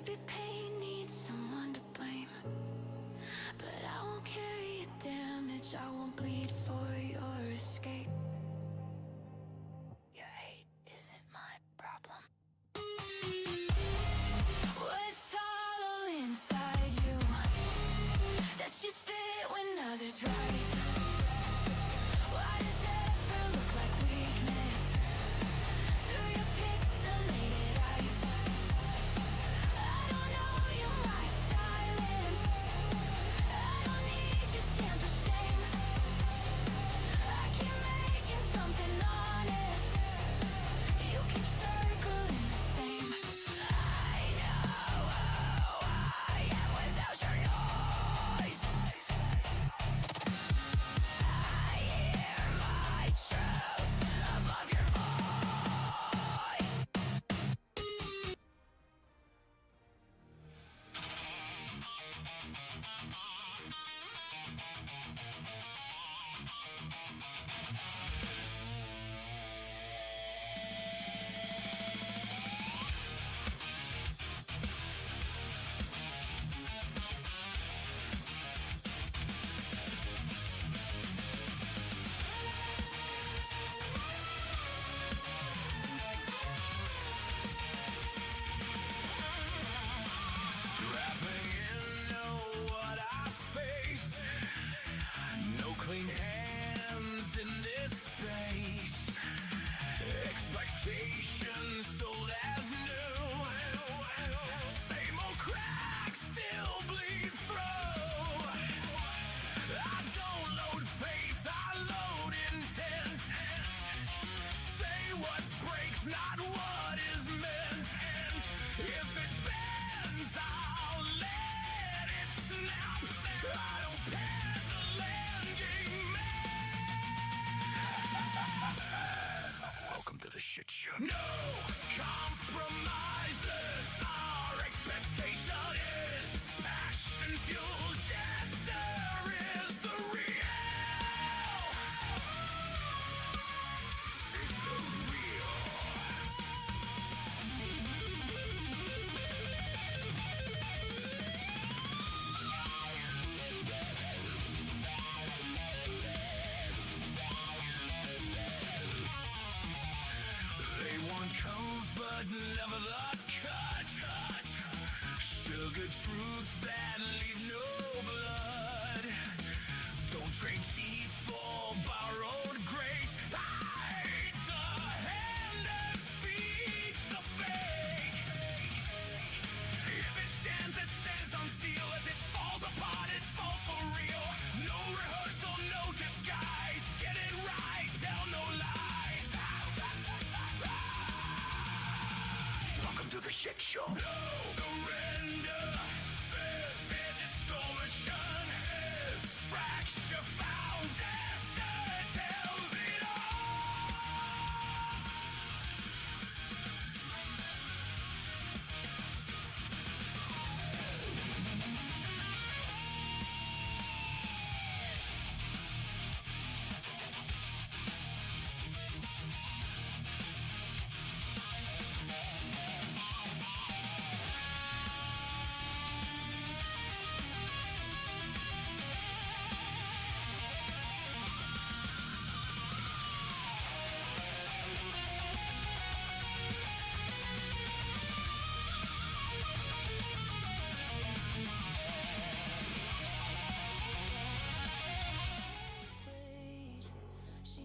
Maybe pain needs someone to blame, but I won't carry your damage. I won't bleed for your escape. Your hate isn't my problem. What's hollow inside you that you spit when others rise? Why does it ever look like weakness through your pixelated eyes? I don't know you, my silence. I don't need your stamp of shame. I keep making something honest. You keep circling the same. I know who I am without your noise. I hear my truth above your voice. Strapping in, know what I face. No clean hands in this space. Expectations sold as new. Same old cracks still bleed through. I don't load faith, I load intent. Say what breaks, not what is meant. If it bends, I'll let it snap. I don't pad the landing mat. Welcome to the shit show. No compromises. Our expectation is passion fueled. Jester is the real. It's the real. They want comfort, never the cut. Sugar truths that leave no blood. Don't trade teeth for borrowed grace. I hate the hand that feeds the fake. If it stands on steel. As it falls apart, it falls for real. No rehearsal, no disguise. Get it right, tell no lies. Welcome to the shit show. No surrender. This distortion is fracture found. Jester tells it all.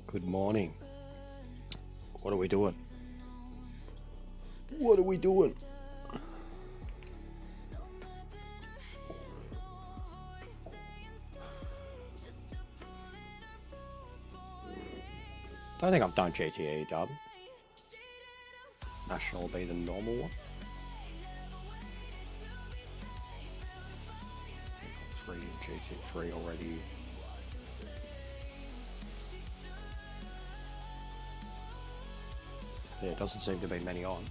Good morning. What are we doing? What are we doing? I think I've done GTA Derby. National will be the normal one. I've got 3 in GTA 3 already. Yeah, it doesn't seem to be many on.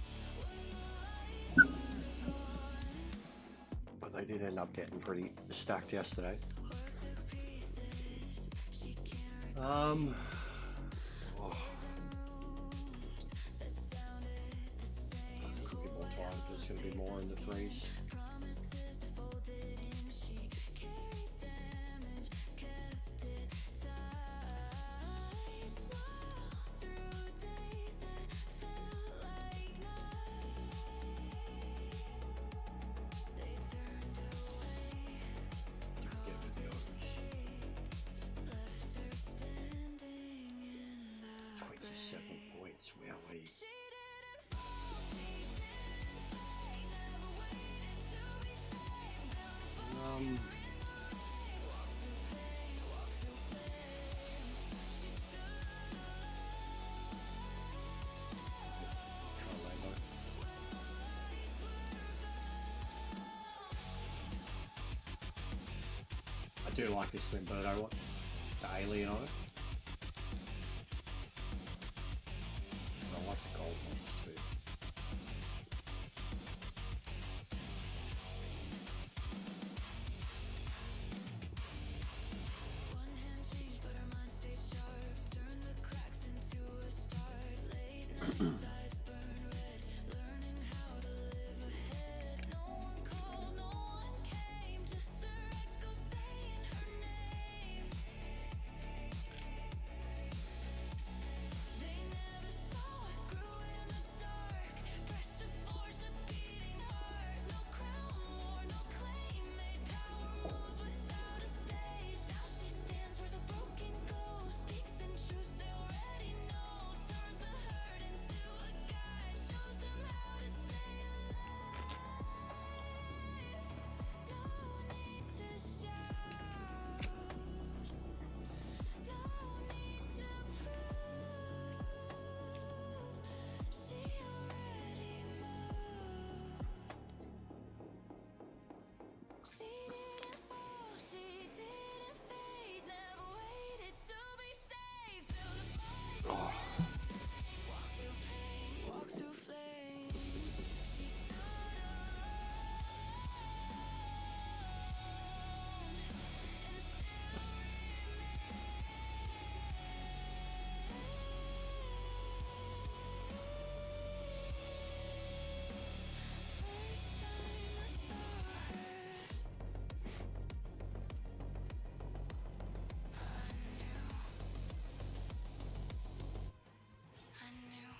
But they did end up getting pretty stacked yesterday. Oh. Could be more time, there's going to be more in the threes. I do like this Limberto one, the alien on it. I like the gold ones too. One hand change, but our mind stays sharp. Turn the cracks into a start. Late nights, eyes burn red. Learning how to live ahead. No one called, no one came. Just a echo saying her name. They never saw it grew in the dark. Pressure forged a beating heart. No crown war, no claim. Made power moves without a stage. Now she stands where the broken go. Speaks in truth they already know. Turns the hurt into a guide. Shows them how to stay alive. No need to shout. No need to prove. She already moved. She didn't fall, she didn't fade. Never waited to be saved. Built a fight. Walk through pain, walk through flames. She stood alone and still First time I saw her, I knew.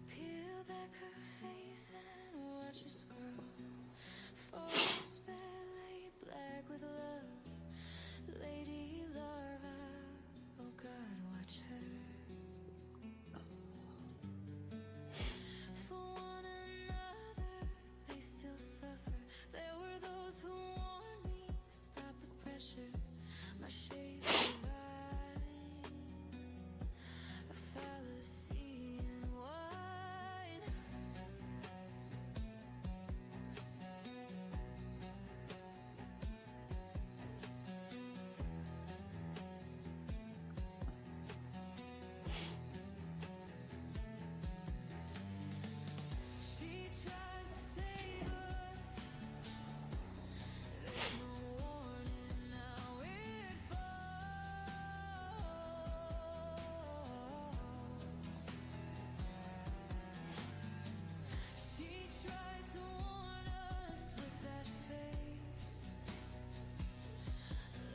Peel back her face and watch her scrub. Forest belly black with love. Lady larva, oh God, watch her. For one another, they still suffer. There were those who warned me, stop the pressure. My shape divine, a fallacy in wine. She tried to save us. There's no warning, now it falls. She tried to warn us with that face.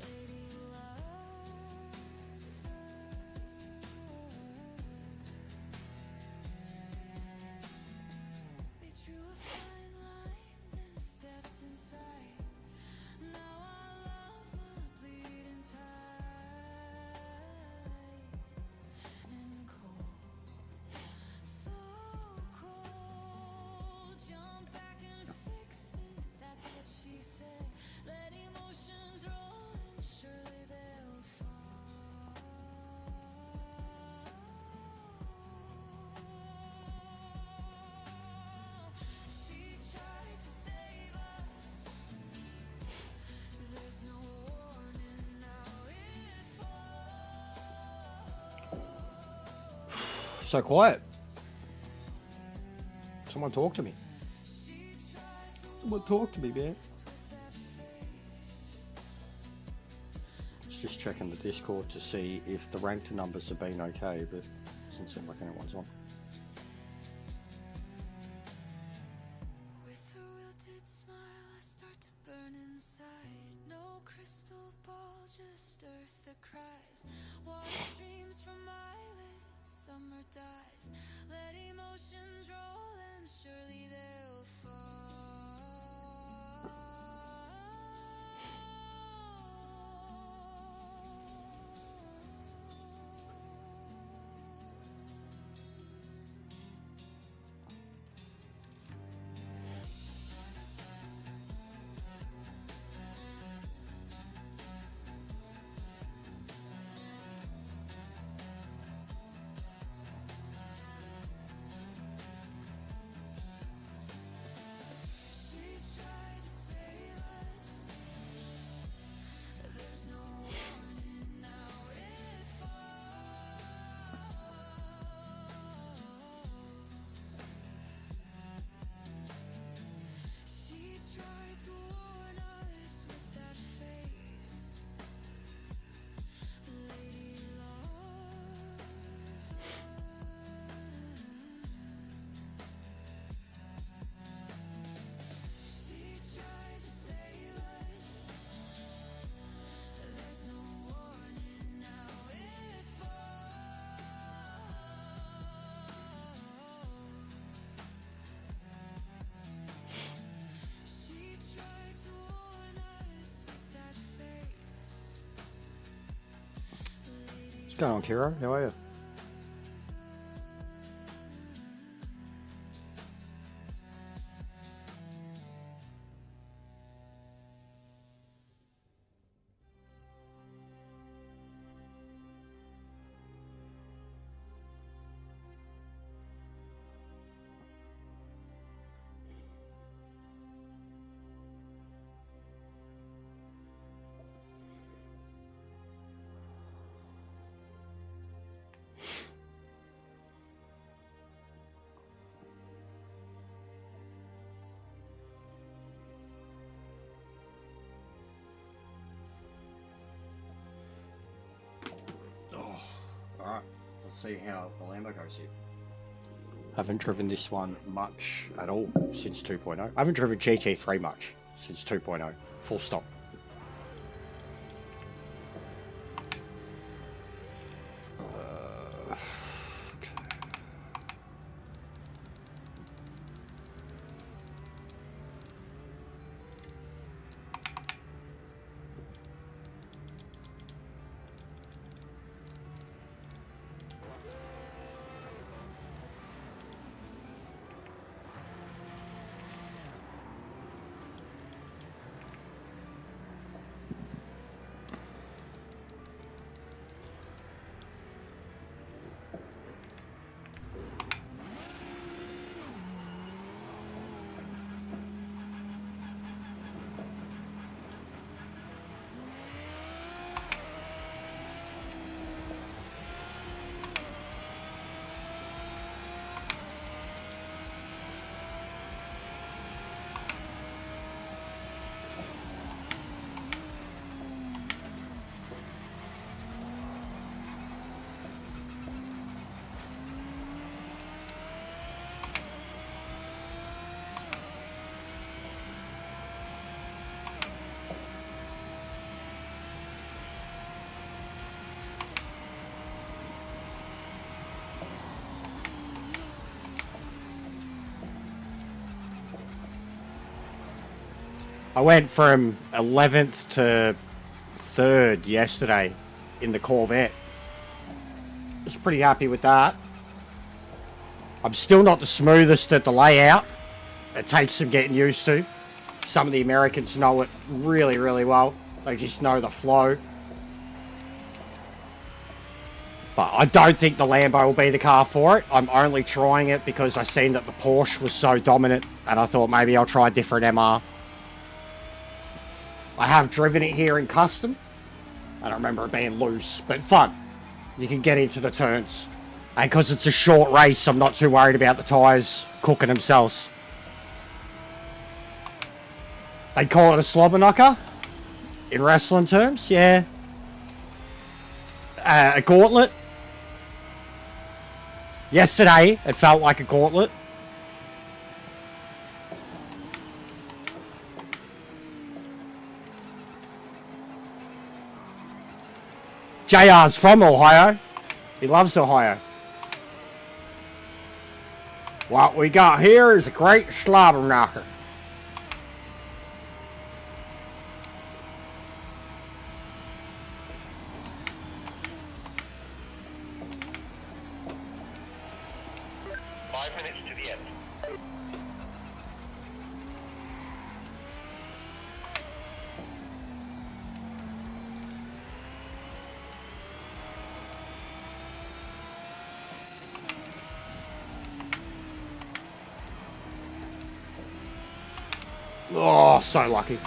Lady love. We drew a fine line, then stepped inside. Now our loves are bleeding tight and cold, so cold. Jump back and fix it, that's what she said. Let emotions roll and surely they'll fall. She tried to save us. There's no warning, now it falls. So quiet. Someone talk to me. She tried to Someone talk to me, man. with that face. Just checking the Discord to see if the ranked numbers have been okay, but doesn't seem like anyone's on. What's going on, Kiro? How are you? Oh, alright. Let's see how the Lambo goes here. I haven't driven this one much at all since 2.0. I haven't driven GT3 much since 2.0. Full stop. I went from 11th to 3rd yesterday in the Corvette. I was pretty happy with that. I'm still not the smoothest at the layout. It takes some getting used to. Some of the Americans know it really, really well. They just know the flow. But I don't think the Lambo will be the car for it. I'm only trying it because I seen that the Porsche was so dominant, and I thought maybe I'll try a different MR. I have driven it here in custom. I don't remember it being loose, but fun. You can get into the turns. And because it's a short race, I'm not too worried about the tyres cooking themselves. They call it a slobber knocker in wrestling terms, yeah. A gauntlet. Yesterday, it felt like a gauntlet. JR's from Ohio. He loves Ohio. What we got here is a great slobber knocker. Oh, so lucky.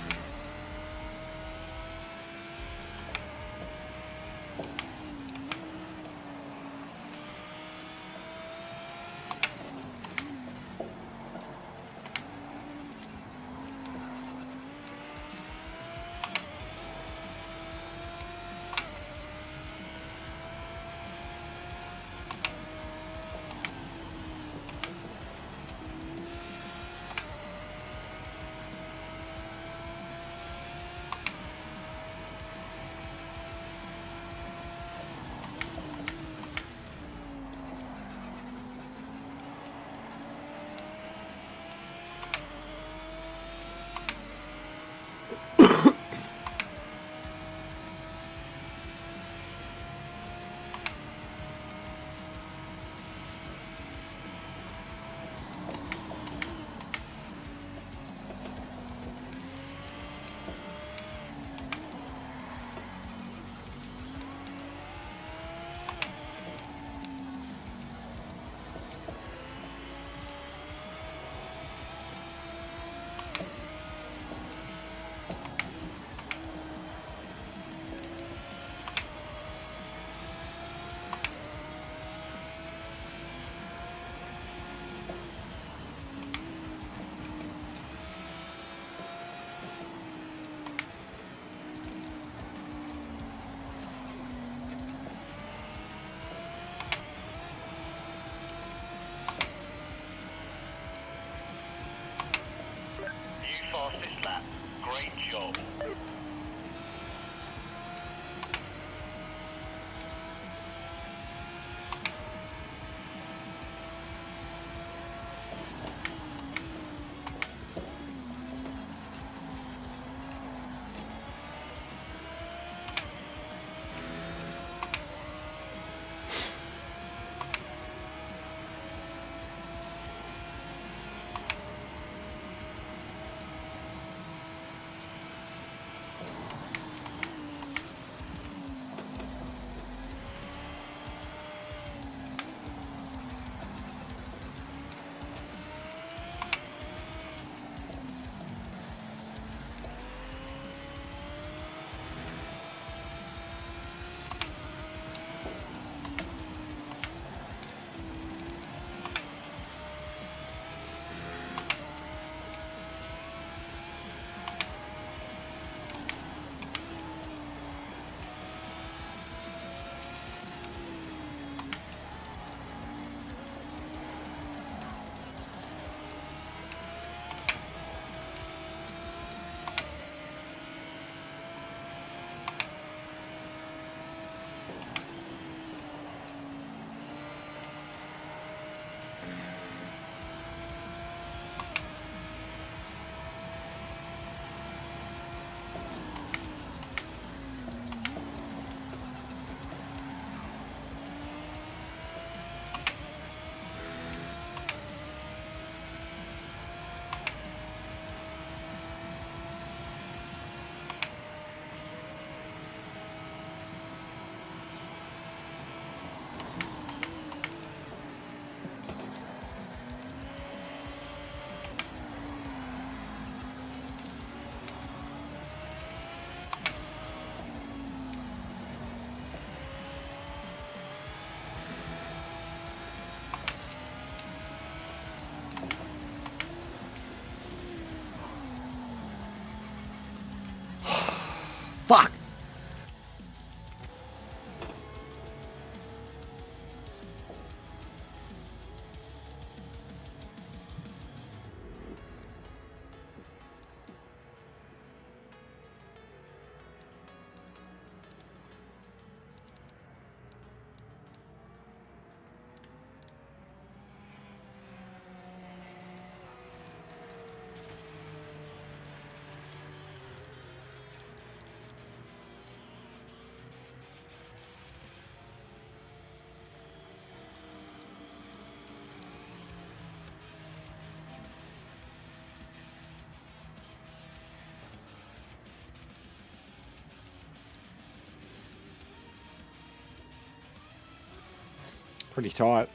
Fuck! Pretty tight.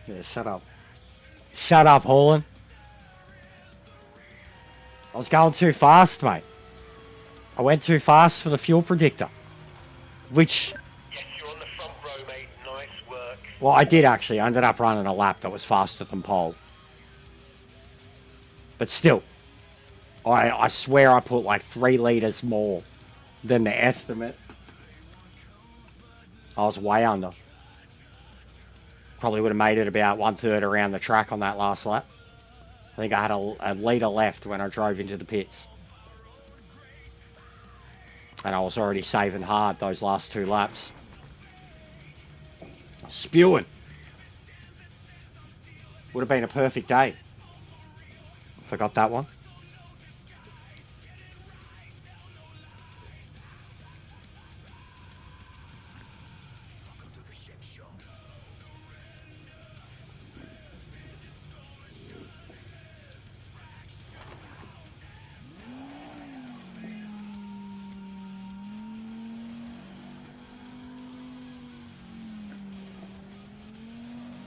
Yeah, shut up. Shut up, Holland. I was going too fast, mate. I went too fast for the fuel predictor. Which... Yes, you're on the front row, mate. Nice work. Well, I did actually. I ended up running a lap that was faster than pole. But still, I swear I put like 3 litres more than the estimate. I was way under. Probably would have made it about 1/3 around the track on that last lap. I think I had a litre left when I drove into the pits. And I was already saving hard those last 2 laps. Spewing. Would have been a perfect day. Forgot that one.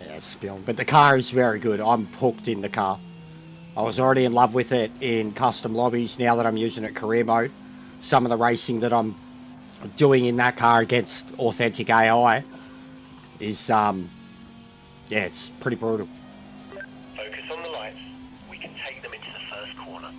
Yeah, spewing. But the car is very good. I'm hooked in the car. I was already in love with it in custom lobbies. Now that I'm using it career mode, some of the racing that I'm doing in that car against authentic AI is, yeah, it's pretty brutal. Focus on the lights. We can take them into the first corner.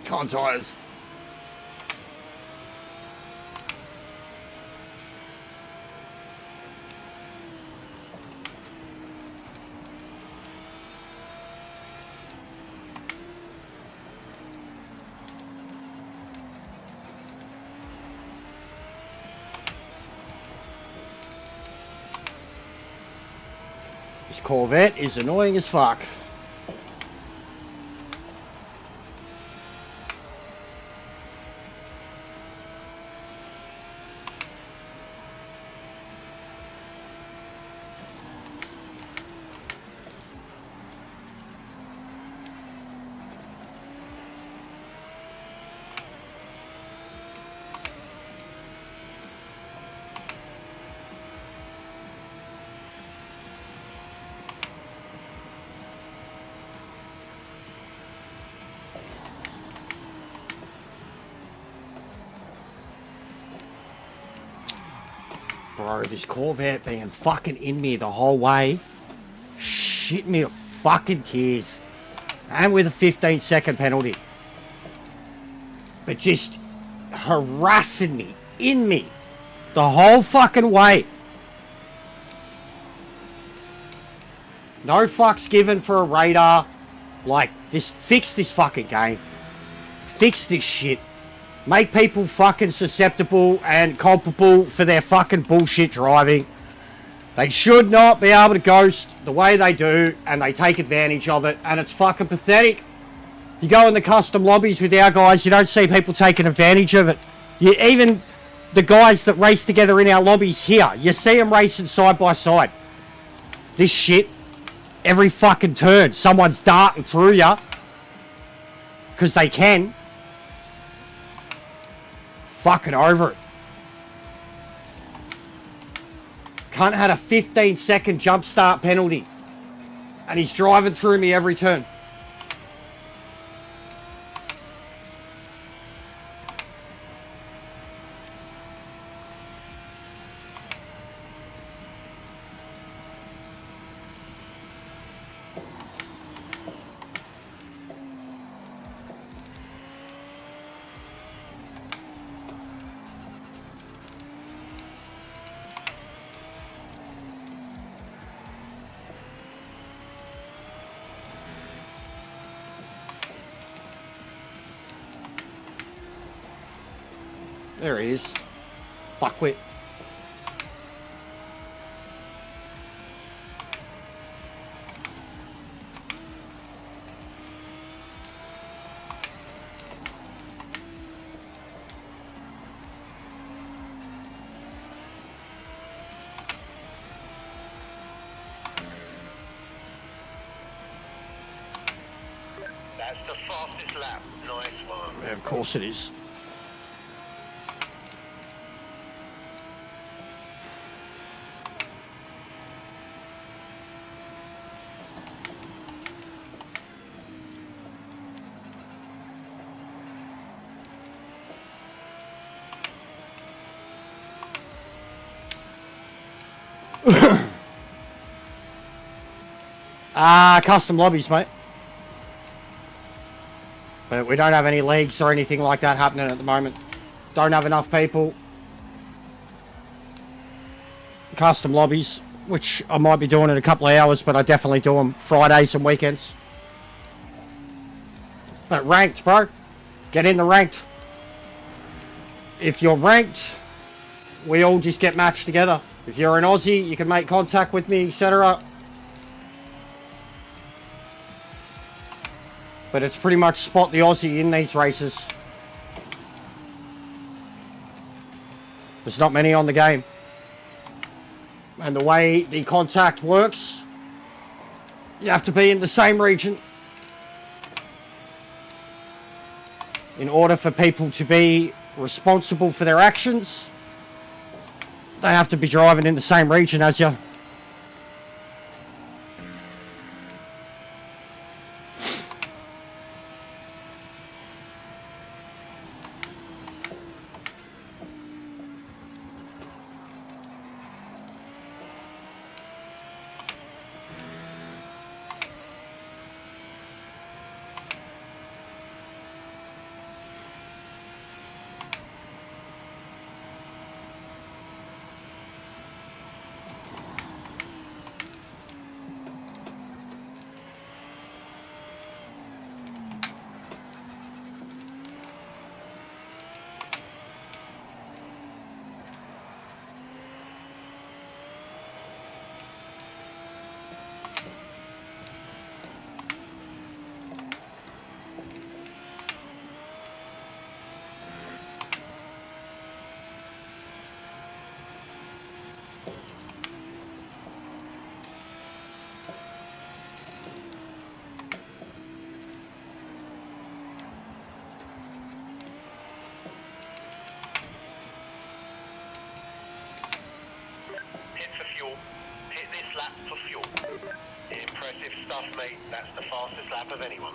Contours. This Corvette is annoying as fuck. Bro, this Corvette being fucking in me the whole way. Shit me to fucking tears. And with a 15-second penalty. But just harassing me, in me, the whole fucking way. No fucks given for a radar. Like, just fix this fucking game. Fix this shit. Make people fucking susceptible and culpable for their fucking bullshit driving. They should not be able to ghost the way they do, and they take advantage of it, and it's fucking pathetic. You go in the custom lobbies with our guys, you don't see people taking advantage of it. Even the guys that race together in our lobbies here, you see them racing side by side. This shit, every fucking turn, someone's darting through you because they can. Fucking over it. Cunt had a 15-second jump start penalty, and he's driving through me every turn. There he is. Fuckwit. That's the fastest lap. Nice one. Yeah, of course it is. Custom lobbies, mate. But we don't have any leagues or anything like that happening at the moment. Don't have enough people. Custom lobbies, which I might be doing in a couple of hours, but I definitely do them Fridays and weekends. But ranked, bro. Get in the ranked. If you're ranked, we all just get matched together. If you're an Aussie, you can make contact with me, etc. But it's pretty much spot the Aussie in these races. There's not many on the game. And the way the contact works, you have to be in the same region in order for people to be responsible for their actions. They have to be driving in the same region as you. Hit for fuel. Hit this lap for fuel. Impressive stuff, mate. That's the fastest lap of anyone.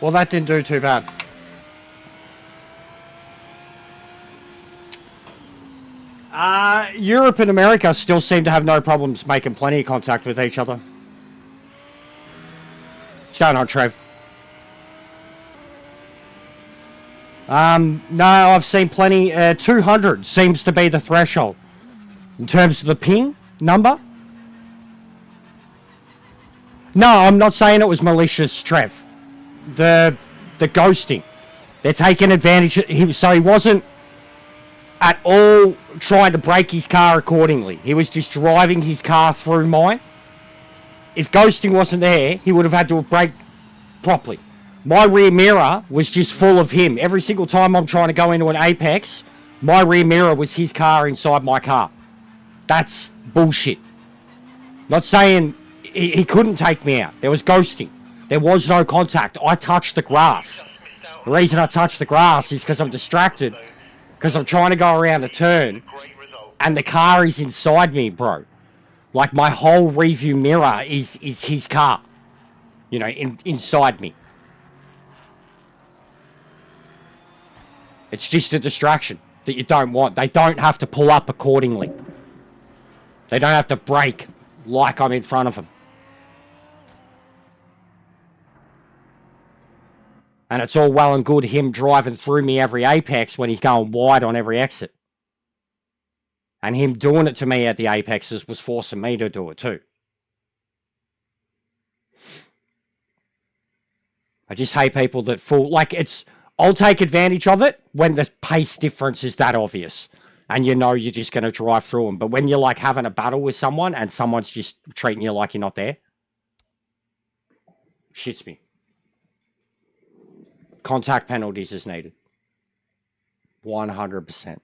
Well, that didn't do too bad. Europe and America still seem to have no problems making plenty of contact with each other. What's going on, Trev? No, I've seen plenty. 200 seems to be the threshold. In terms of the ping number? No, I'm not saying it was malicious, Trev. The ghosting. They're taking advantage of him, so he wasn't at all trying to break his car accordingly. He was just driving his car through mine. If ghosting wasn't there, he would have had to brake properly. My rear mirror was just full of him. Every single time I'm trying to go into an apex, my rear mirror was his car inside my car. That's bullshit. Not saying he couldn't take me out. There was ghosting. There was no contact. I touched the grass. The reason I touched the grass is because I'm distracted. Because I'm trying to go around a turn. And the car is inside me, bro. Like, my whole review mirror is his car. You know, inside me. It's just a distraction that you don't want. They don't have to pull up accordingly. They don't have to brake like I'm in front of them. And it's all well and good him driving through me every apex when he's going wide on every exit. And him doing it to me at the apexes was forcing me to do it too. I just hate people that fool. Like, I'll take advantage of it when the pace difference is that obvious. And you know you're just going to drive through them. But when you're like having a battle with someone and someone's just treating you like you're not there, shits me. Contact penalties is needed. 100%.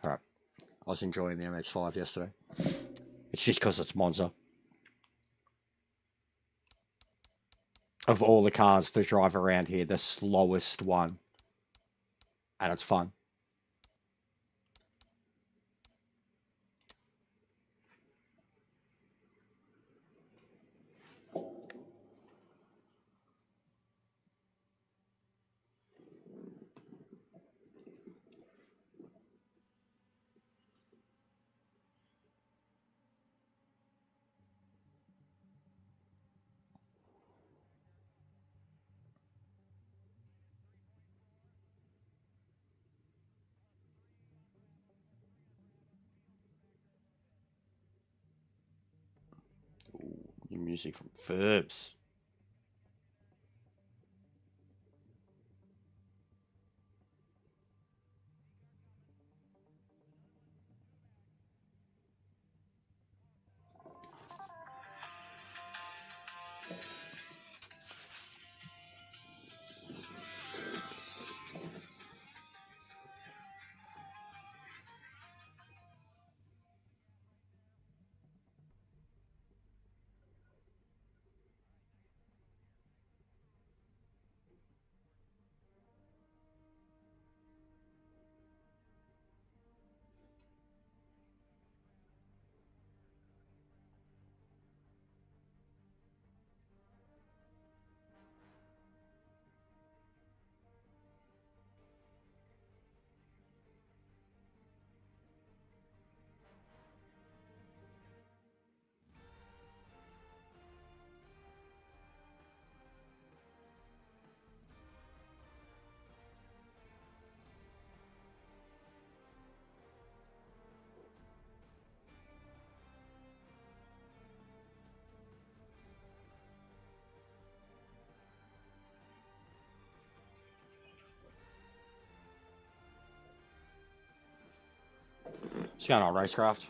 Alright. I was enjoying the MX-5 yesterday. It's just because it's Monza. Of all the cars that drive around here, the slowest one. And it's fun. New music from Verbs. What's going on, Racecraft?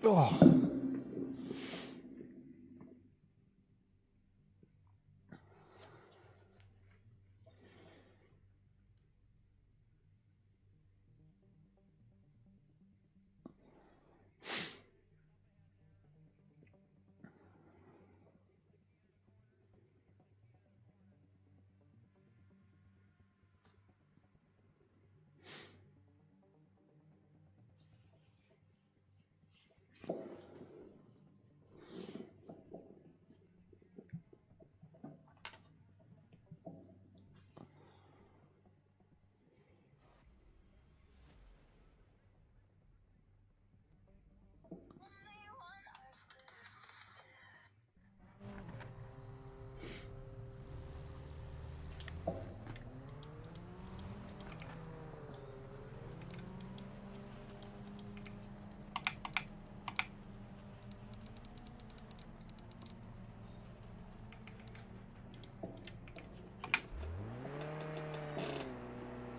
Oh.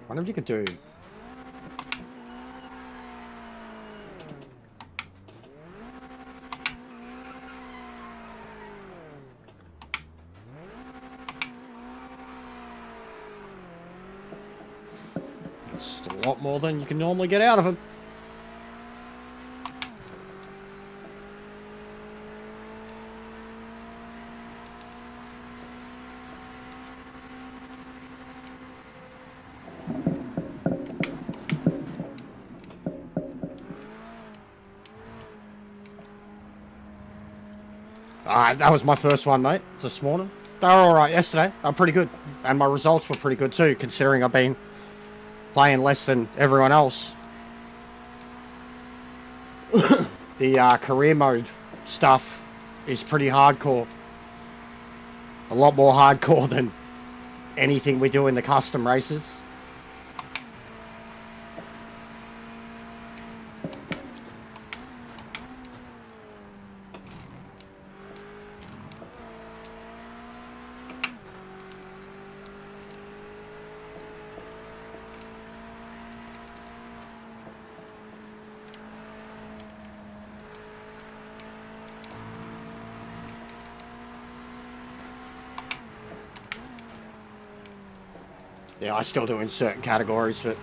wonder if you could do... It's a lot more than you can normally get out of him. That was my first one, mate, this morning. They were alright yesterday. They were pretty good. And my results were pretty good too, considering I've been playing less than everyone else. The career mode stuff is pretty hardcore. A lot more hardcore than anything we do in the custom races. Yeah, I still do in certain categories, but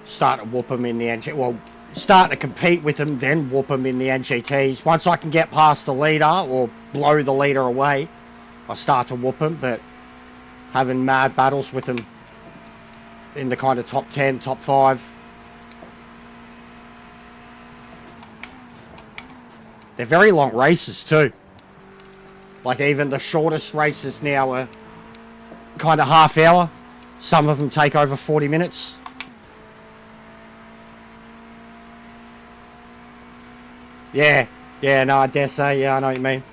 start to whoop them in the NG. Well, start to compete with them, then whoop them in the NGTs. Once I can get past the leader or blow the leader away, I start to whoop them. But having mad battles with them in the kind of top 10, top 5. They're very long races too. Like even the shortest races now are kind of half hour. Some of them take over 40 minutes. Yeah, no, I dare say, yeah, I know what you mean.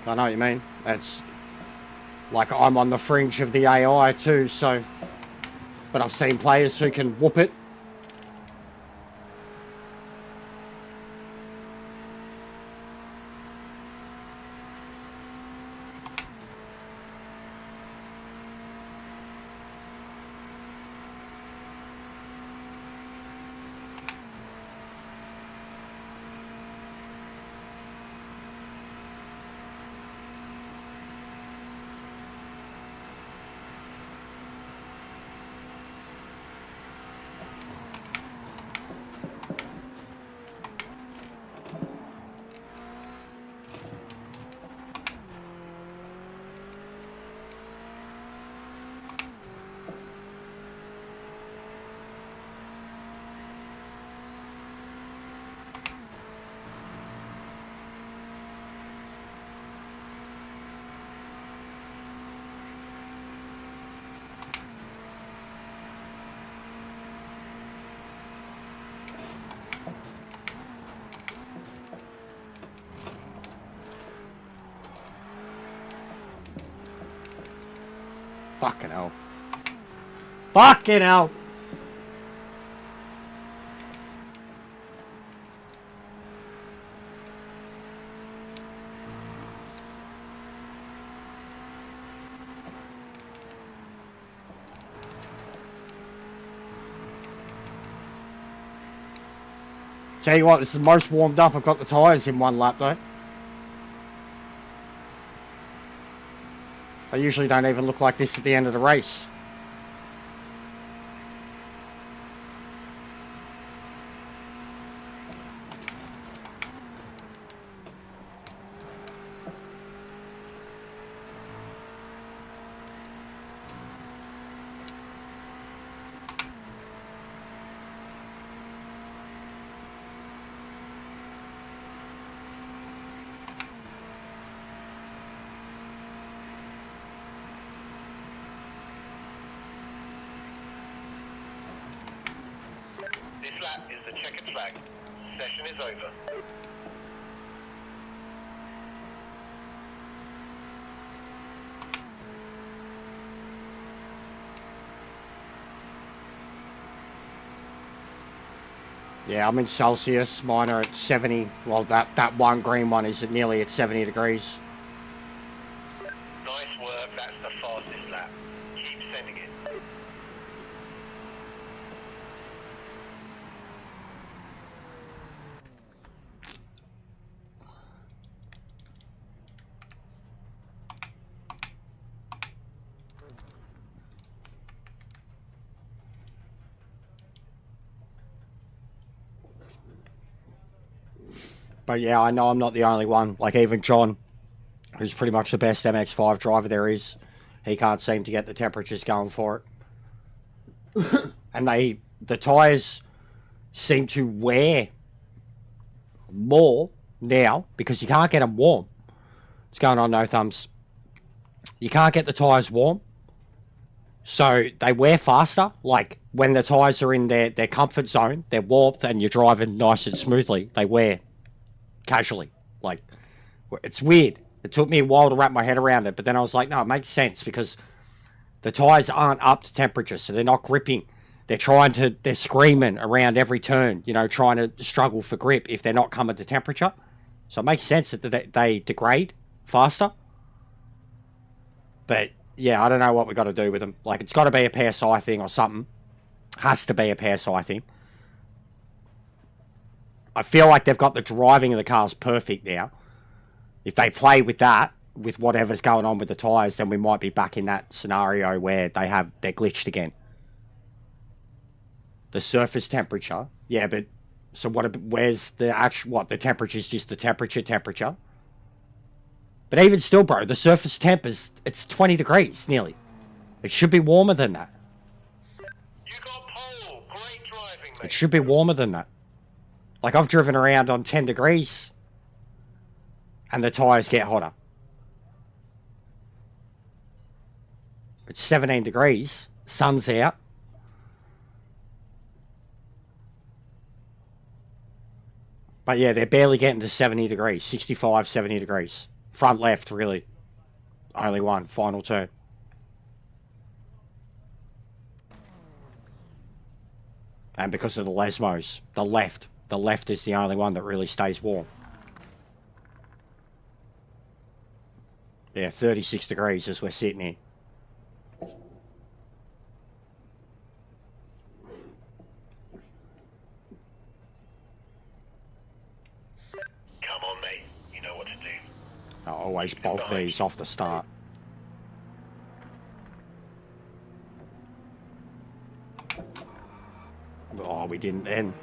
I know what you mean. It's like I'm on the fringe of the AI too, so... But I've seen players who can whoop it. Fucking hell. Fucking hell. Tell you what, this is the most warmed up I've got the tyres in one lap though. I usually don't even look like this at the end of the race. This lap is the checkered flag. Session is over. Yeah, I'm in Celsius. Mine are at 70. Well, that one green one is nearly at 70 degrees. Nice work, that's the fastest lap. Keep sending it. But yeah, I know I'm not the only one. Like even John, who's pretty much the best MX-5 driver there is, he can't seem to get the temperatures going for it. And the tyres seem to wear more now because you can't get them warm. What's going on, No Thumbs? You can't get the tyres warm. So they wear faster. Like when the tyres are in their comfort zone, their warmth, and you're driving nice and smoothly, they wear casually. Like, it's weird. It took me a while to wrap my head around it, but then I was like, no, it makes sense because the tyres aren't up to temperature, so they're not gripping. They're screaming around every turn, you know, trying to struggle for grip if they're not coming to temperature. So it makes sense that they degrade faster. But yeah, I don't know what we got to do with them. Like, it's got to be a PSI thing or something. Has to be a PSI thing. I feel like they've got the driving of the cars perfect now. If they play with that, with whatever's going on with the tyres, then we might be back in that scenario where they're glitched again. The surface temperature, yeah, but so where's the actual, what, the temperature's just the temperature? But even still, bro, the surface temp it's 20 degrees, nearly. It should be warmer than that. You got pole. Great driving, mate. It should be warmer than that. Like, I've driven around on 10 degrees, and the tyres get hotter. It's 17 degrees, sun's out. But yeah, they're barely getting to 70 degrees, 65, 70 degrees. Front left, really. Only one, final turn. And because of the Lesmos, the left is the only one that really stays warm. Yeah, 36 degrees as we're sitting here. Come on, mate. You know what to do. I always bolt these off the start. Oh, we didn't then.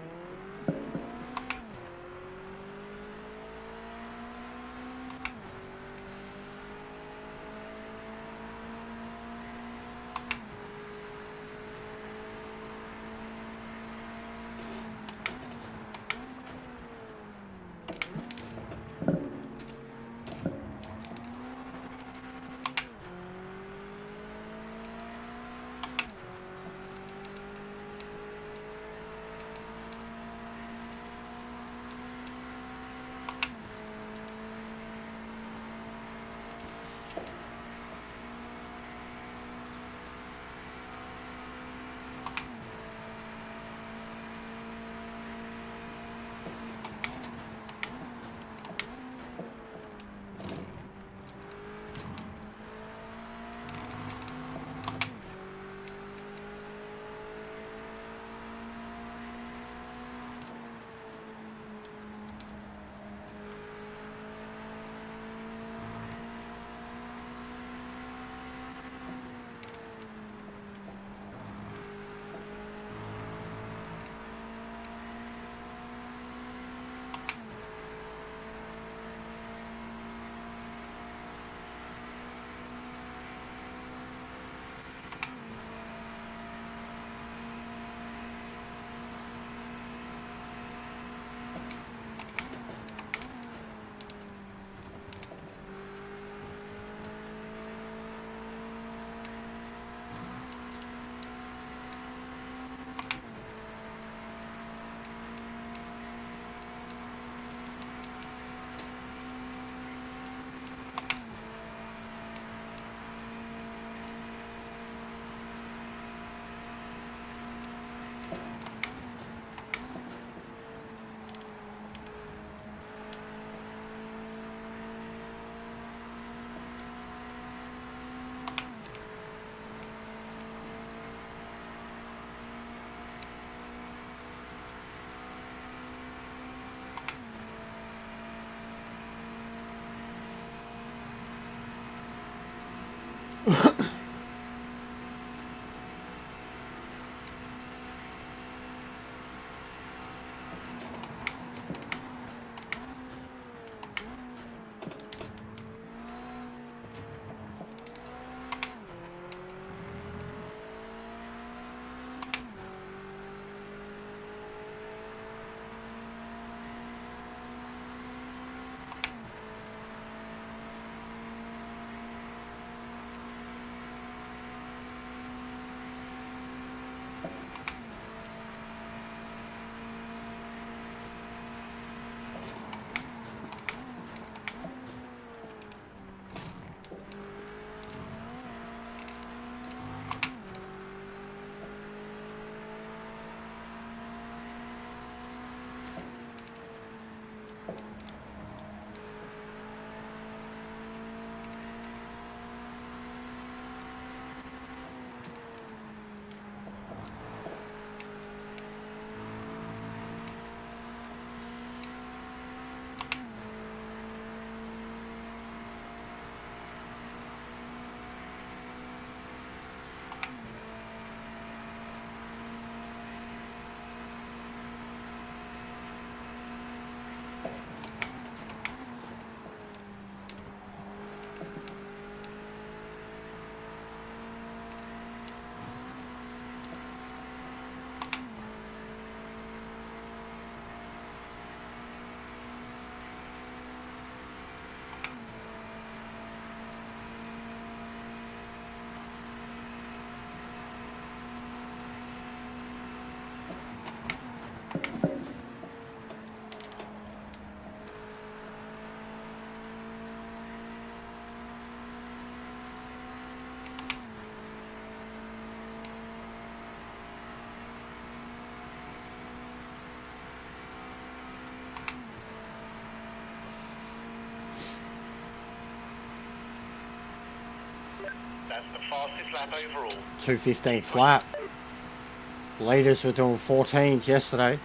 That's the fastest lap overall. 2:15 flat. Leaders were doing 14s yesterday.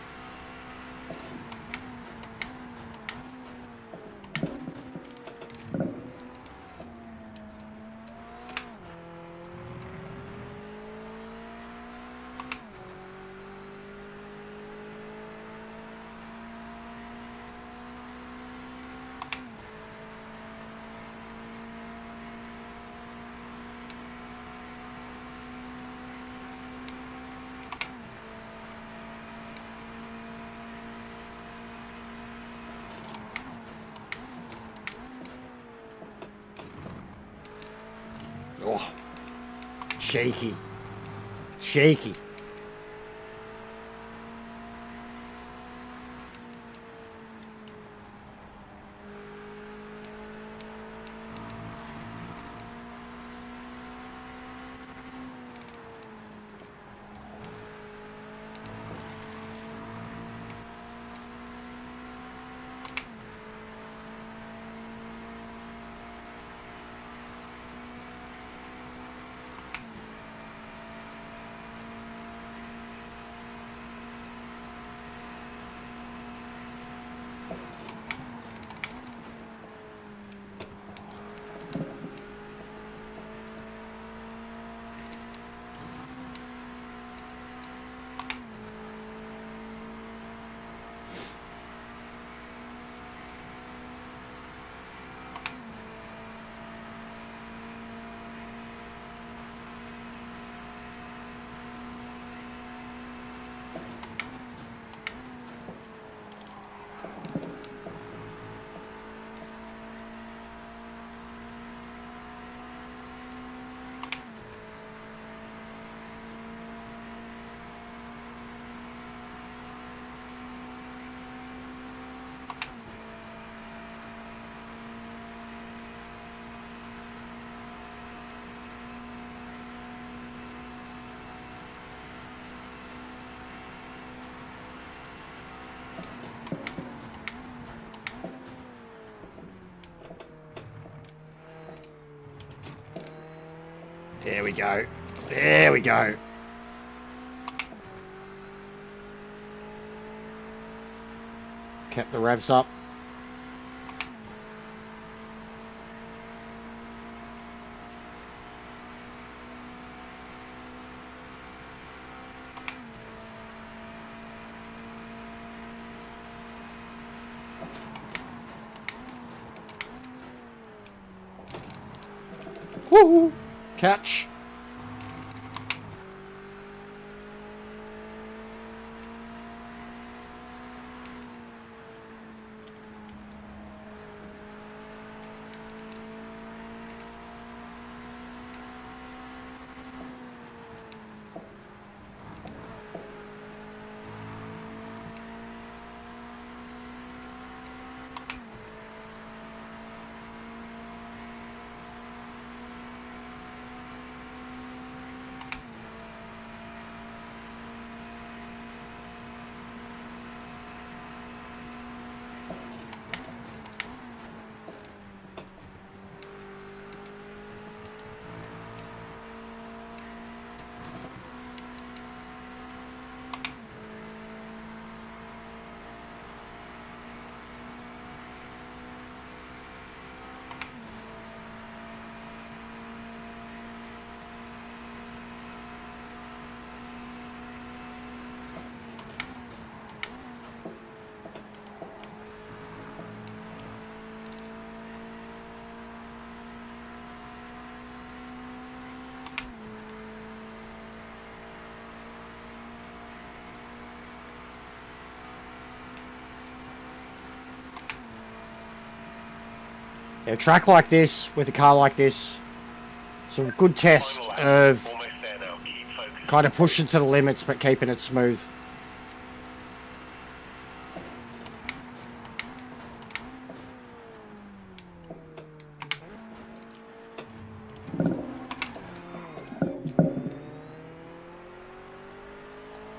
Oh, shaky. Shaky. There we go. There we go. Kept the revs up. Woo! Catch. A track like this, with a car like this, it's a good test Final lap. of Almost there now. Keep focused. kind of pushing to the limits but keeping it smooth.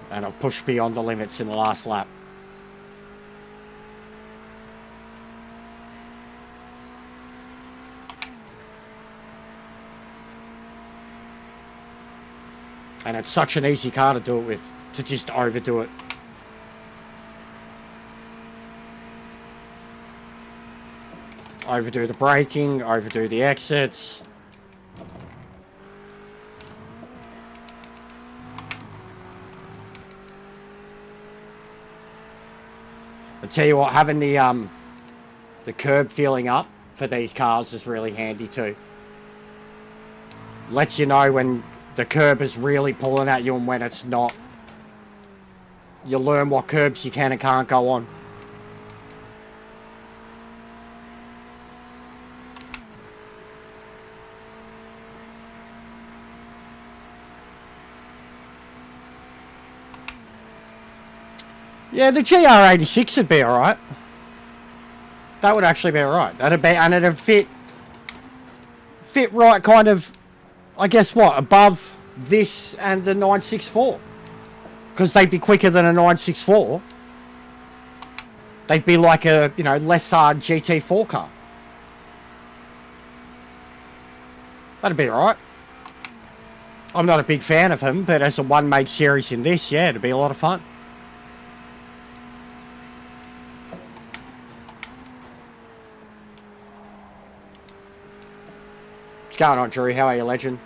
And I'll push beyond the limits in the last lap. And it's such an easy car to do it with, to just overdo it. Overdo the braking, overdo the exits. I tell you what, having the curb feeling up for these cars is really handy too. Lets you know when the curb is really pulling at you and when it's not. You learn what curbs you can and can't go on. Yeah, the GR86 would be alright. That would actually be alright. That'd be, and it'd fit right kind of, I guess what, above this and the 964. Because they'd be quicker than a 964. They'd be like a, you know, lesser GT4 car. That'd be alright. I'm not a big fan of him, but as a one-make series in this, yeah, it'd be a lot of fun. What's going on, Drew? How are you, legend?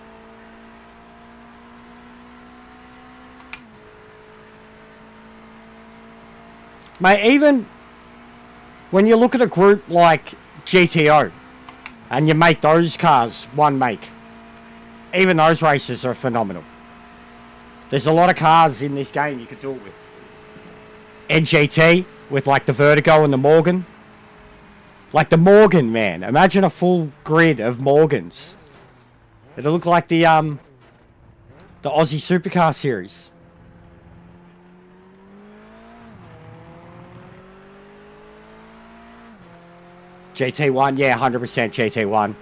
Mate, even when you look at a group like GTO and you make those cars one make, even those races are phenomenal. There's a lot of cars in this game you could do it with. NGT with like the Vertigo and the Morgan. Like the Morgan, man. Imagine a full grid of Morgans. It'll look like the Aussie Supercar series. GT1, yeah, 100% GT1.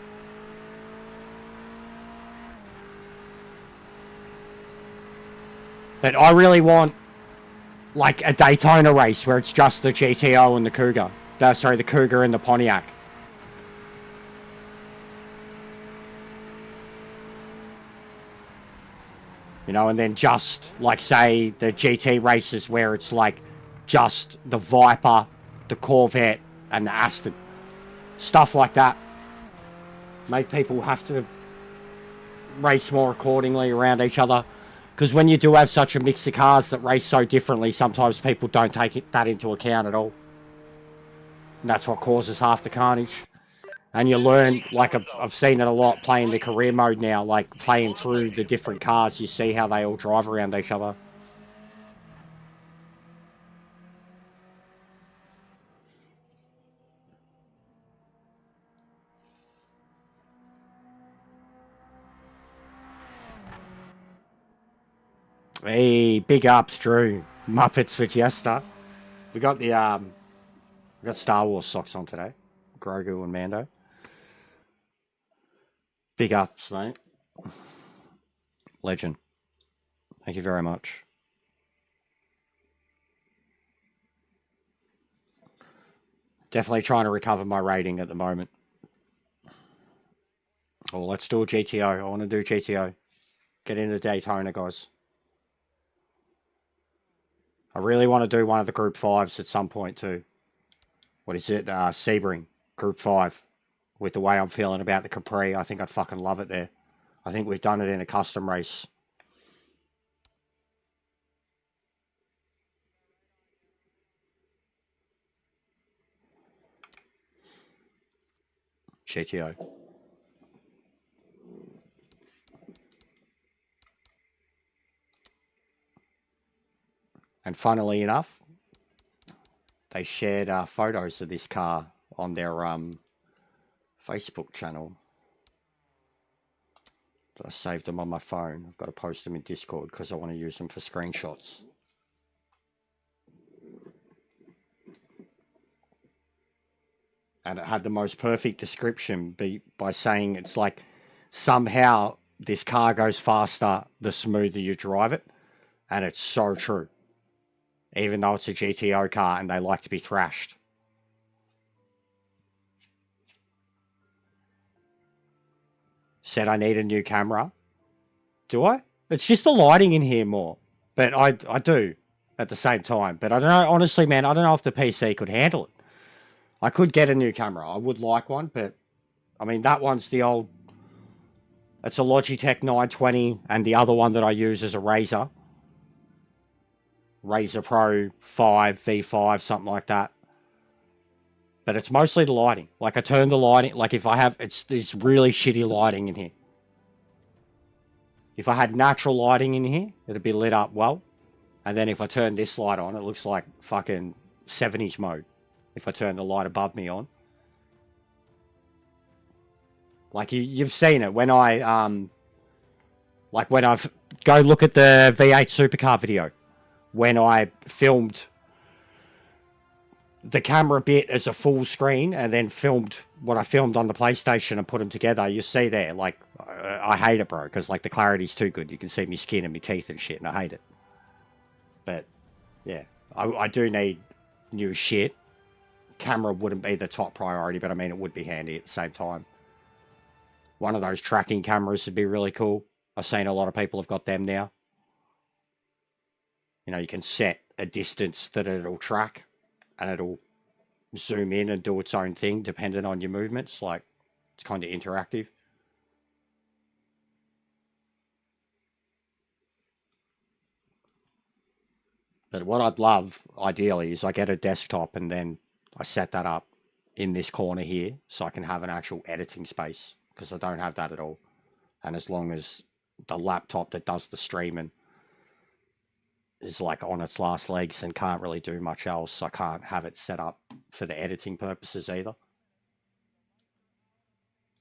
But I really want like a Daytona race where it's just the GTO and the Cougar. Sorry, the Cougar and the Pontiac. You know, and then just like say the GT races where it's like just the Viper, the Corvette and the Aston. Stuff like that. Make people have to race more accordingly around each other. Because when you do have such a mix of cars that race so differently, sometimes people don't take that into account at all. And that's what causes half the carnage. And you learn, like I've seen it a lot playing the career mode now, like playing through the different cars, you see how they all drive around each other. Hey, big ups, Drew. Muppets for Jester. We got Star Wars socks on today. Grogu and Mando. Big ups, mate. Legend. Thank you very much. Definitely trying to recover my rating at the moment. Oh, let's do a GTO. I want to do GTO. Get into Daytona, guys. I really want to do one of the Group 5s at some point too. What is it? Sebring, Group 5. With the way I'm feeling about the Capri, I think I'd fucking love it there. I think we've done it in a custom race. GTO. And funnily enough, they shared photos of this car on their Facebook channel. But I saved them on my phone. I've got to post them in Discord because I want to use them for screenshots. And it had the most perfect description by saying it's like somehow this car goes faster the smoother you drive it. And it's so true. Even though it's a GTO car and they like to be thrashed. Said I need a new camera. Do I? It's just the lighting in here more. But I do at the same time. But I don't know, honestly, man, I don't know if the PC could handle it. I could get a new camera. I would like one, but I mean, that one's the old, it's a Logitech 920, and the other one that I use is a Razer Pro 5, V5, something like that. But it's mostly the lighting. Like I turn the lighting, like if I have, there's really shitty lighting in here. If I had natural lighting in here, it'd be lit up well. And then if I turn this light on, it looks like fucking 70s mode. If I turn the light above me on. Like you've seen it when I like when I've go look at the V8 supercar video when I filmed the camera bit as a full screen and then filmed what I filmed on the PlayStation and put them together. You see there, like I hate it, bro, because like the clarity's too good. You can see my skin and my teeth and shit, and I hate it. But yeah, I do need new shit. Camera wouldn't be the top priority, but I mean it would be handy at the same time. One of those tracking cameras would be really cool. I've seen a lot of people have got them now. You know, you can set a distance that it'll track and it'll zoom in and do its own thing depending on your movements. Like, it's kind of interactive. But what I'd love, ideally, is I get a desktop and then I set that up in this corner here so I can have an actual editing space, because I don't have that at all. And as long as the laptop that does the streaming is like on its last legs and can't really do much else, I can't have it set up for the editing purposes either.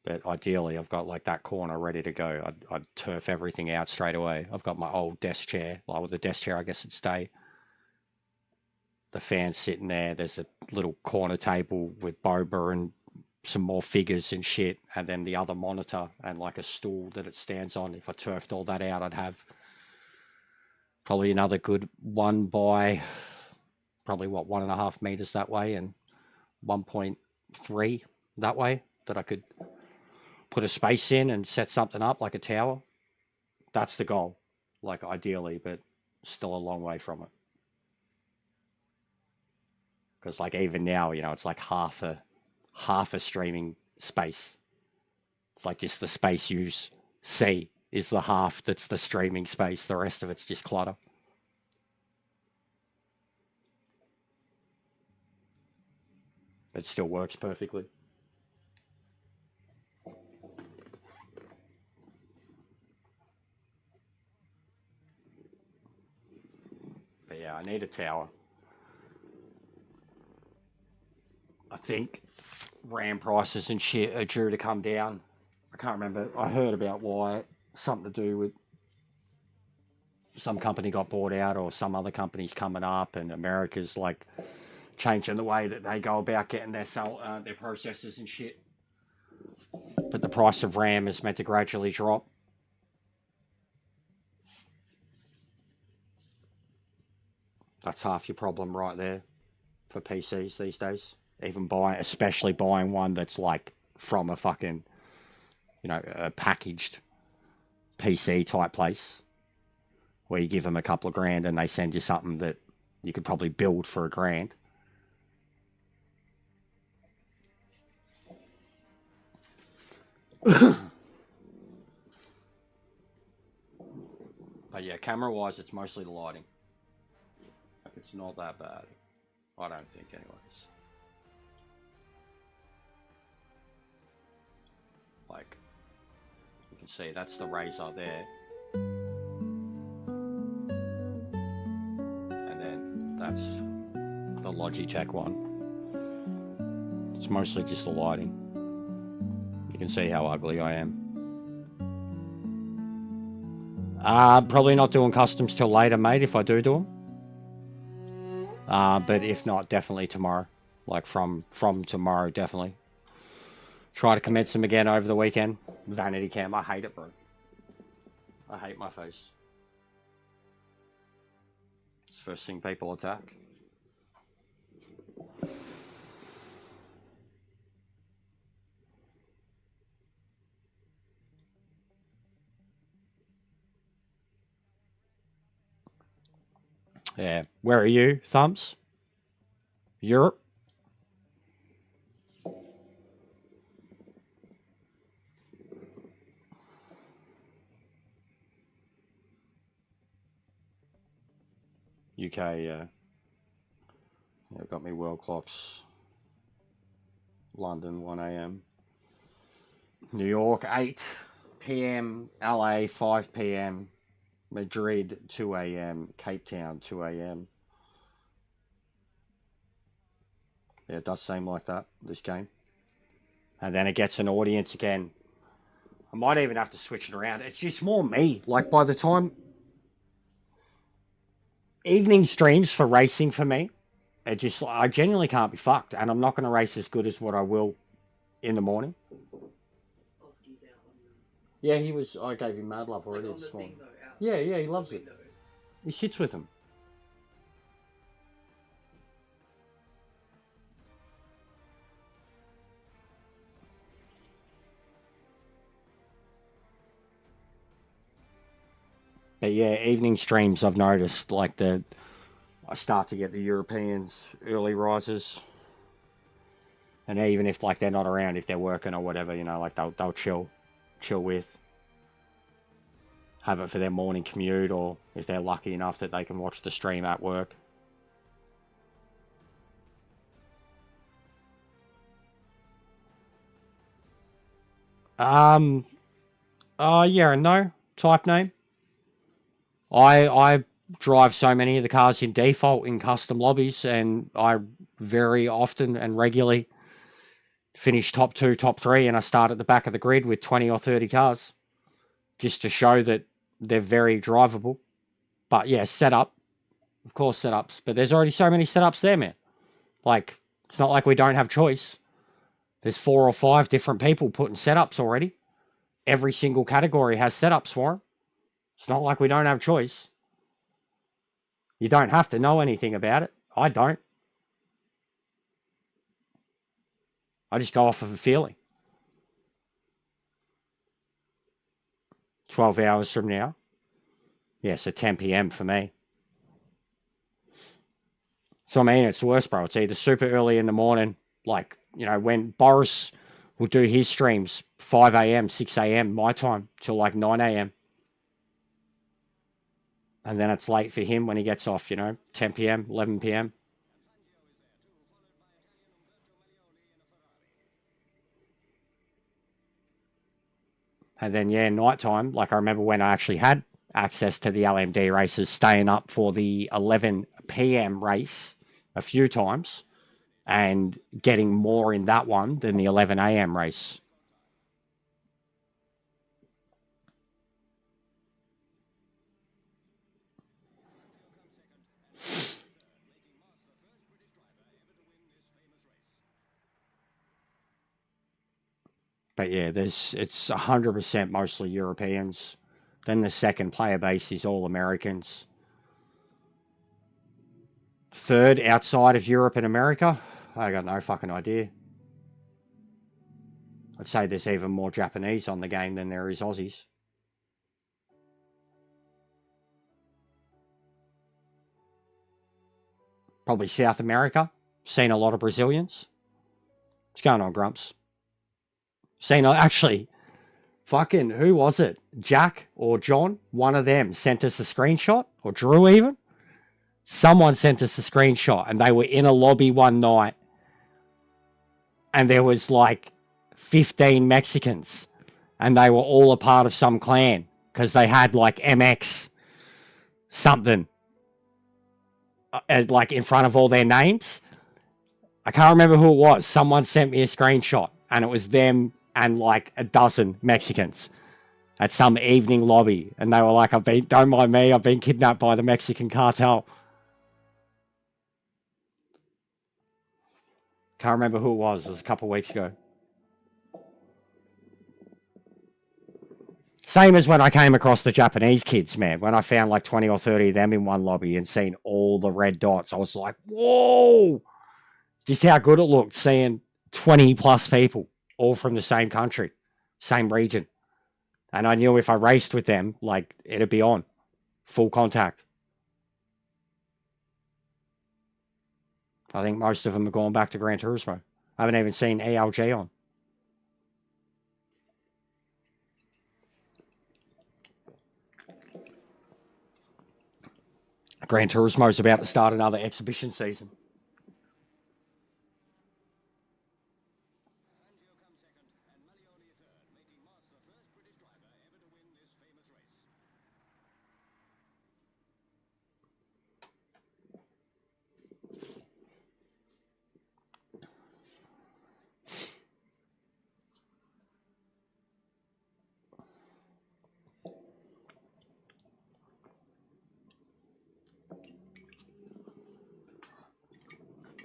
But ideally, I've got like that corner ready to go. I'd turf everything out straight away. I've got my old desk chair. Well, with the desk chair, I guess it'd stay. The fan's sitting there. There's a little corner table with boba and some more figures and shit. And then the other monitor and like a stool that it stands on. If I turfed all that out, I'd have probably another good 1 by, probably what, 1.5 meters that way and 1.3 that way, that I could put a space in and set something up like a tower. That's the goal, like ideally, but still a long way from it. Because like even now, you know, it's like half a streaming space. It's like just the space you see is the half that's the streaming space. The rest of it's just clutter. It still works perfectly. yeah, I need a tower. I think RAM prices and shit are due to come down. I can't remember. I heard about why. Something to do with some company got bought out or some other company's coming up, and America's like changing the way that they go about getting their processors and shit. But the price of RAM is meant to gradually drop. That's half your problem right there for PCs these days. Even especially buying one that's like from a fucking, a packaged PC type place where you give them a couple of grand and they send you something that you could probably build for $1,000. But yeah, camera wise, it's mostly the lighting. Like, it's not that bad. I don't think, anyways. Like, you can see that's the Razer there. And then that's the Logitech one. It's mostly just the lighting. You can see how ugly I am. Probably not doing customs till later, mate, if I do them. But if not, definitely tomorrow. Like from tomorrow, definitely. Try to commence them again over the weekend. Vanity cam, I hate it, bro. I hate my face. It's the first thing people attack. Yeah. Where are you, Thumbs? Europe? UK, yeah. Yeah, got me world clocks. London, 1 a.m. New York, 8 p.m. LA, 5 p.m. Madrid, 2 a.m. Cape Town, 2 a.m. Yeah, it does seem like that, this game. And then it gets an audience again. I might even have to switch it around. It's just more me. Like, by the time... Evening streams for racing for me, I genuinely can't be fucked. And I'm not going to race as good as what I will in the morning. Yeah, I gave him mad love already this morning. Yeah, he loves it. He sits with him. But yeah, evening streams I've noticed, like I start to get the Europeans early risers. And even if like they're not around, if they're working or whatever, like they'll chill with. Have it for their morning commute, or if they're lucky enough that they can watch the stream at work. Yeah and no type name. I drive so many of the cars in default in custom lobbies, and I very often and regularly finish top 2, top 3, and I start at the back of the grid with 20 or 30 cars just to show that they're very drivable. But yeah, setup, of course, setups. But there's already so many setups there, man. Like, it's not like we don't have choice. There's 4 or 5 different people putting setups already. Every single category has setups for them. It's not like we don't have choice. You don't have to know anything about it. I don't. I just go off of a feeling. 12 hours from now. Yeah, so 10 p.m. for me. So, I mean, it's the worst, bro. It's either super early in the morning, like, when Boris will do his streams, 5 a.m., 6 a.m., my time, till like 9 a.m. And then it's late for him when he gets off, 10 p.m., 11 p.m. And then, yeah, nighttime, like I remember when I actually had access to the LMD races, staying up for the 11 p.m. race a few times and getting more in that one than the 11 a.m. race. But yeah, it's 100% mostly Europeans. Then the second player base is all Americans. Third, outside of Europe and America, I got no fucking idea. I'd say there's even more Japanese on the game than there is Aussies. Probably South America. Seen a lot of Brazilians. What's going on, Grumps? Actually, fucking, who was it? Jack or John? One of them sent us a screenshot, or Drew even. Someone sent us a screenshot, and they were in a lobby one night, and there was like 15 Mexicans, and they were all a part of some clan, because they had like MX something, like in front of all their names. I can't remember who it was. Someone sent me a screenshot, and it was them and like a dozen Mexicans at some evening lobby. And they were like, don't mind me, I've been kidnapped by the Mexican cartel. Can't remember who it was. It was a couple of weeks ago. Same as when I came across the Japanese kids, man. When I found like 20 or 30 of them in one lobby and seen all the red dots, I was like, whoa! Just how good it looked seeing 20 plus people, all from the same country, same region. And I knew if I raced with them, like, it'd be on. Full contact. I think most of them have gone back to Gran Turismo. I haven't even seen ALG on. Gran Turismo's about to start another exhibition season.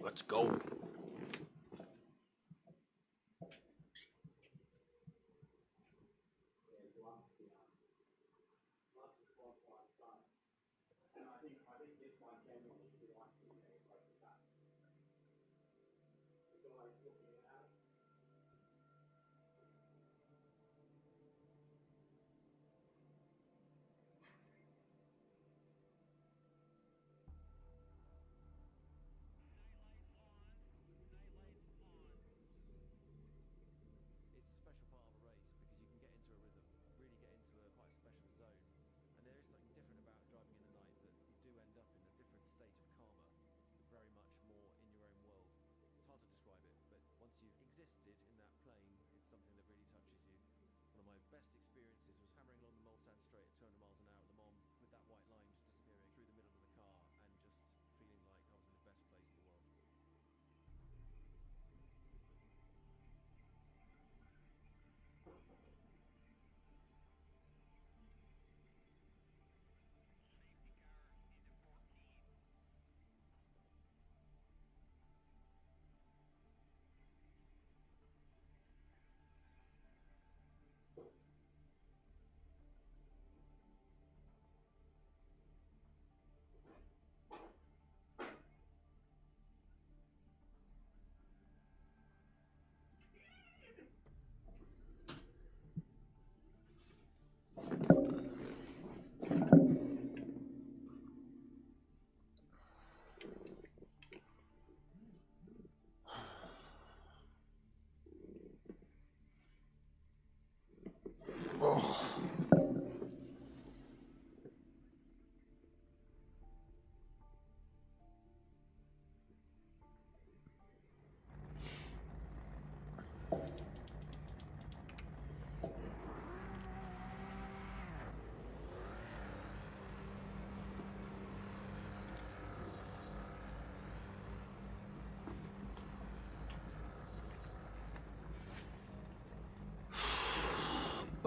Let's go.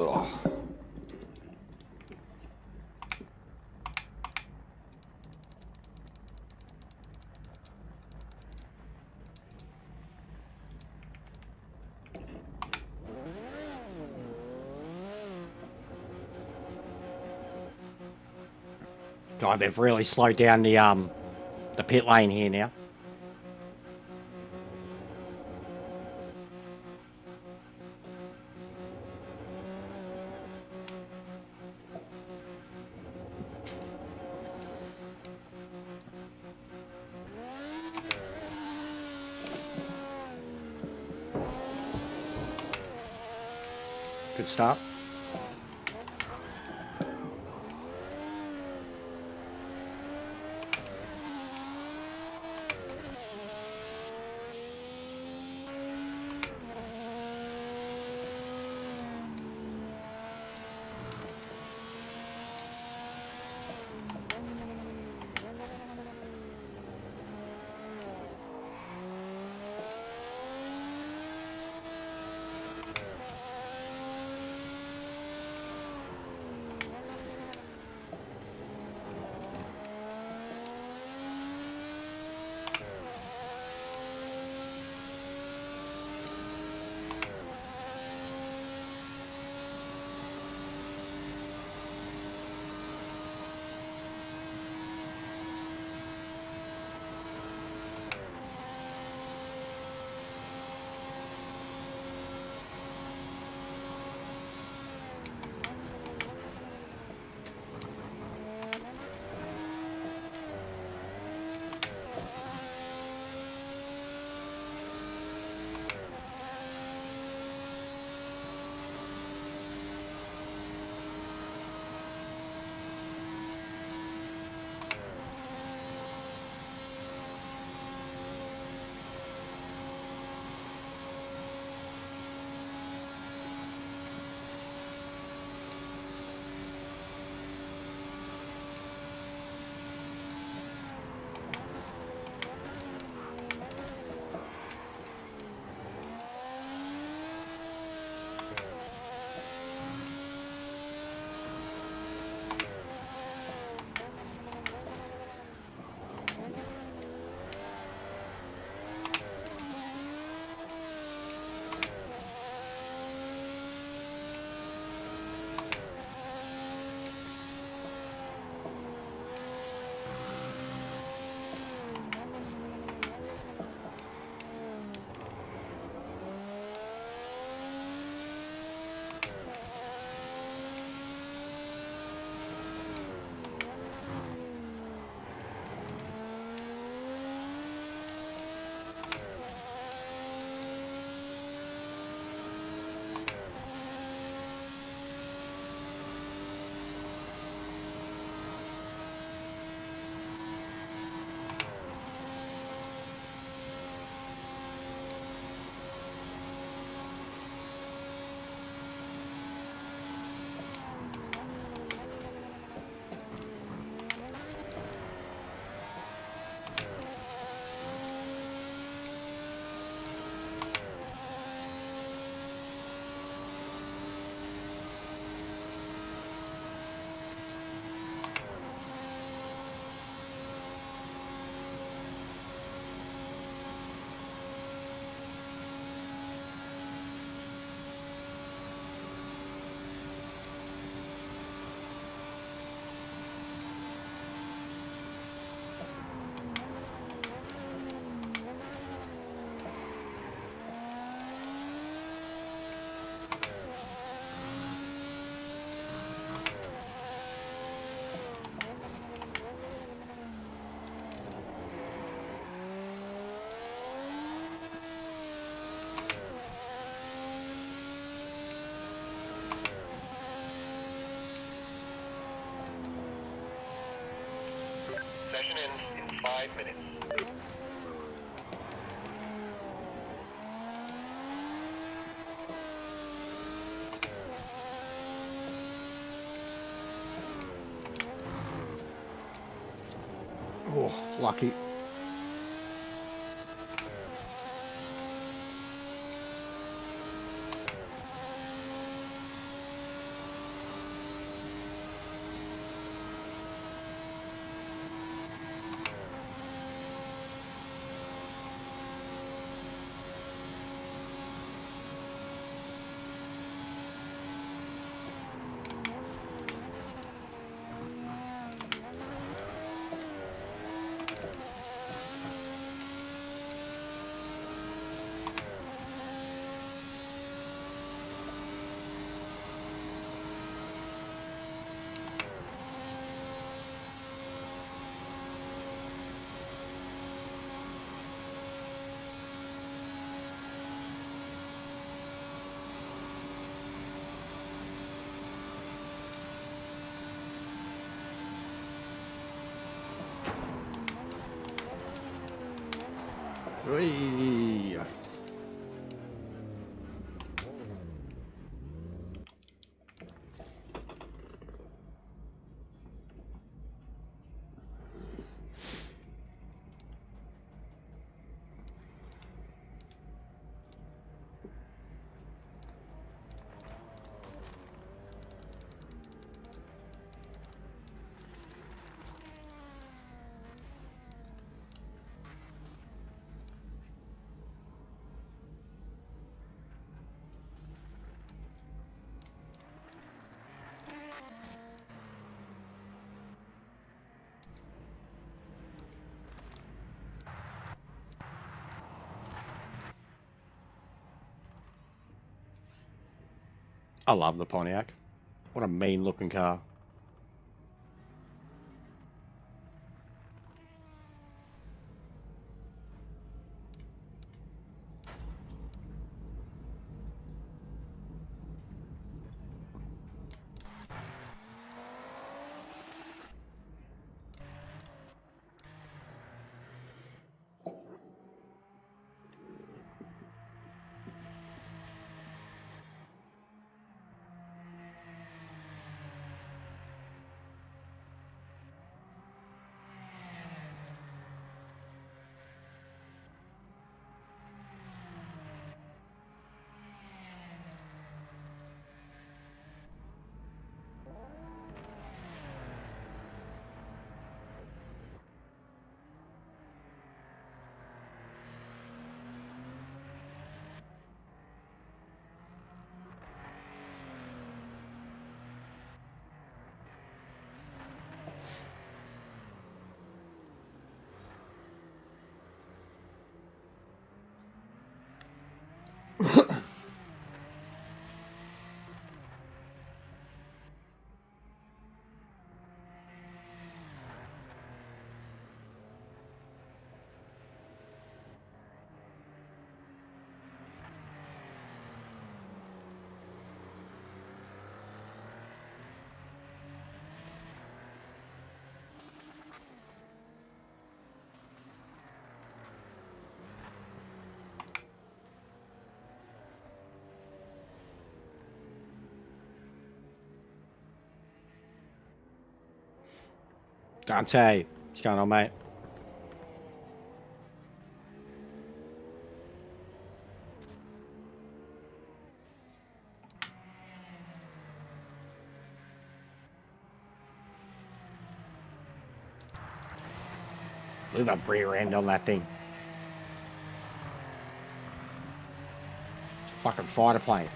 Ugh. God, they've really slowed down the pit lane here now. Good start. Session ends in 5 minutes. Oh, lucky. Whee! I love the Pontiac. What a mean looking car. Dante, what's going on, mate? Look at the rear end on that thing. It's a fucking fighter plane.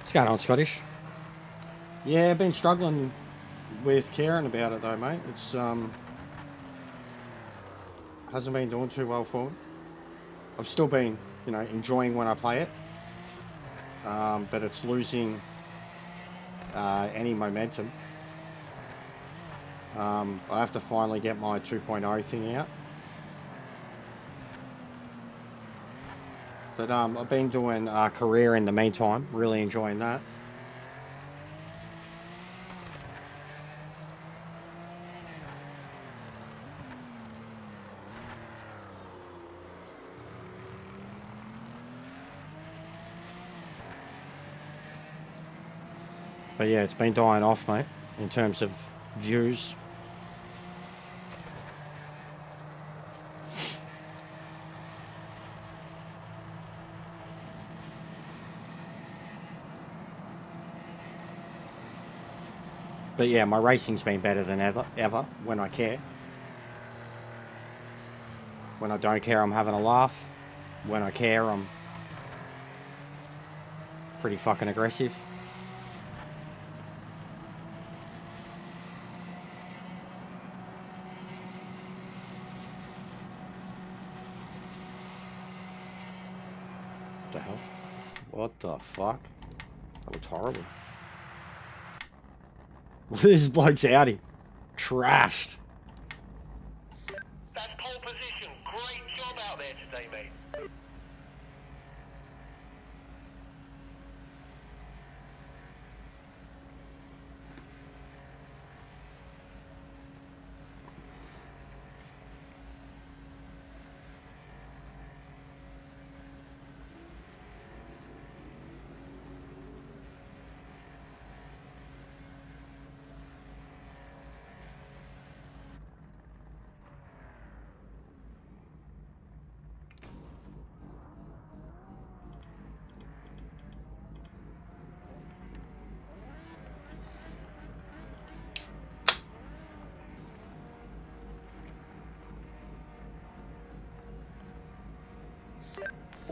What's going on, Scottish? Yeah, I've been struggling with caring about it though, mate. It's hasn't been doing too well for me. I've still been, you know, enjoying when I play it, but it's losing any momentum. I have to finally get my 2.0 thing out. But I've been doing career in the meantime, really enjoying that. But yeah, it's been dying off, mate, in terms of views. But yeah, my racing's been better than ever when I care. When I don't care, I'm having a laugh. When I care, I'm pretty fucking aggressive. The hell? What the fuck? That looks horrible. This bloke's Audi. Trashed. That's pole position. Great job out there today, mate.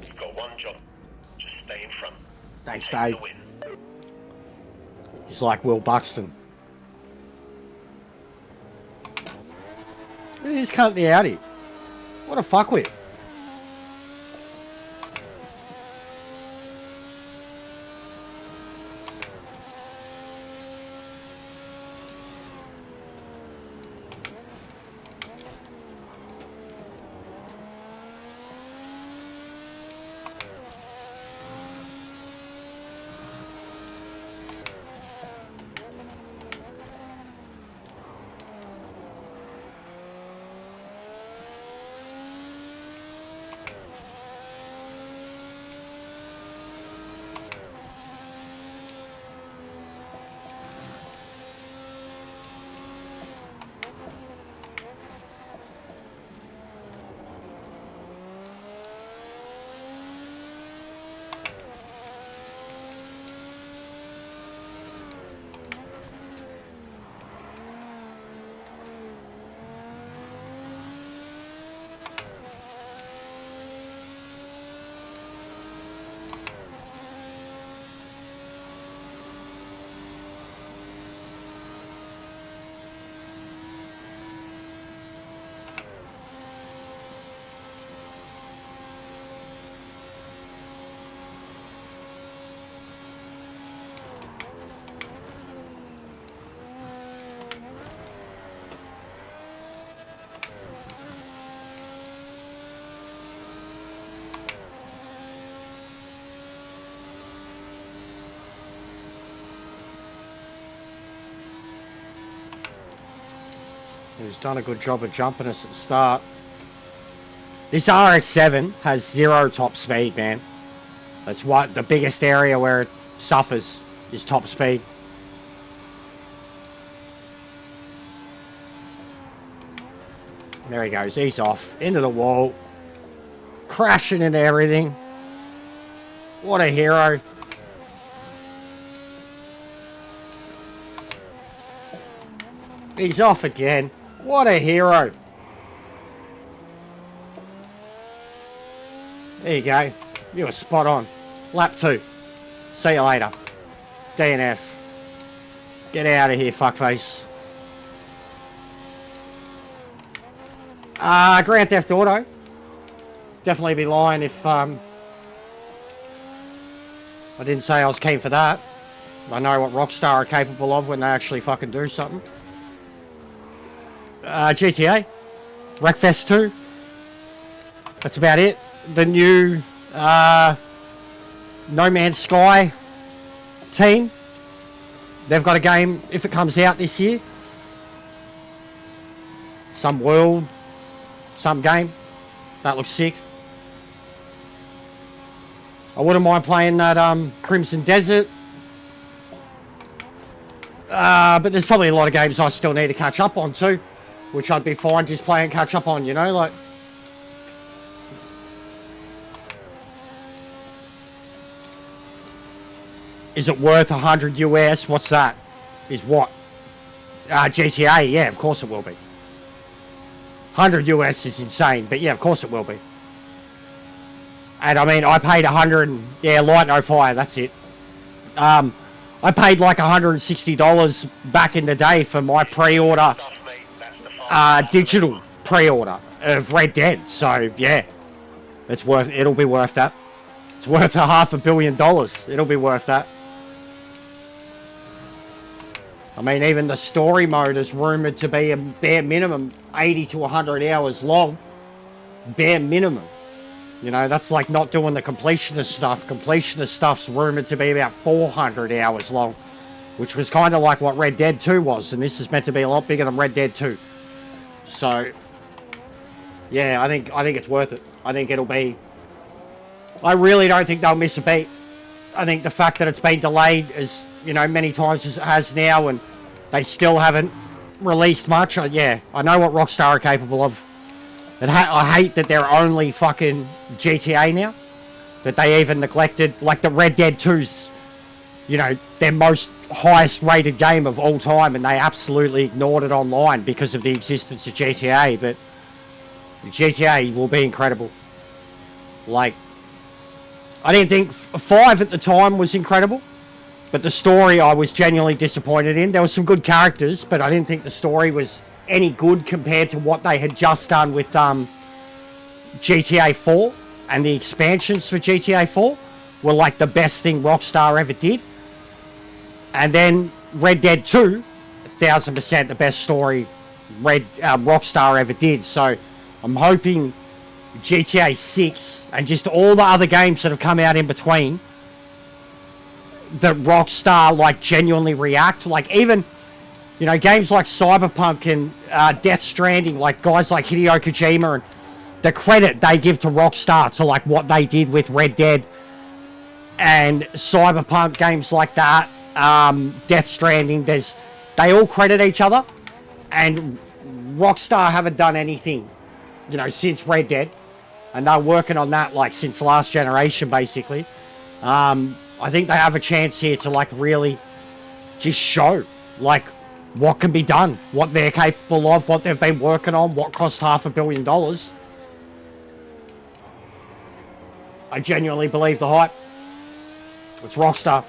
You've got one job. Just stay in front. Thanks, Take Dave. the win. He's like Will Buxton. Look at this cunt in the Audi. What a fuckwit. He's done a good job of jumping us at the start. This RX-7 has 0 top speed, man. That's what the biggest area where it suffers is top speed. There he goes. He's off. Into the wall. Crashing into everything. What a hero. He's off again. What a hero. There you go. You were spot on. Lap 2. See you later. DNF. Get out of here, fuckface. Grand Theft Auto. Definitely be lying if I didn't say I was keen for that. I know what Rockstar are capable of when they actually fucking do something. GTA. Wreckfest 2. That's about it. The new No Man's Sky team. They've got a game, if it comes out this year. Some world, some game. That looks sick. I wouldn't mind playing that Crimson Desert. But there's probably a lot of games I still need to catch up on too. Which I'd be fine just playing catch up on, you know, like... Is it worth 100 US? What's that? Is what? GTA, yeah, of course it will be. 100 US is insane, but yeah, of course it will be. And I mean, I paid 100, and, yeah, Light No Fire, that's it. I paid like $160 back in the day for my pre-order, digital pre-order of Red Dead. So yeah, it'll be worth that. It's It's worth $500 million. It'll be worth that. I mean, even the story mode is rumoured to be a bare minimum 80 to 100 hours long. Bare minimum. You know, that's like not doing the completionist stuff. Completionist stuff's rumoured to be about 400 hours long, which was kind of like what Red Dead 2 was, and this is meant to be a lot bigger than Red Dead 2. So, yeah, I think it's worth it. I think it'll be... I really don't think they'll miss a beat. I think the fact that it's been delayed as, you know, many times as it has now, and they still haven't released much. Yeah, I know what Rockstar are capable of. And I hate that they're only fucking GTA now. That they even neglected, like the Red Dead 2's, you know, their most highest rated game of all time, and they absolutely ignored it online because of the existence of GTA. But GTA will be incredible. Like, I didn't think 5 at the time was incredible, but the story I was genuinely disappointed in. There were some good characters, but I didn't think the story was any good compared to what they had just done with GTA 4, and the expansions for GTA 4 were like the best thing Rockstar ever did. And then Red Dead 2, 1000% the best story Rockstar ever did. So I'm hoping GTA 6 and just all the other games that have come out in between, that Rockstar like genuinely react. Like even, you know, games like Cyberpunk and Death Stranding, like guys like Hideo Kojima, and the credit they give to Rockstar to like what they did with Red Dead and Cyberpunk, games like that, Death Stranding, they all credit each other, and Rockstar haven't done anything, you know, since Red Dead, and they're working on that like since last generation basically. I think they have a chance here to like really just show like what can be done, what they're capable of, what they've been working on, what cost $500 million. I genuinely believe the hype. It's Rockstar.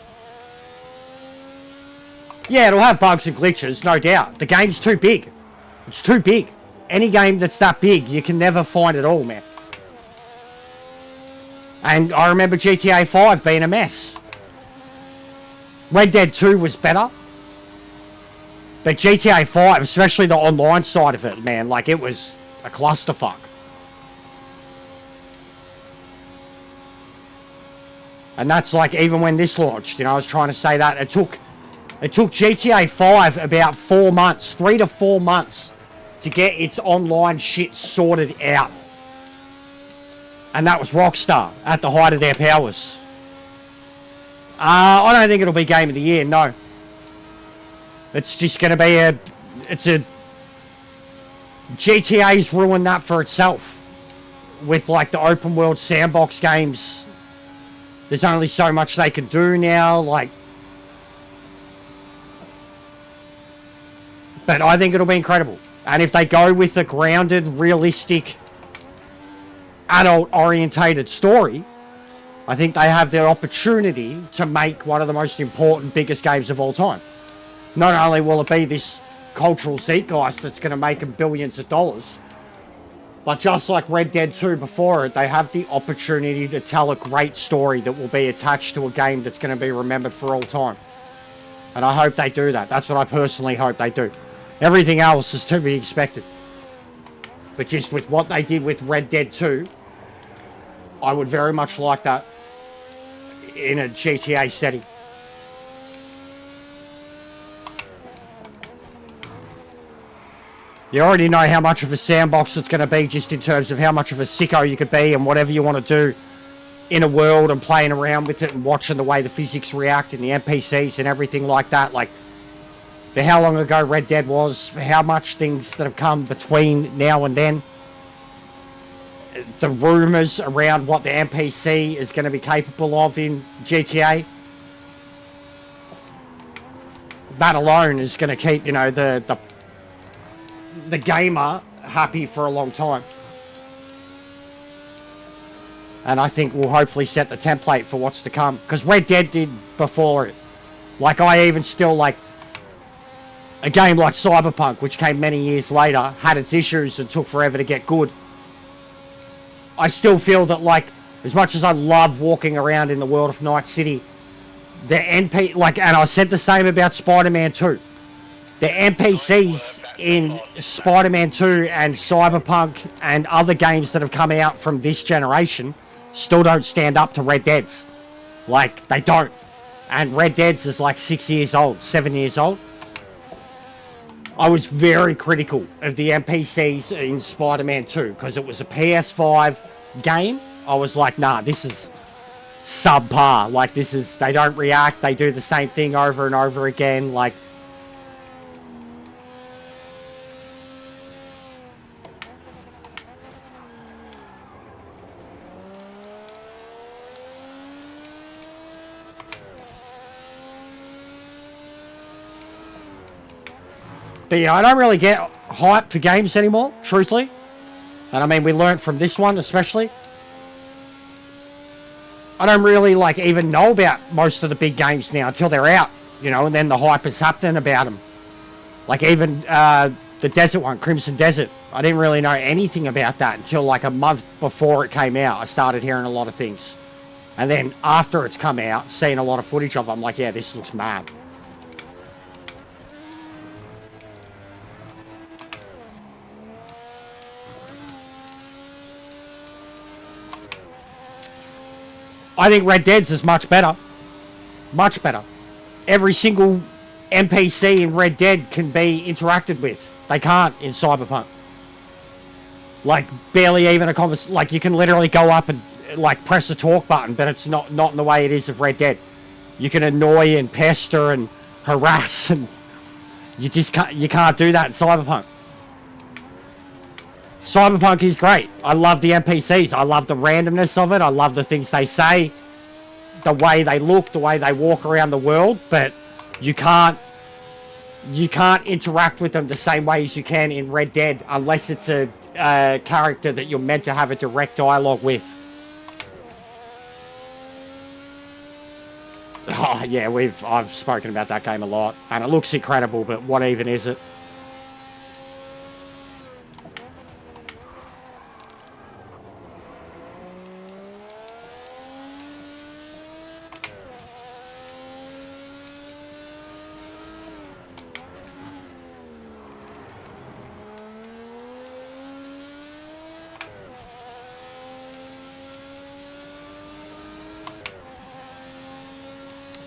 Yeah, it'll have bugs and glitches, no doubt. The game's too big. It's too big. Any game that's that big, you can never find it all, man. And I remember GTA 5 being a mess. Red Dead 2 was better. But GTA 5, especially the online side of it, man, like it was a clusterfuck. And that's like even when this launched, you know, I was trying to say that it took GTA 5 about 4 months, 3 to 4 months to get its online shit sorted out. And that was Rockstar at the height of their powers. I don't think it'll be Game of the Year, no. It's just going to be GTA's ruined that for itself. With like the open world sandbox games, there's only so much they can do now, like. But I think it'll be incredible. And if they go with a grounded, realistic, adult-orientated story, I think they have the opportunity to make one of the most important, biggest games of all time. Not only will it be this cultural zeitgeist that's going to make them billions of dollars, but just like Red Dead 2 before it, they have the opportunity to tell a great story that will be attached to a game that's going to be remembered for all time. And I hope they do that. That's what I personally hope they do. Everything else is to be expected. But just with what they did with Red Dead 2, I would very much like that in a GTA setting. You already know how much of a sandbox it's going to be, just in terms of how much of a sicko you could be and whatever you want to do in a world and playing around with it and watching the way the physics react and the NPCs and everything like that. Like, for how long ago Red Dead was, for how much things that have come between now and then. The rumours around what the NPC is going to be capable of in GTA. That alone is going to keep, you know, the gamer happy for a long time. And I think we'll hopefully set the template for what's to come. Because Red Dead did before it. Like, I even still, like, a game like Cyberpunk, which came many years later, had its issues and took forever to get good. I still feel that, like, As much as I love walking around in the world of Night City, the NP, like, and I said the same about Spider-Man 2. The NPCs in Spider-Man 2 and Cyberpunk and other games that have come out from this generation still don't stand up to Red Dead's. Like, they don't. And Red Dead's is like 6 years old, 7 years old. I was very critical of the NPCs in Spider-Man 2 because it was a PS5 game. I was like, nah, this is subpar. Like, this is, they don't react. They do the same thing over and over again. Like, but yeah, I don't really get hyped for games anymore, truthfully. And I mean, we learned from this one especially. I don't really like even know about most of the big games now until they're out, you know, and then the hype is happening about them. Like even the desert one, Crimson Desert. I didn't really know anything about that until like a month before it came out. I started hearing a lot of things. And then after it's come out, seeing a lot of footage of it, I'm like, yeah, this looks mad. I think Red Dead's is much better. Much better. Every single NPC in Red Dead can be interacted with. They can't in Cyberpunk. Like, barely even a conversation. Like, you can literally go up and, like, press the talk button, but it's not in the way it is of Red Dead. You can annoy and pester and harass, and you just can't do that in Cyberpunk. Cyberpunk is great. I love the NPCs. I love the randomness of it. I love the things they say, the way they look, the way they walk around the world. But you can't interact with them the same way as you can in Red Dead unless it's a character that you're meant to have a direct dialogue with. Oh yeah, I've spoken about that game a lot, and it looks incredible. But what even is it?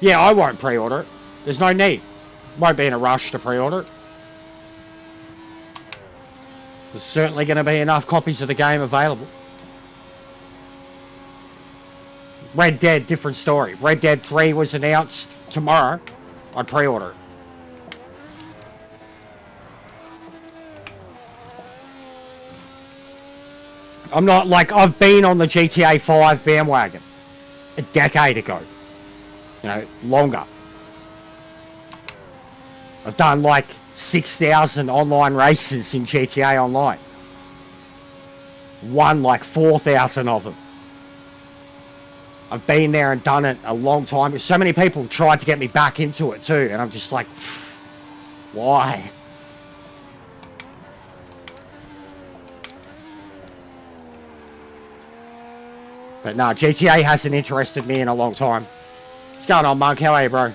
Yeah, I won't pre-order it. There's no need. Won't be in a rush to pre-order it. There's certainly going to be enough copies of the game available. Red Dead, different story. Red Dead 3 was announced tomorrow. I'd pre-order it. I'm not like, I've been on the GTA 5 bandwagon a decade ago. You know, longer. I've done like 6,000 online races in GTA Online. Won like 4,000 of them. I've been there and done it a long time. So many people tried to get me back into it too, and I'm just like, why? But no, GTA hasn't interested me in a long time. What's going on, Monk? How are you, bro?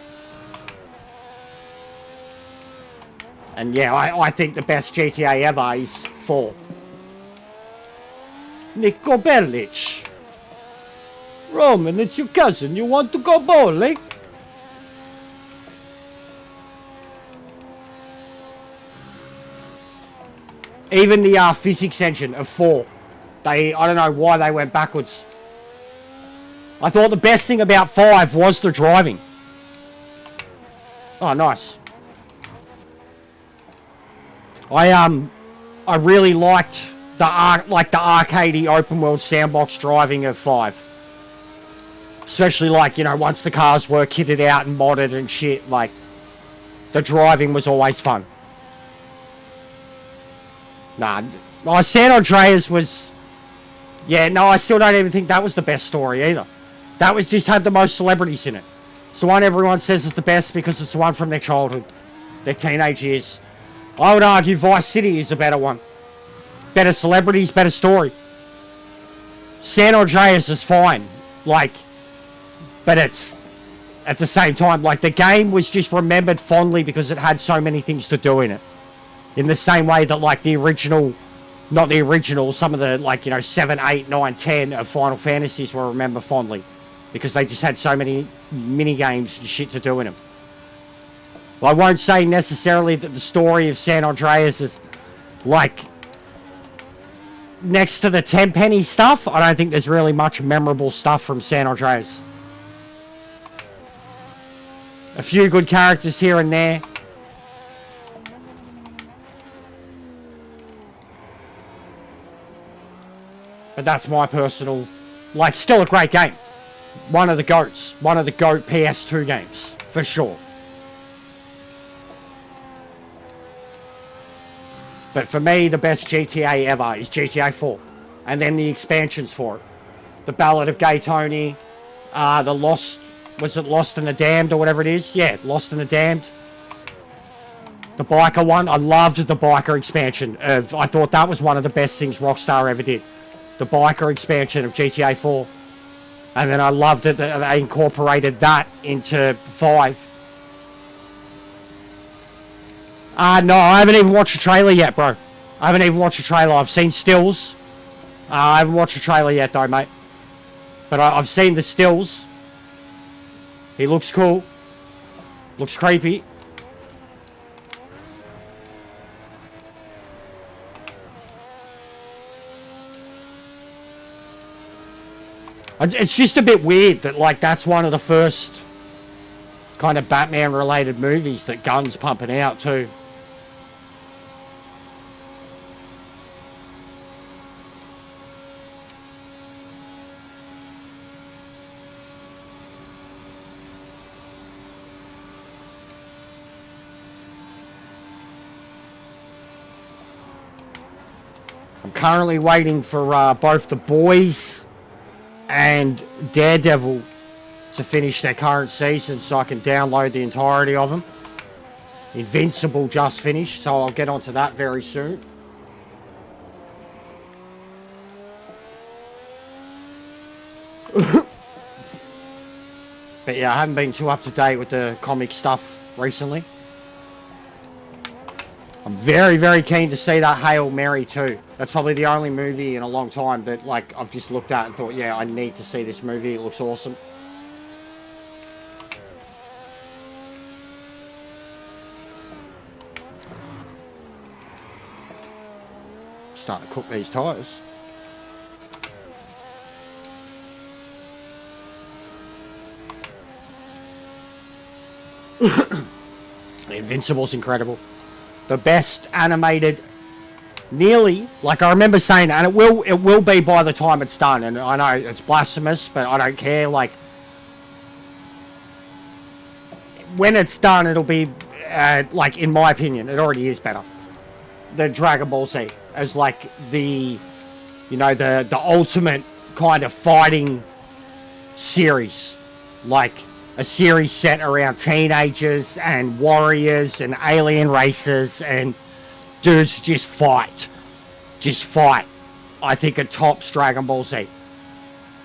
And yeah, I think the best GTA ever is 4. Nico Bellic. Roman, it's your cousin. You want to go bowling? Even the physics engine of 4. I don't know why they went backwards. I thought the best thing about 5 was the driving. Oh, nice. I really liked the arcadey open world sandbox driving of 5. Especially like, you know, once the cars were kitted out and modded and shit, like the driving was always fun. Nah, San Andreas was, yeah, no, I still don't even think that was the best story either. That was just had the most celebrities in it. It's the one everyone says is the best because it's the one from their childhood, their teenage years. I would argue Vice City is a better one. Better celebrities, better story. San Andreas is fine, like, but it's, at the same time, like, the game was just remembered fondly because it had so many things to do in it. In the same way that, like, the original, not the original, some of the, like, you know, 7, 8, 9, 10 of Final Fantasies were remembered fondly. Because they just had so many mini-games and shit to do in them. Well, I won't say necessarily that the story of San Andreas is, like, next to the Tenpenny stuff. I don't think there's really much memorable stuff from San Andreas. A few good characters here and there. But that's my personal, like, still a great game. One of the GOATs. One of the GOAT PS2 games. For sure. But for me, the best GTA ever is GTA 4. And then the expansions for it. The Ballad of Gay Tony. The Lost... Was it Lost and the Damned or whatever it is? Yeah, Lost and the Damned. The biker one. I loved the biker expansion. I thought that was one of the best things Rockstar ever did. The biker expansion of GTA 4. And then I loved it that they incorporated that into 5. No, I haven't even watched the trailer yet, bro. I haven't even watched the trailer. I've seen stills. I haven't watched the trailer yet, though, mate. But I've seen the stills. He looks cool. Looks creepy. It's just a bit weird that, like, that's one of the first kind of Batman-related movies that Gunn's pumping out, too. I'm currently waiting for both The Boys and Daredevil to finish their current season so I can download the entirety of them. Invincible just finished, so I'll get onto that very soon. But yeah, I haven't been too up to date with the comic stuff recently. I'm very, very keen to see that Hail Mary too. That's probably the only movie in a long time that, like, I've just looked at and thought, yeah, I need to see this movie. It looks awesome. Starting to cook these tyres. Invincible's incredible. The best animated, nearly, like I remember saying, and it will be by the time it's done, and I know it's blasphemous, but I don't care, like, when it's done, it'll be, like, in my opinion, it already is better than Dragon Ball Z, as, like, the, you know, the ultimate kind of fighting series, like, a series set around teenagers and warriors and alien races and dudes just fight. Just fight. I think it tops Dragon Ball Z. It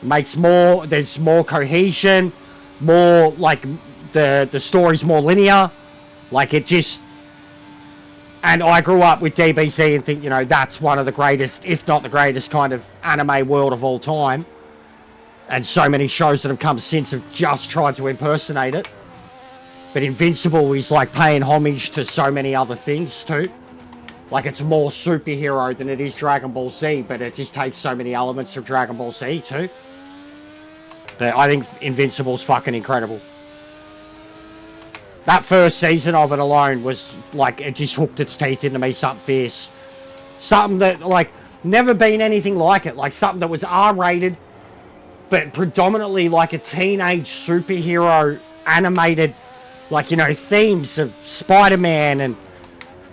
makes more, there's more cohesion, more, like, the story's more linear. Like, it just, and I grew up with DBZ and think, you know, that's one of the greatest, if not the greatest kind of anime world of all time. And so many shows that have come since have just tried to impersonate it. But Invincible is, like, paying homage to so many other things too. Like, it's more superhero than it is Dragon Ball Z, but it just takes so many elements from Dragon Ball Z too. But I think Invincible's fucking incredible. That first season of it alone was, like, it just hooked its teeth into me, something fierce. Something that, like, never been anything like it. Like, something that was R-rated, but predominantly like a teenage superhero animated, like, you know, themes of Spider-Man and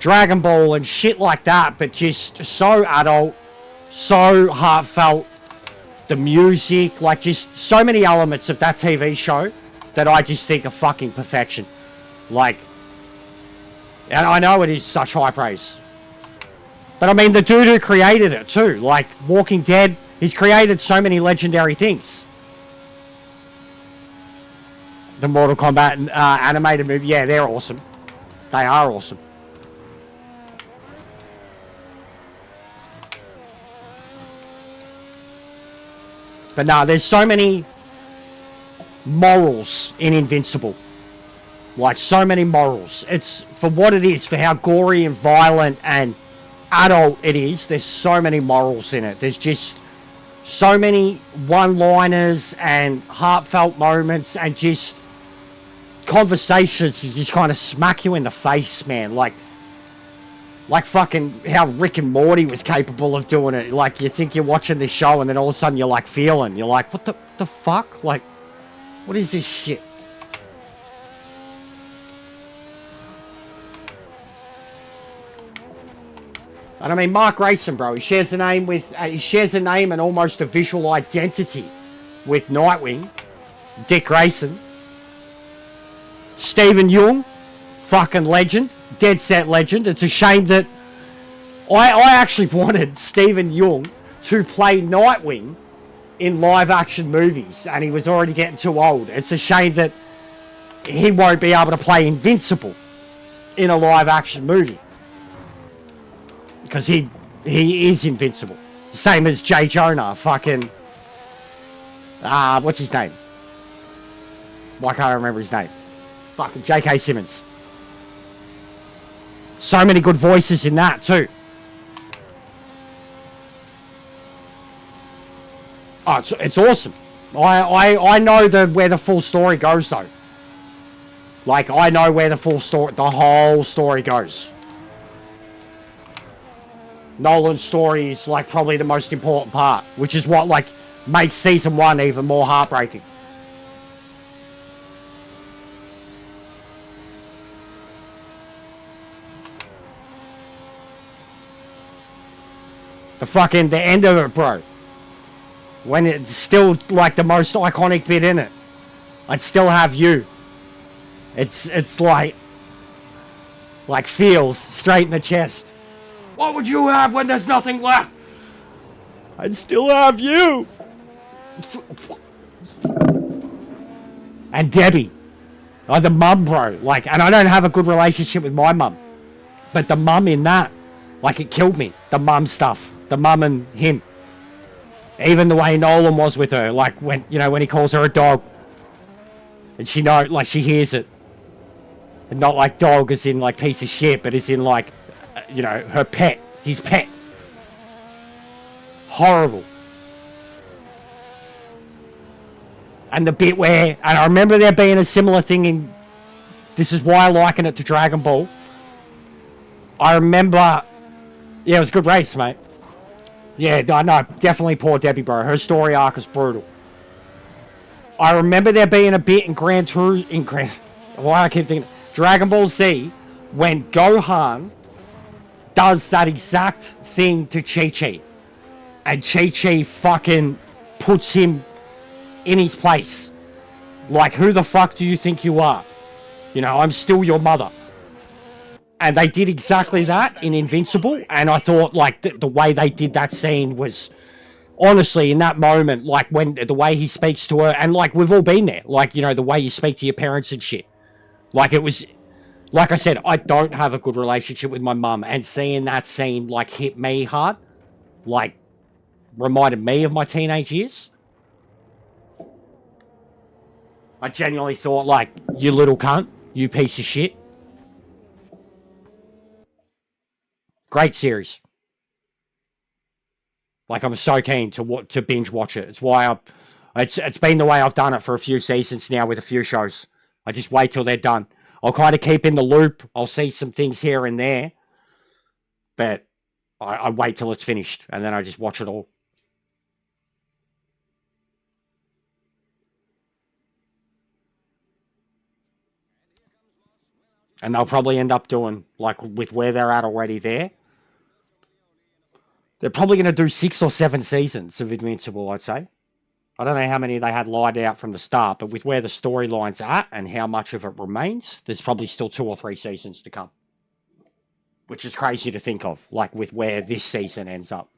Dragon Ball and shit like that, but just so adult, so heartfelt. The music, like, just so many elements of that TV show that I just think are fucking perfection. Like, and I know it is such high praise. But I mean, the dude who created it too, like, Walking Dead, He's created so many legendary things. The Mortal Kombat animated movie, yeah, they're awesome. They are awesome. But no, there's so many morals in Invincible. Like, so many morals. It's for what it is, for how gory and violent and adult it is. There's so many morals in it. There's just so many one-liners and heartfelt moments and just conversations that just kind of smack you in the face, man. Like fucking how Rick and Morty was capable of doing it. Like, you think you're watching this show and then all of a sudden you're like feeling. You're like, what the fuck? Like, what is this shit? And I mean, Mark Grayson, bro, he shares a name and almost a visual identity with Nightwing. Dick Grayson. Stephen Yeun, fucking legend, dead set legend. It's a shame that I actually wanted Stephen Yeun to play Nightwing in live action movies, and he was already getting too old. It's a shame that he won't be able to play Invincible in a live action movie. Because he is invincible. Same as Jay Jonah, fucking... what's his name? Why can't I remember his name? Fucking J.K. Simmons. So many good voices in that, too. Oh, it's awesome. I know where the full story goes, though. Like, I know where the whole story goes. Nolan's story is, like, probably the most important part, which is what, like, makes season 1 even more heartbreaking. The end of it, bro. When it's still, like, the most iconic bit in it. I'd still have you. It's like feels straight in the chest. What would you have when there's nothing left? I'd still have you. And Debbie. Oh, the mum, bro. Like, and I don't have a good relationship with my mum. But the mum in that, like, it killed me. The mum stuff. The mum and him. Even the way Nolan was with her. Like, when he calls her a dog. And she hears it. And not like dog as in, like, piece of shit, but as in, like, her pet. His pet. Horrible. And the bit where... And I remember there being a similar thing in... This is why I liken it to Dragon Ball. I remember... Yeah, it was a good race, mate. Yeah, no, definitely poor Debbie, bro. Her story arc is brutal. I remember there being a bit in why I keep thinking... Dragon Ball Z, when Gohan does that exact thing to Chi-Chi. And Chi-Chi fucking puts him in his place. Like, who the fuck do you think you are? I'm still your mother. And they did exactly that in Invincible. And I thought, like, the way they did that scene was... Honestly, in that moment, like, when the way he speaks to her... And, like, we've all been there. Like, the way you speak to your parents and shit. Like, it was... Like I said, I don't have a good relationship with my mum. And seeing that scene, like, hit me hard. Like, reminded me of my teenage years. I genuinely thought, like, you little cunt. You piece of shit. Great series. Like, I'm so keen to binge watch it. It's why it's been the way I've done it for a few seasons now with a few shows. I just wait till they're done. I'll kind of keep in the loop. I'll see some things here and there. But I wait till it's finished. And then I just watch it all. And they'll probably end up doing, like, with where they're at already there. They're probably going to do 6 or 7 seasons of Invincible, I'd say. I don't know how many they had lined out from the start, but with where the storyline's at and how much of it remains, there's probably still 2 or 3 seasons to come. Which is crazy to think of, like with where this season ends up.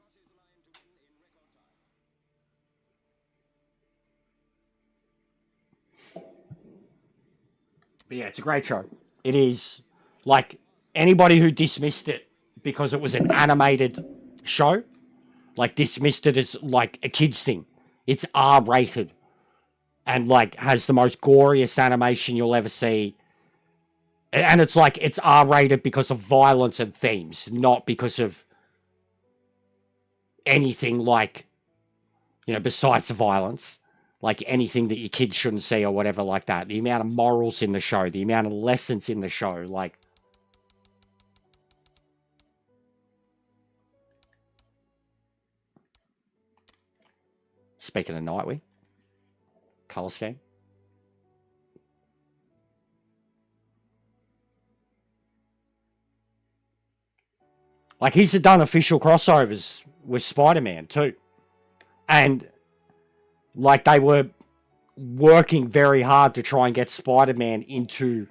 But yeah, it's a great show. It is. Like, anybody who dismissed it because it was an animated show, like, dismissed it as, like, a kid's thing. It's R-rated. And, like, has the most goriest animation you'll ever see. And it's like, it's R-rated because of violence and themes, not because of anything like, you know, besides the violence. Like anything that your kids shouldn't see or whatever like that. The amount of morals in the show, the amount of lessons in the show, like... Speaking of Nightwing, colour scheme. Like, he's done official crossovers with Spider-Man too. And, like, they were working very hard to try and get Spider-Man into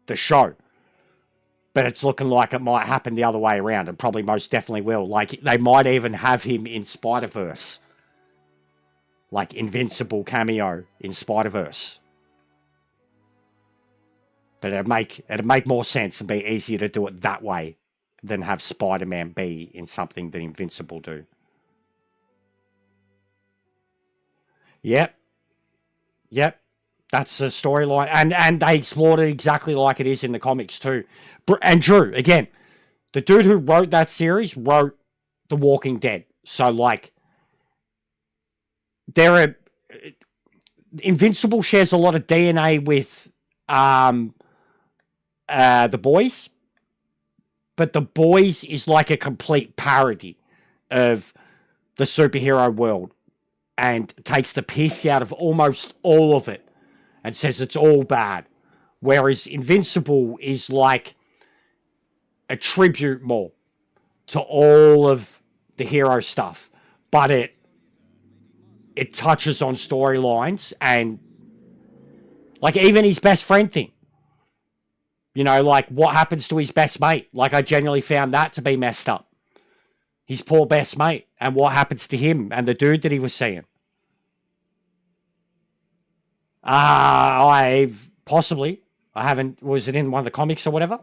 the show. But it's looking like it might happen the other way around. It probably most definitely will. Like, they might even have him in Spider-Verse. Like, Invincible cameo in Spider-Verse. But it'd make more sense and be easier to do it that way than have Spider-Man be in something that Invincible do. Yep. Yep. That's the storyline. And they explored it exactly like it is in the comics too. And Drew, again, the dude who wrote that series wrote The Walking Dead. So, like, Invincible shares a lot of DNA with The Boys. But The Boys is like a complete parody of the superhero world. And takes the piss out of almost all of it. And says it's all bad. Whereas Invincible is like a tribute more to all of the hero stuff. But it touches on storylines and like even his best friend thing. You know, like what happens to his best mate. Like I genuinely found that to be messed up. His poor best mate and what happens to him and the dude that he was seeing. Was it in one of the comics or whatever?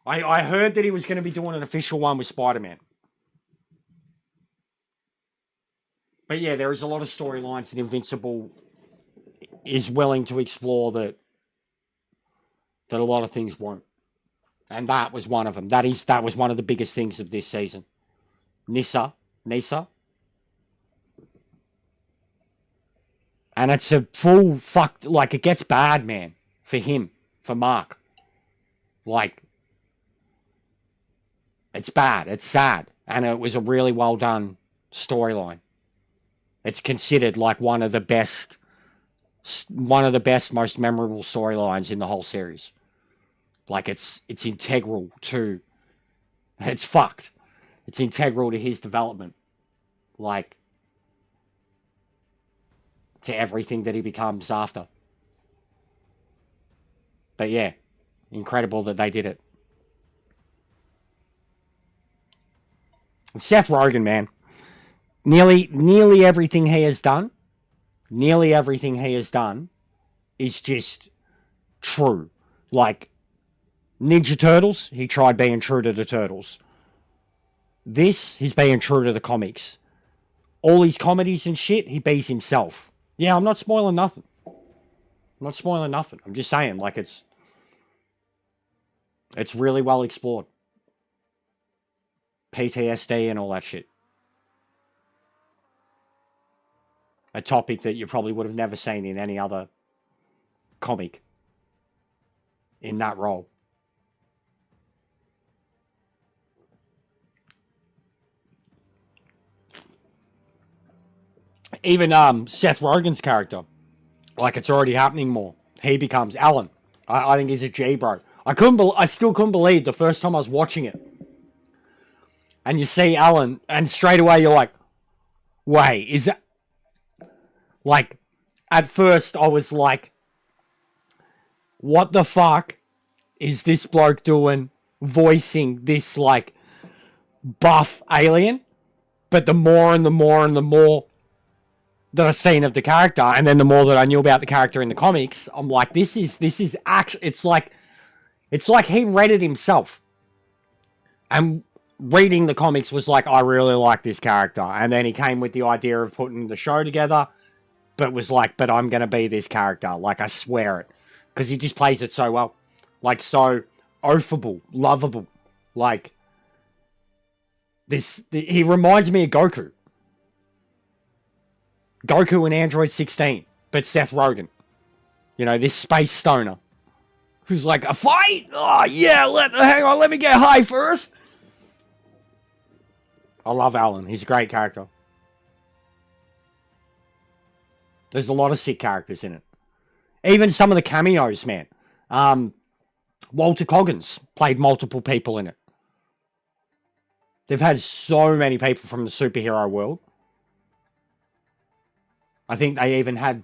I heard that he was going to be doing an official one with Spider-Man. But yeah, there is a lot of storylines that Invincible is willing to explore that a lot of things won't. And that was one of them. That was one of the biggest things of this season. Nissa. And it's a full fucked, like, it gets bad, man, for him, for Mark. Like, it's bad, it's sad, and it was a really well done storyline. It's considered like one of the best, most memorable storylines in the whole series. Like, it's integral to, it's fucked. It's integral to his development. Like, to everything that he becomes after. But yeah, incredible that they did it. Seth Rogen, man. Nearly everything he has done is just true. Like, Ninja Turtles, he tried being true to the Turtles. This, he's being true to the comics. All his comedies and shit, he bees himself. Yeah, I'm not spoiling nothing. I'm just saying, like, it's really well explored. PTSD and all that shit. A topic that you probably would have never seen in any other comic in that role. Even Seth Rogen's character, like, it's already happening more. He becomes Alan. I think he's a G, bro. I still couldn't believe the first time I was watching it. And you see Alan, and straight away you're like, wait, is that... Like, at first I was like, what the fuck is this bloke doing voicing this, like, buff alien? But the more that I've seen of the character, and then the more that I knew about the character in the comics, I'm like, this is actually, it's like he read it himself, and reading the comics was like, I really like this character, and then he came with the idea of putting the show together, but was like, but I'm gonna be this character, like, I swear it, because he just plays it so well, like, so oathable, lovable, like, he reminds me of Goku in Android 16, but Seth Rogen, you know, this space stoner, who's like, a fight? Oh yeah, hang on, let me get high first. I love Alan. He's a great character. There's a lot of sick characters in it. Even some of the cameos, man. Walter Coggins played multiple people in it. They've had so many people from the superhero world. I think they even had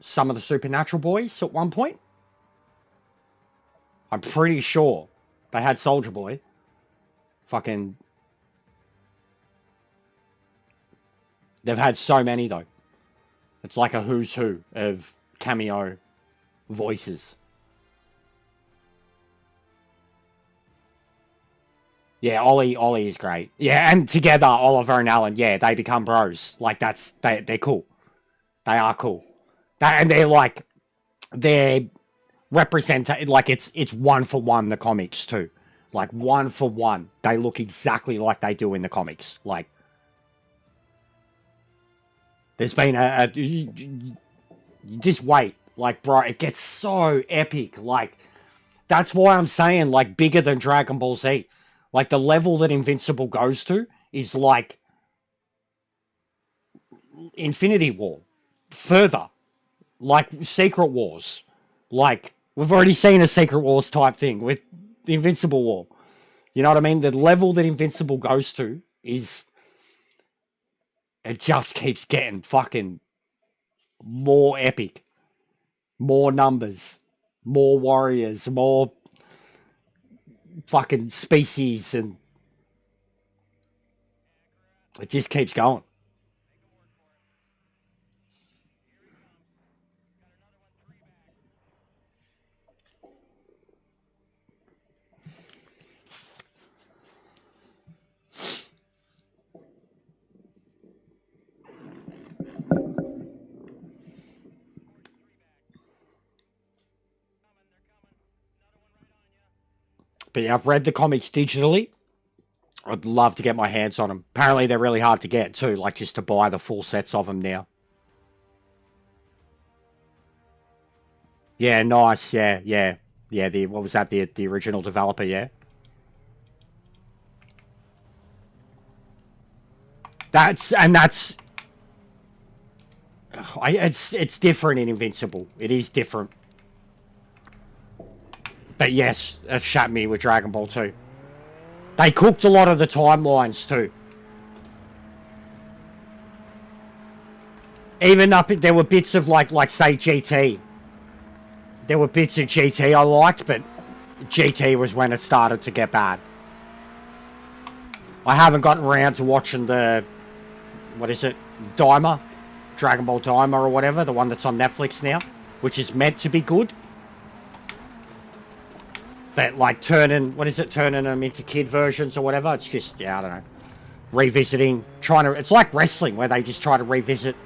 some of the Supernatural boys at one point. I'm pretty sure they had Soldier Boy. Fucking... They've had so many, though. It's like a who's who of cameo voices. Yeah, Ollie is great. Yeah, and together, Oliver and Alan, yeah, they become bros. Like, they're cool. They are cool. And they're represented, like, it's one for one, the comics, too. Like, one for one. They look exactly like they do in the comics. Like, there's been you just wait. Like, bro, it gets so epic. Like, that's why I'm saying, like, bigger than Dragon Ball Z. Like, the level that Invincible goes to is, like, Infinity War. Further. Like, Secret Wars. Like, we've already seen a Secret Wars type thing with the Invincible War. You know what I mean? The level that Invincible goes to is... It just keeps getting fucking more epic. More numbers. More warriors. More fucking species. And it just keeps going. But yeah, I've read the comics digitally. I'd love to get my hands on them. Apparently they're really hard to get too, like just to buy the full sets of them now. Yeah, nice. Yeah. What was that? The original developer. Yeah. It's different in Invincible. It is different. But yes, it shut me with Dragon Ball 2. They cooked a lot of the timelines too. Even there were bits of like say GT. There were bits of GT I liked, but GT was when it started to get bad. I haven't gotten around to watching the, what is it, Daima? Dragon Ball Daima or whatever, the one that's on Netflix now, which is meant to be good. But like turning them into kid versions or whatever, it's just, yeah, I don't know. Revisiting, it's like wrestling where they just try to revisit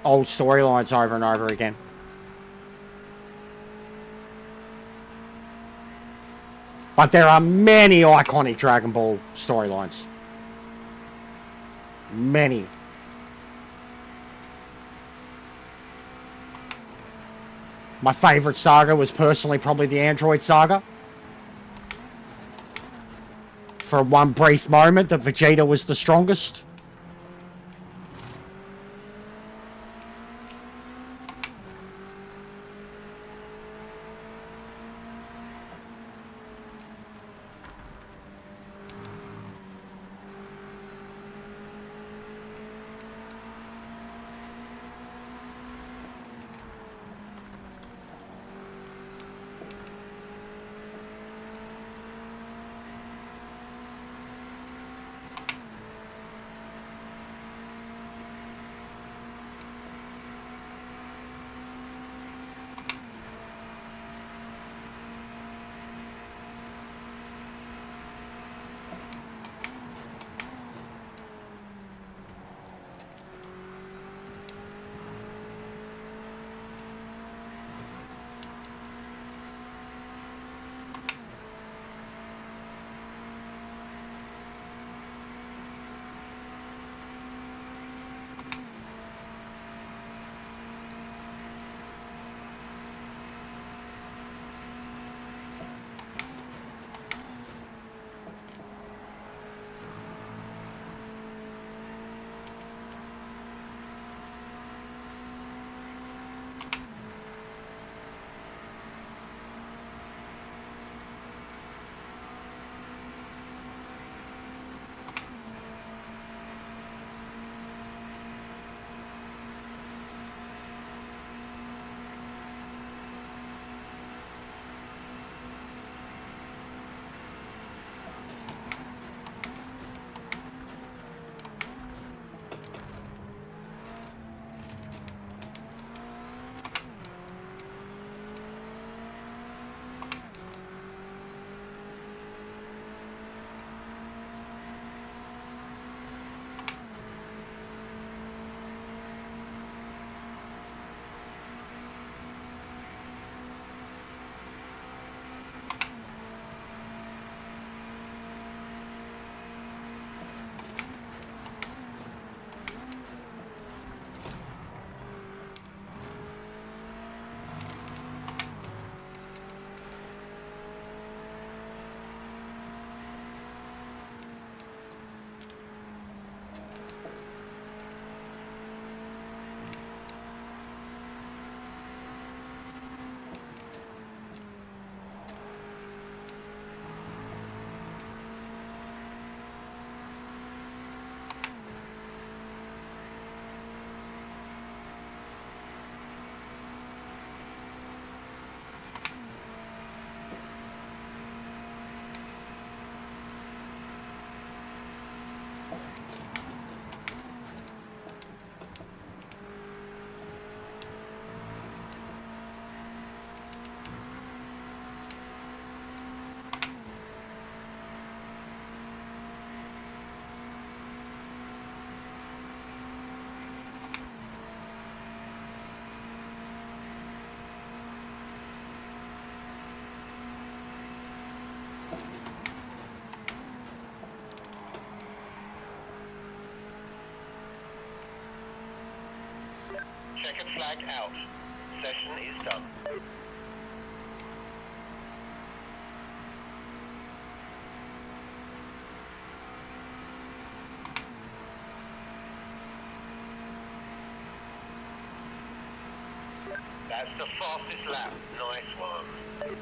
old storylines over and over again. But there are many iconic Dragon Ball storylines. Many. My favourite saga was personally probably the Android saga. For one brief moment that Vegeta was the strongest. flag out. Session is done. That's the fastest lap. Nice one.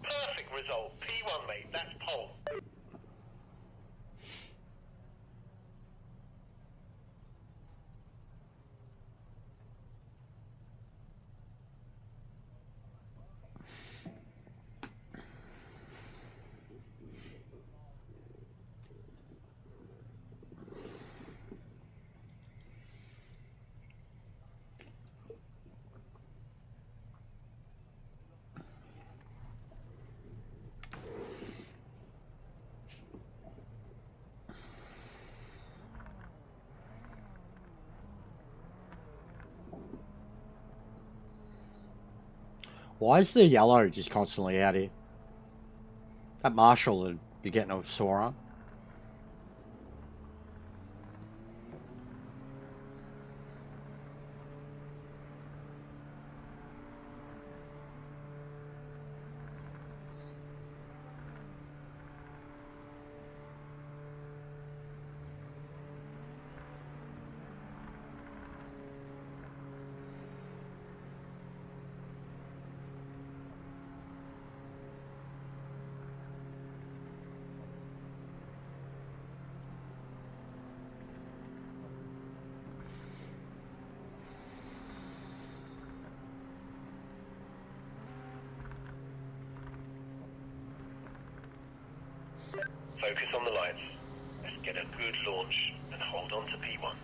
Perfect result. P1, mate. That's pole. Why is the yellow just constantly out here? That Marshall would be getting a sore arm. Focus on the lights. Let's get a good launch and hold on to P1.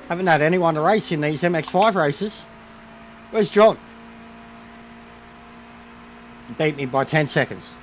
Haven't had anyone to race in these MX5 races. Where's John? He beat me by 10 seconds.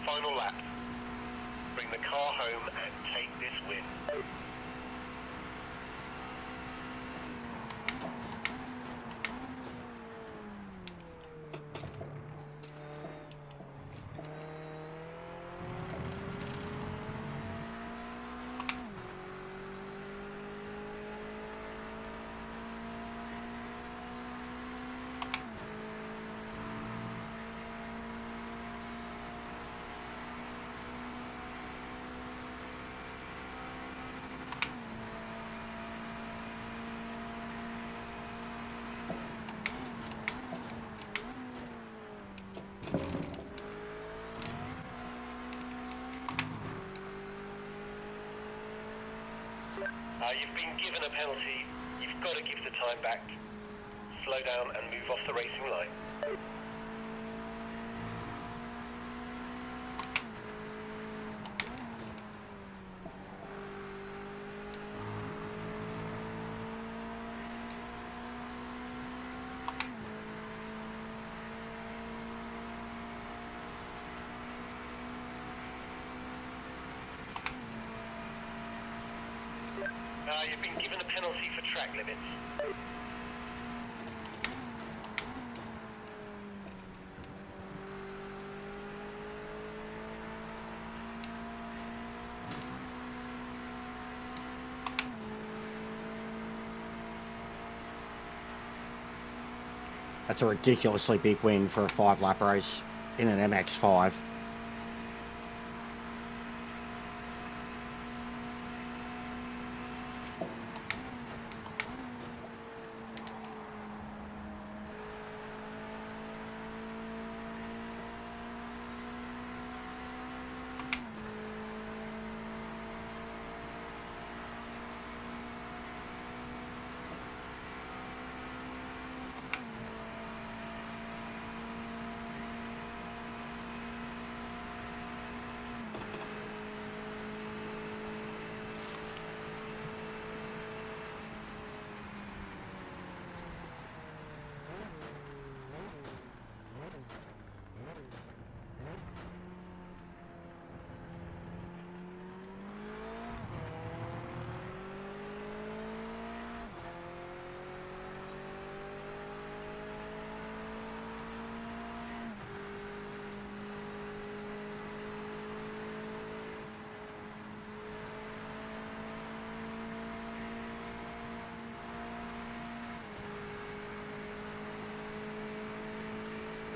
Final lap. Bring the car home and take this win. You've been given a penalty. You've got to give the time back. Slow down and move off the racing line. You've been given a penalty for track limits. That's a ridiculously big win for a 5-lap race in an MX5.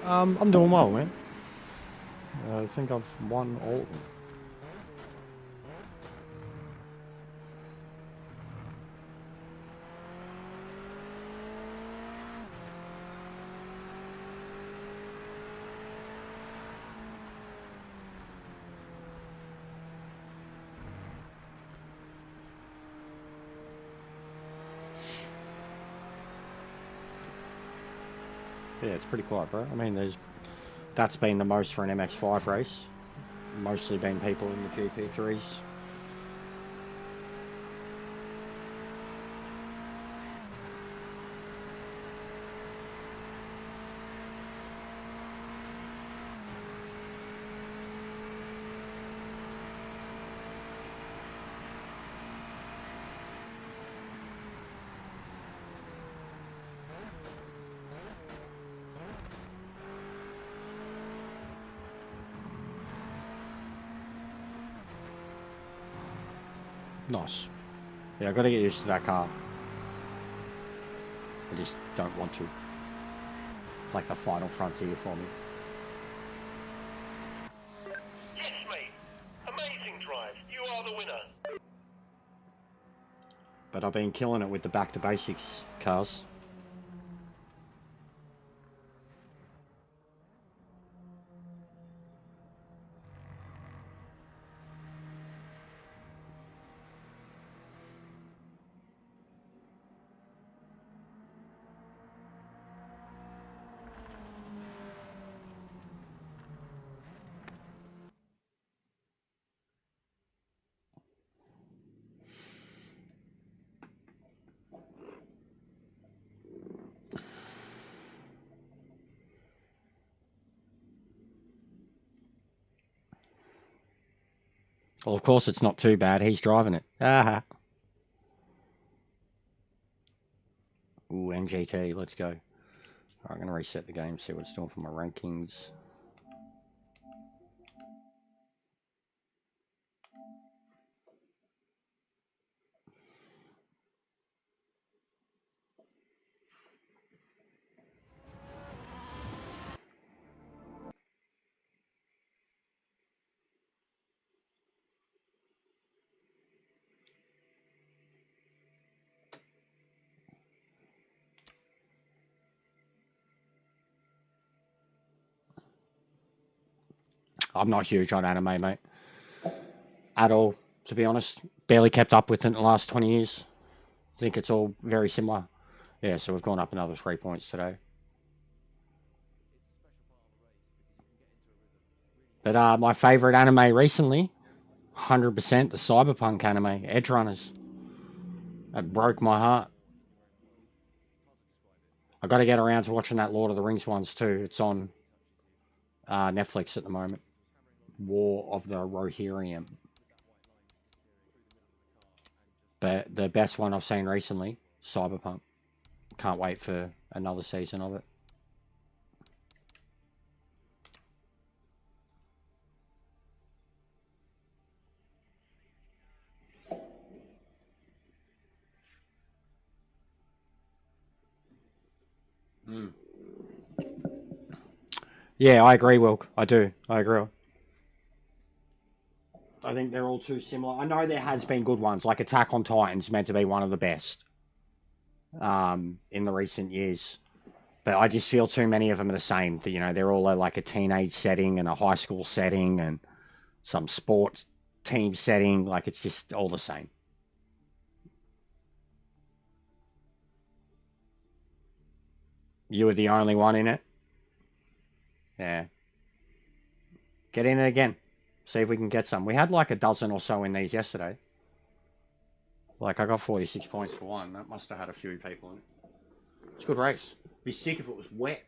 I'm doing well, man. I think I've won all of them. Yeah, it's pretty quiet, bro. I mean, that's been the most for an MX-5 race. Mostly been people in the GP3s. Nice. Yeah, I've got to get used to that car. I just don't want to. It's like the final frontier for me. Yes, mate. Amazing drive. You are the winner. But I've been killing it with the back to basics cars. Well, of course it's not too bad. He's driving it. Aha. Ooh, NGT. Let's go. All right, I'm going to reset the game, see what it's doing for my rankings. I'm not huge on anime, mate. At all, to be honest. Barely kept up with it in the last 20 years. I think it's all very similar. Yeah, so we've gone up another 3 points today. But my favourite anime recently, 100% the Cyberpunk anime, Edge Runners. That broke my heart. I got to get around to watching that Lord of the Rings ones too. It's on Netflix at the moment. War of the Rohirrim. But the best one I've seen recently, Cyberpunk. Can't wait for another season of it. Yeah, I agree, Wilk. I do. I agree. I think they're all too similar. I know there has been good ones, like Attack on Titan's meant to be one of the best in the recent years. But I just feel too many of them are the same. You know, they're all like a teenage setting and a high school setting and some sports team setting. Like, it's just all the same. You were the only one in it. Yeah. Get in it again. See if we can get some. We had like a dozen or so in these yesterday. Like, I got 46 points for one. That must have had a few people in it. It's a good race. It'd be sick if it was wet.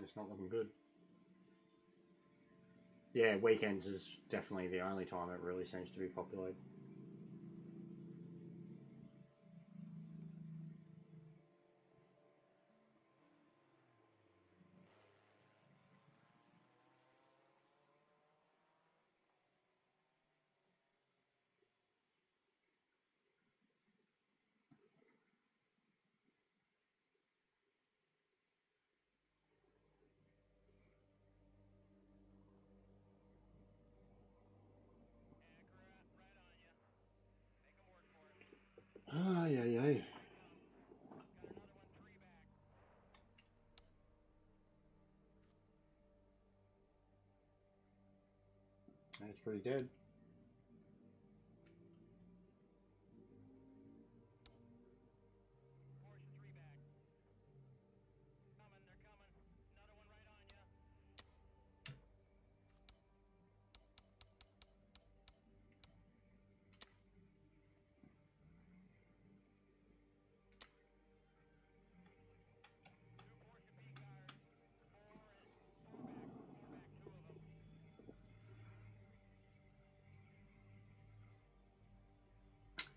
It's not looking good. Yeah, weekends is definitely the only time it really seems to be populated. Ay, ay, ay. That's pretty dead.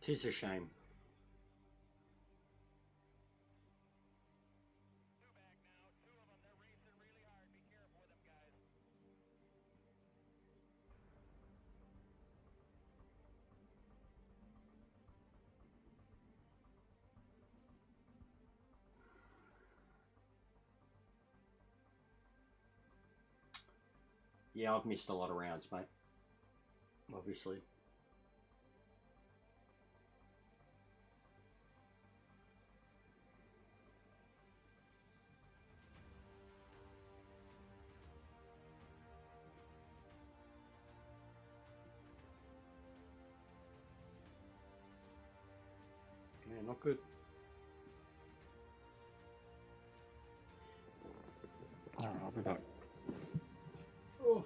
Tis a shame. Yeah, I've missed a lot of rounds, mate. Obviously. Yeah, not good. Alright, I'll be back. Oh.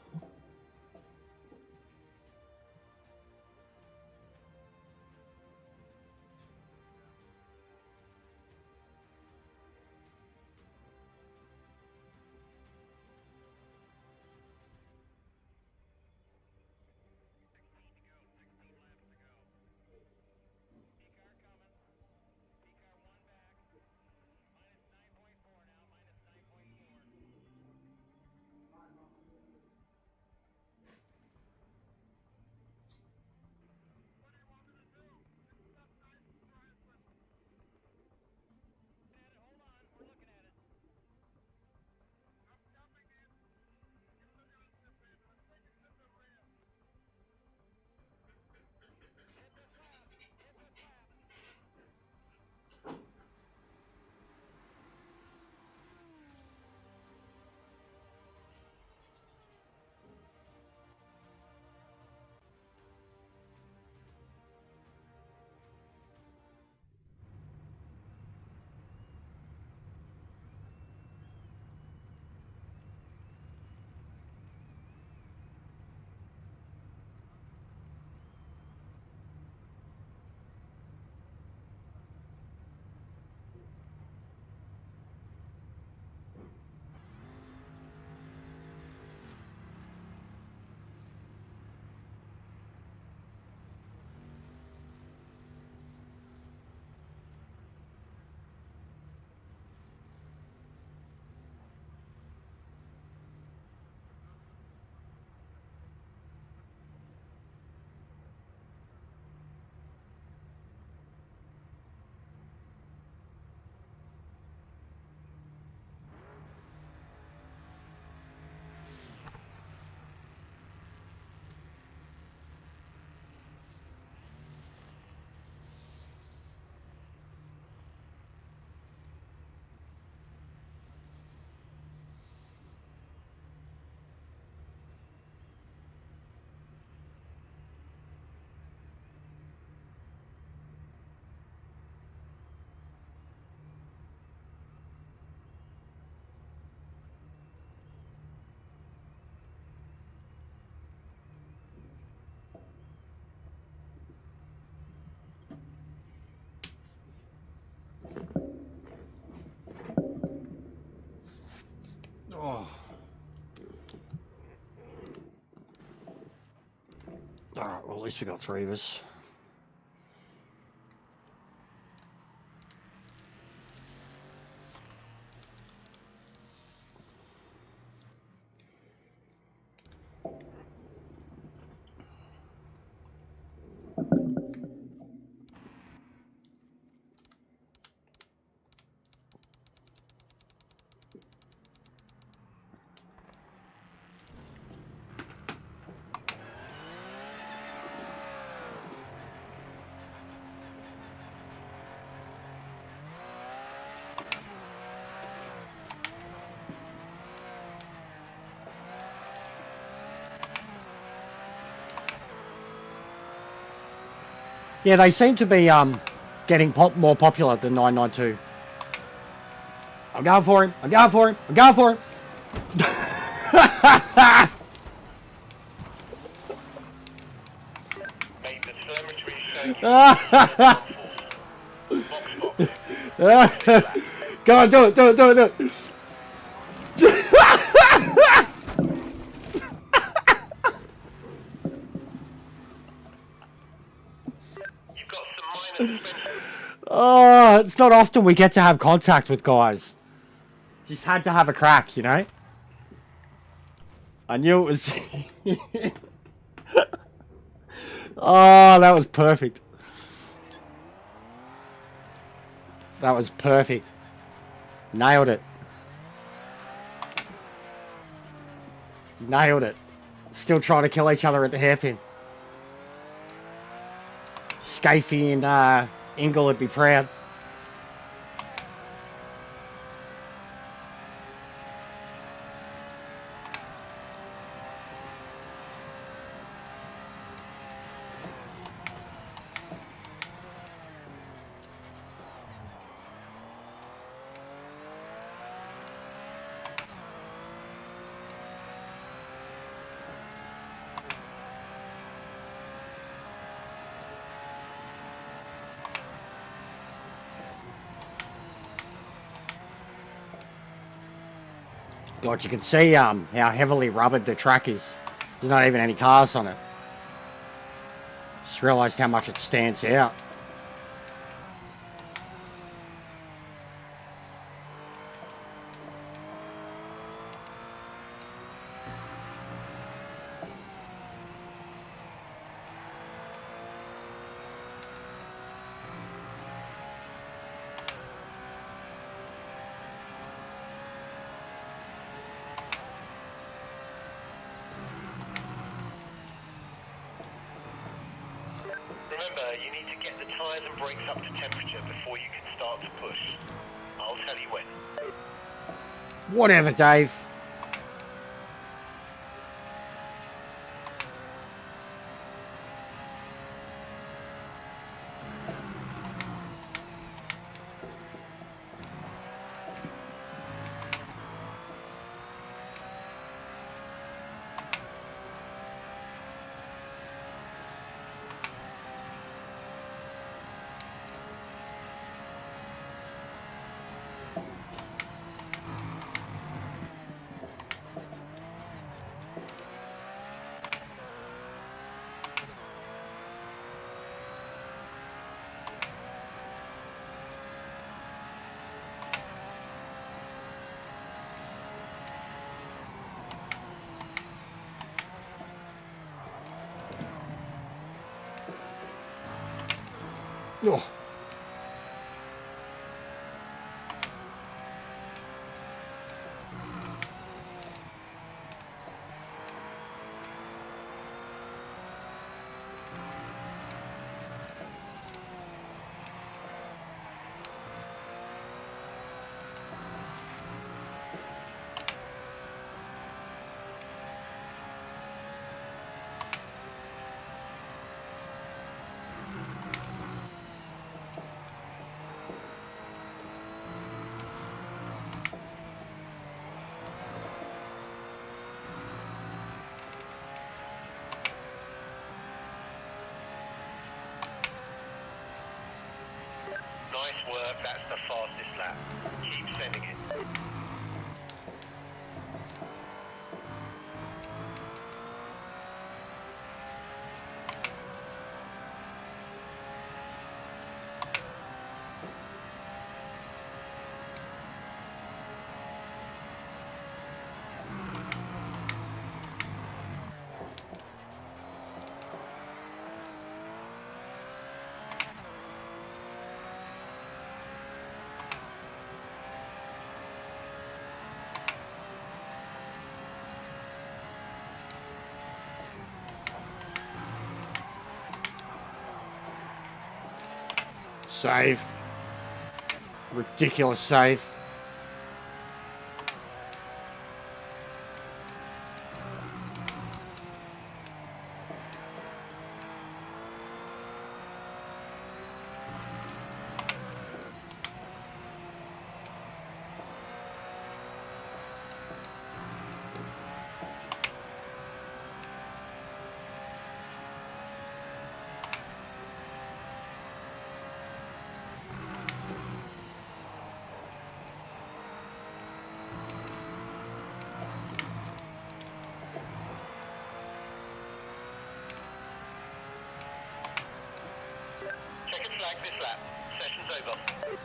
Alright, well at least we got 3 of us. Yeah, they seem to be getting more popular than 992. I'm going for him. I'm going for him. I'm going for him. Mate, the telemetry is showing you box. Go on, do it, do it, do it, do it. You've got some minor suspension. Oh, it's not often we get to have contact with guys. Just had to have a crack, you know? I knew it was... Oh, that was perfect. That was perfect. Nailed it. Nailed it. Still trying to kill each other at the hairpin. Scafey and Ingle would be proud. God, you can see how heavily rubbered the track is. There's not even any cars on it. Just realised how much it stands out. Remember, you need to get the tyres and brakes up to temperature before you can start to push. I'll tell you when. Whatever, Dave. Oh. Nice work, that's the fastest lap. Keep sending it. Save. Ridiculous save. Checkered flag this lap. Session's over.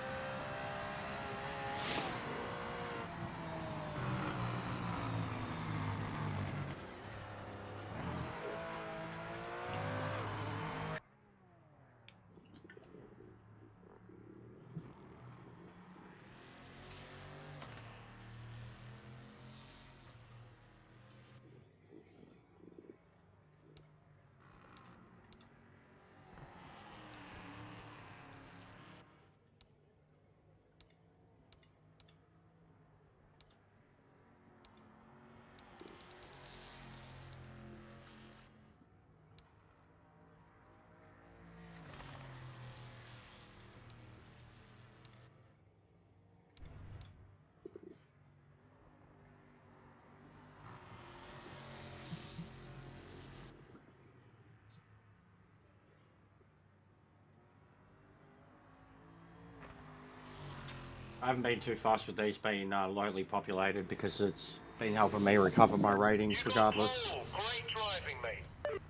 I haven't been too fast with these being lightly populated because it's been helping me recover my ratings You got regardless. pole. Great driving, mate.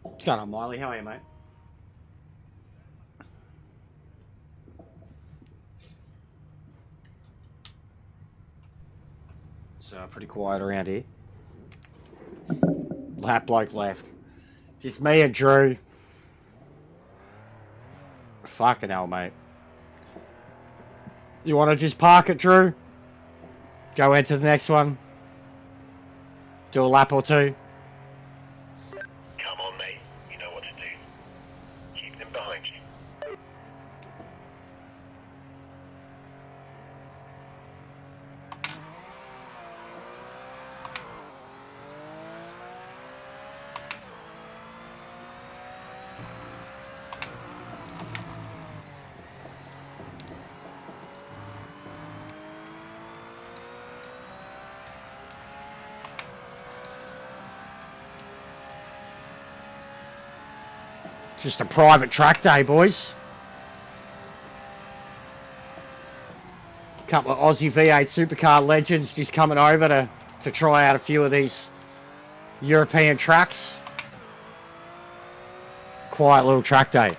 What's going on, Miley? How are you, mate? It's pretty quiet around here. That bloke left. Just me and Drew. Fucking hell, mate. You want to just park it, Drew? Go into the next one? Do a lap or two? Come on, mate. You know what to do. Keep them behind you. Just a private track day, boys. Couple of Aussie V8 supercar legends just coming over to try out a few of these European tracks. Quiet little track day.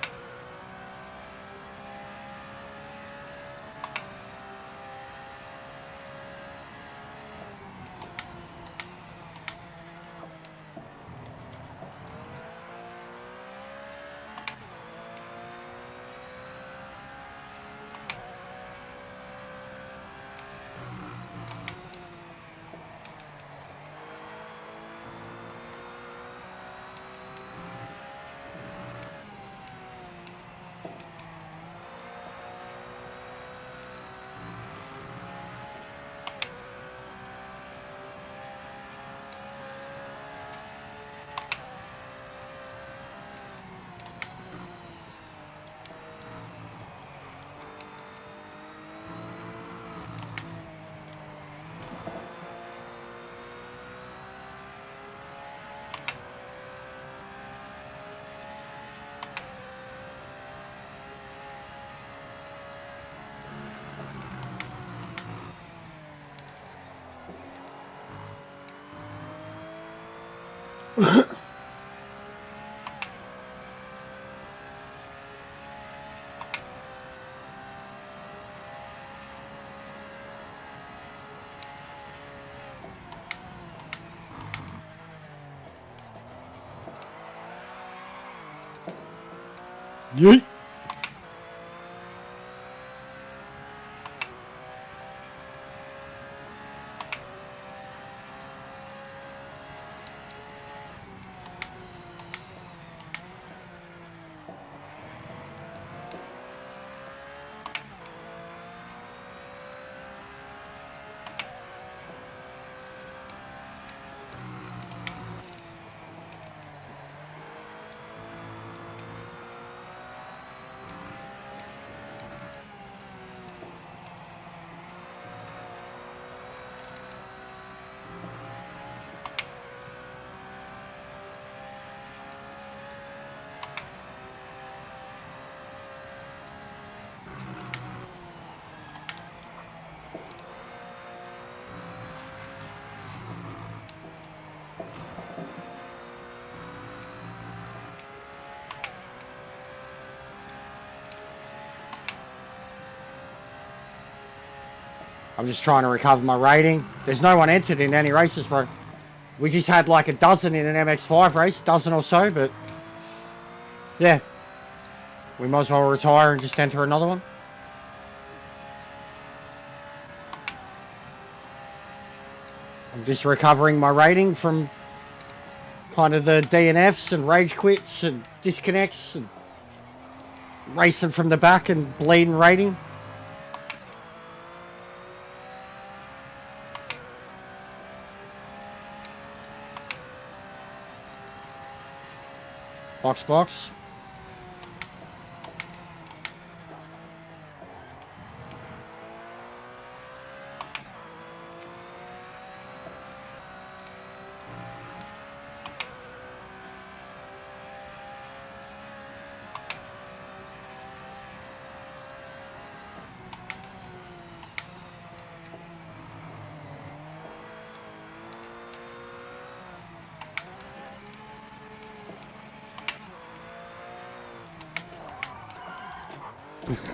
Yeet. I'm just trying to recover my rating. There's no one entered in any races, bro. We just had like a dozen in an MX5 race, dozen or so, but yeah. We might as well retire and just enter another one. I'm just recovering my rating from kind of the DNFs and rage quits and disconnects and racing from the back and bleeding rating. Box, box.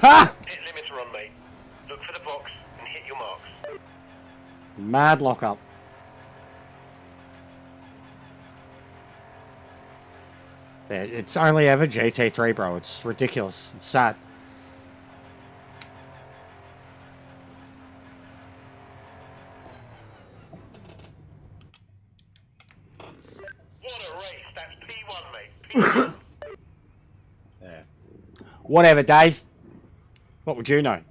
Ha! Pit limits are on, mate. Look for the box and hit your marks. Mad lockup. Yeah, it's only ever GT3, bro. It's ridiculous. It's sad. What a race. That's P1, mate. P1. Yeah. Whatever, Dave. What would you know?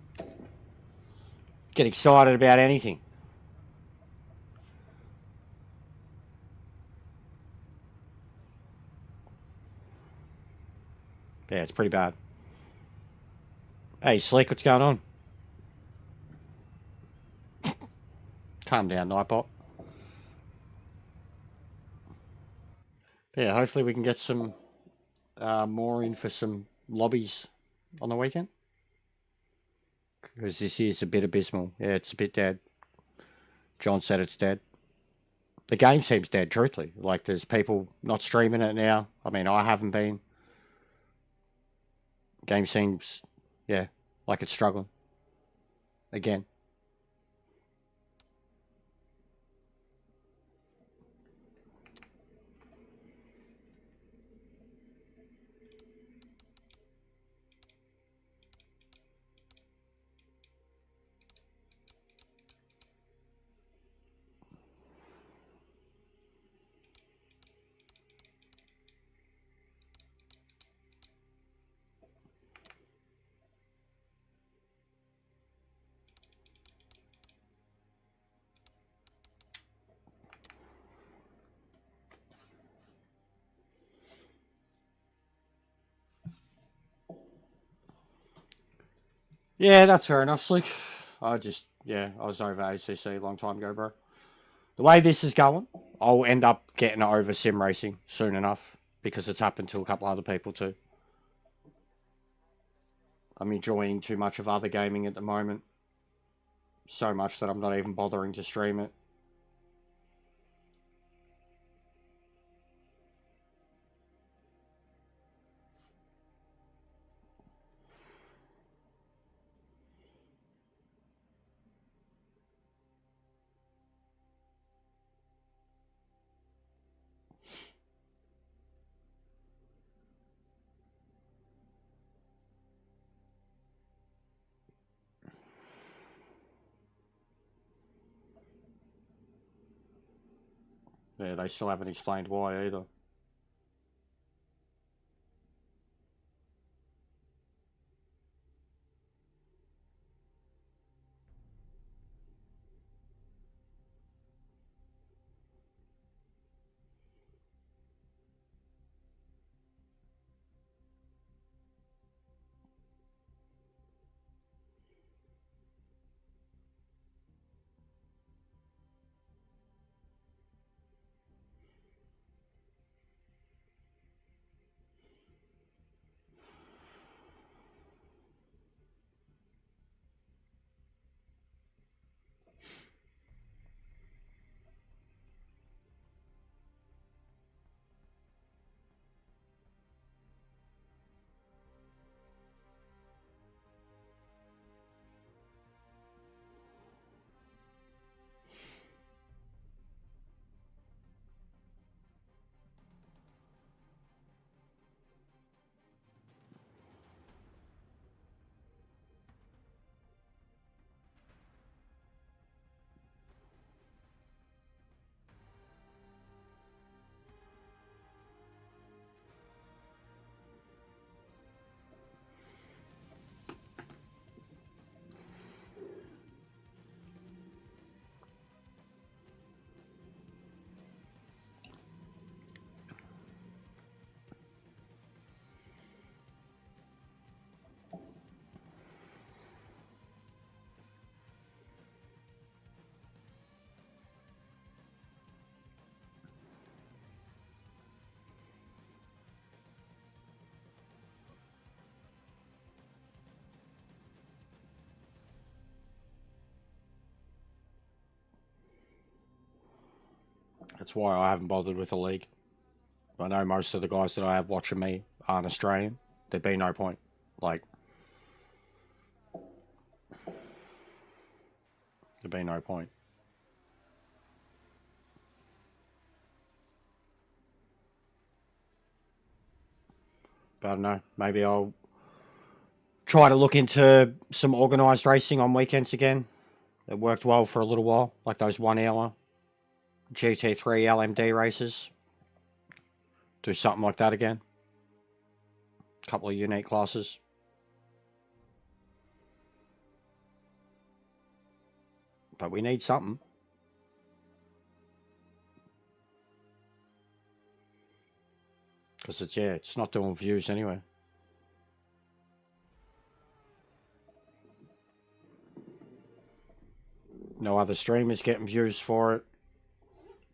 Get excited about anything. Yeah, it's pretty bad. Hey, Slick, what's going on? Calm down, Nightbot. Yeah, hopefully we can get some more in for some lobbies on the weekend. Because this is a bit abysmal. Yeah, it's a bit dead. John said it's dead. The game seems dead, truthfully. Like, there's people not streaming it now. I mean, I haven't been. Game seems, yeah, like it's struggling. Again. Yeah, that's fair enough, Slick. I was over ACC a long time ago, bro. The way this is going, I'll end up getting over sim racing soon enough because it's happened to a couple other people too. I'm enjoying too much of other gaming at the moment. So much that I'm not even bothering to stream it. Yeah, they still haven't explained why either. That's why I haven't bothered with the league. I know most of the guys that I have watching me aren't Australian. There'd be no point. Like, there'd be no point. But I don't know. Maybe I'll try to look into some organised racing on weekends again. It worked well for a little while, like those 1 hour GT3 LMD races. Do something like that again. A couple of unique classes. But we need something. Because it's not doing views anyway. No other streamers getting views for it.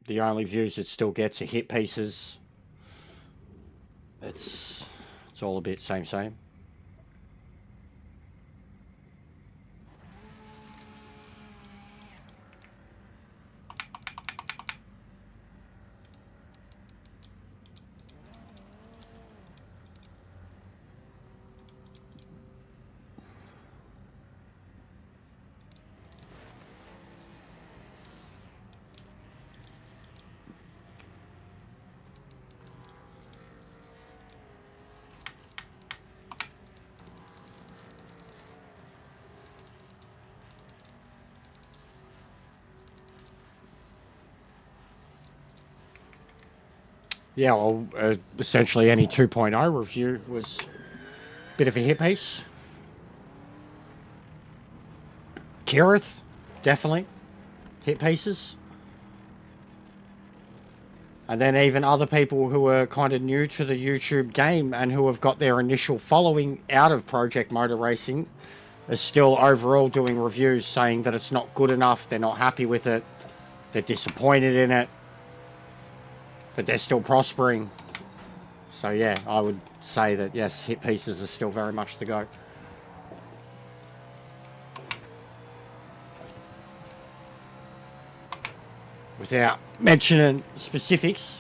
The only views it still gets are hit pieces. It's all a bit same. Yeah, well, essentially any 2.0 review was a bit of a hit piece. Kirith, definitely. Hit pieces. And then even other people who are kind of new to the YouTube game and who have got their initial following out of Project Motor Racing are still overall doing reviews saying that it's not good enough, they're not happy with it, they're disappointed in it, but they're still prospering. So yeah, I would say that yes, hit pieces are still very much the go. Without mentioning specifics,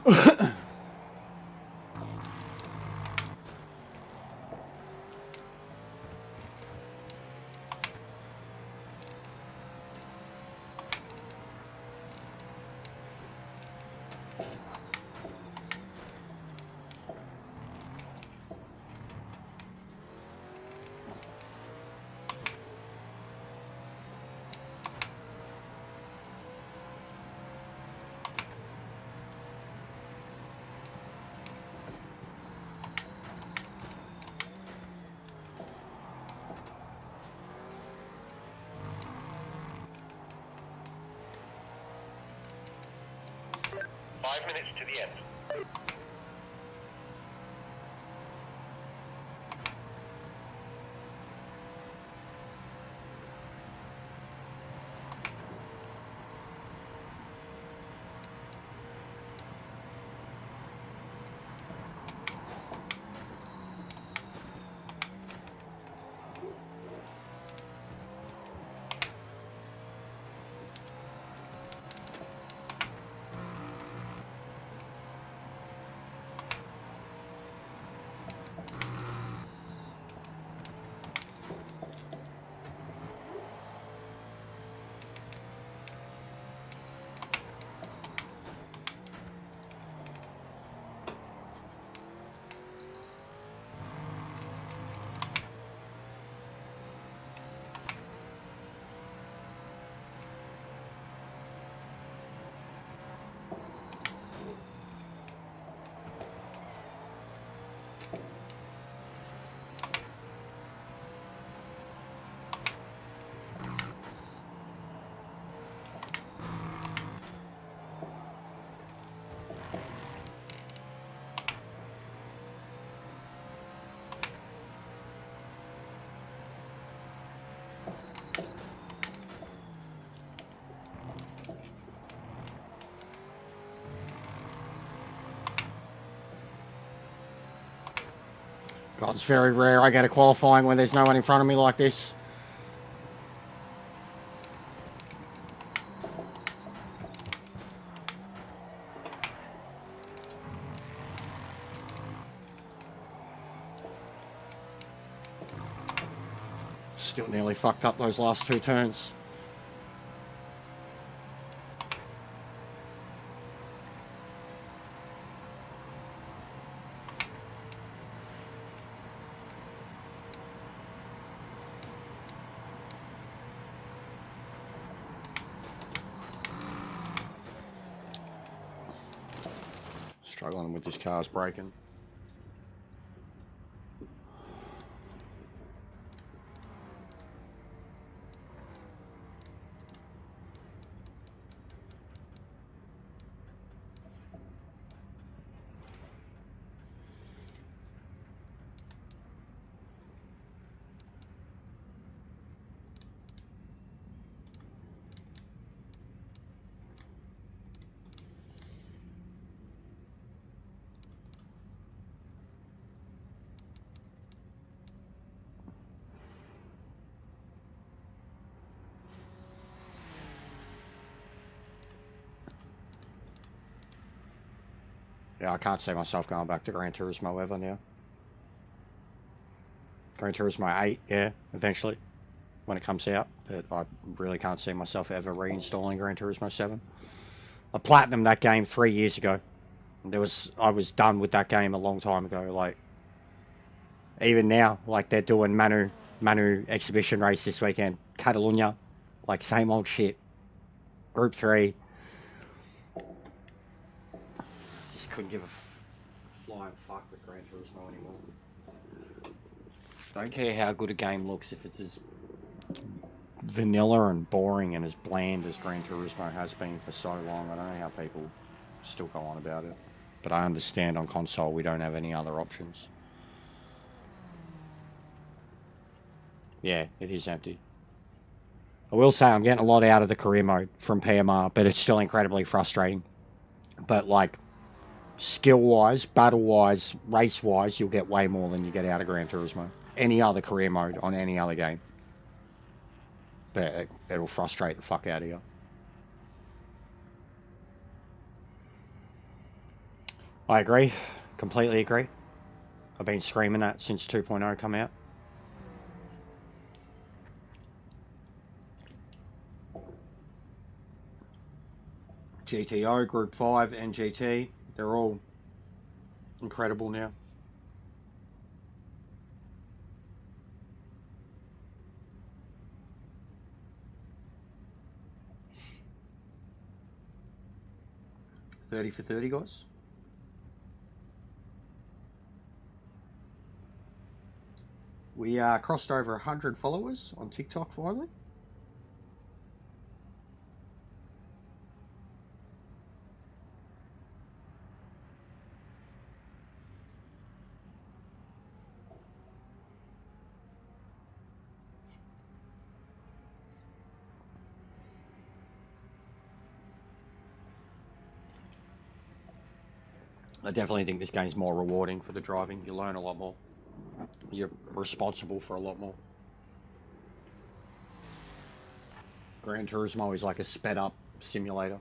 5 minutes to the end. God, it's very rare I get a qualifying when there's no one in front of me like this. Still nearly fucked up those last two turns. Struggling with this car's braking. Yeah, I can't see myself going back to Gran Turismo ever now. Gran Turismo 8, yeah, eventually, when it comes out. But I really can't see myself ever reinstalling Gran Turismo 7. I platinumed that game 3 years ago. I was done with that game a long time ago. Like, even now, like, they're doing Manu exhibition race this weekend. Catalunya, like, same old shit. Group 3. Just couldn't give a flying fuck with Gran Turismo anymore. Don't care how good a game looks if it's as vanilla and boring and as bland as Gran Turismo has been for so long. I don't know how people still go on about it. But I understand on console we don't have any other options. Yeah, it is empty. I will say I'm getting a lot out of the career mode from PMR, but it's still incredibly frustrating. But like, skill-wise, battle-wise, race-wise, you'll get way more than you get out of Gran Turismo. Any other career mode on any other game. But it'll frustrate the fuck out of you. I agree. Completely agree. I've been screaming that since 2.0 come out. GTO, Group 5 and GT, they're all incredible now. $30 for 30, guys. We crossed over 100 followers on TikTok finally. I definitely think this game's more rewarding for the driving. You learn a lot more. You're responsible for a lot more. Gran Turismo is like a sped up simulator.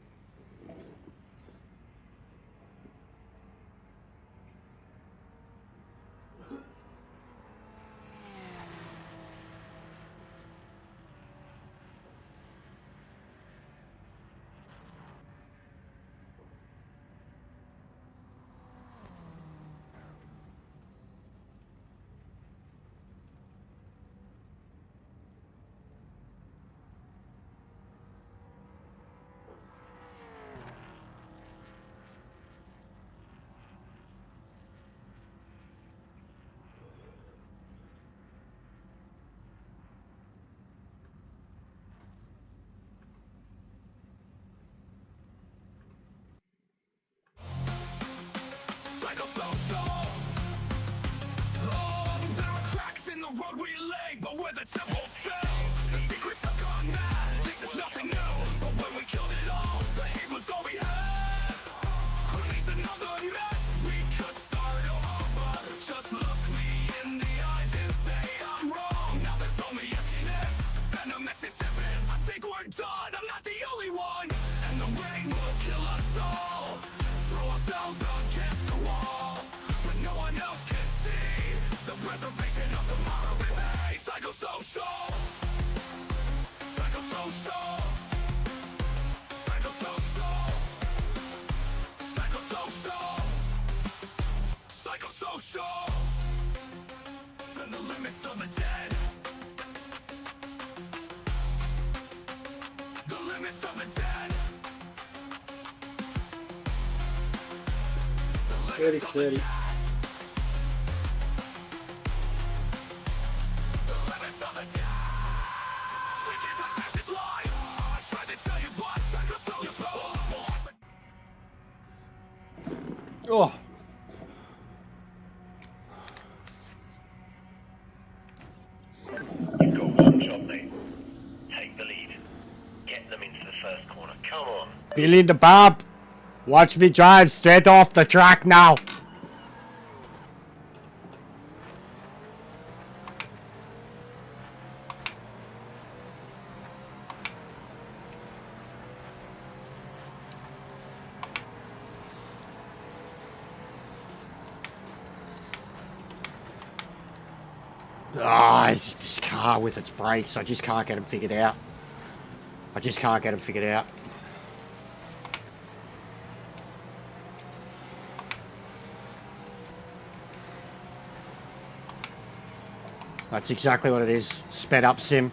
Clearly. Oh. You've got one job, mate. Take the lead. Get them into the first corner. Come on. Feel in the bump. Watch me drive straight off the track now. Ah, this car with its brakes, I just can't get them figured out. I just can't get them figured out. That's exactly what it is. Sped up sim.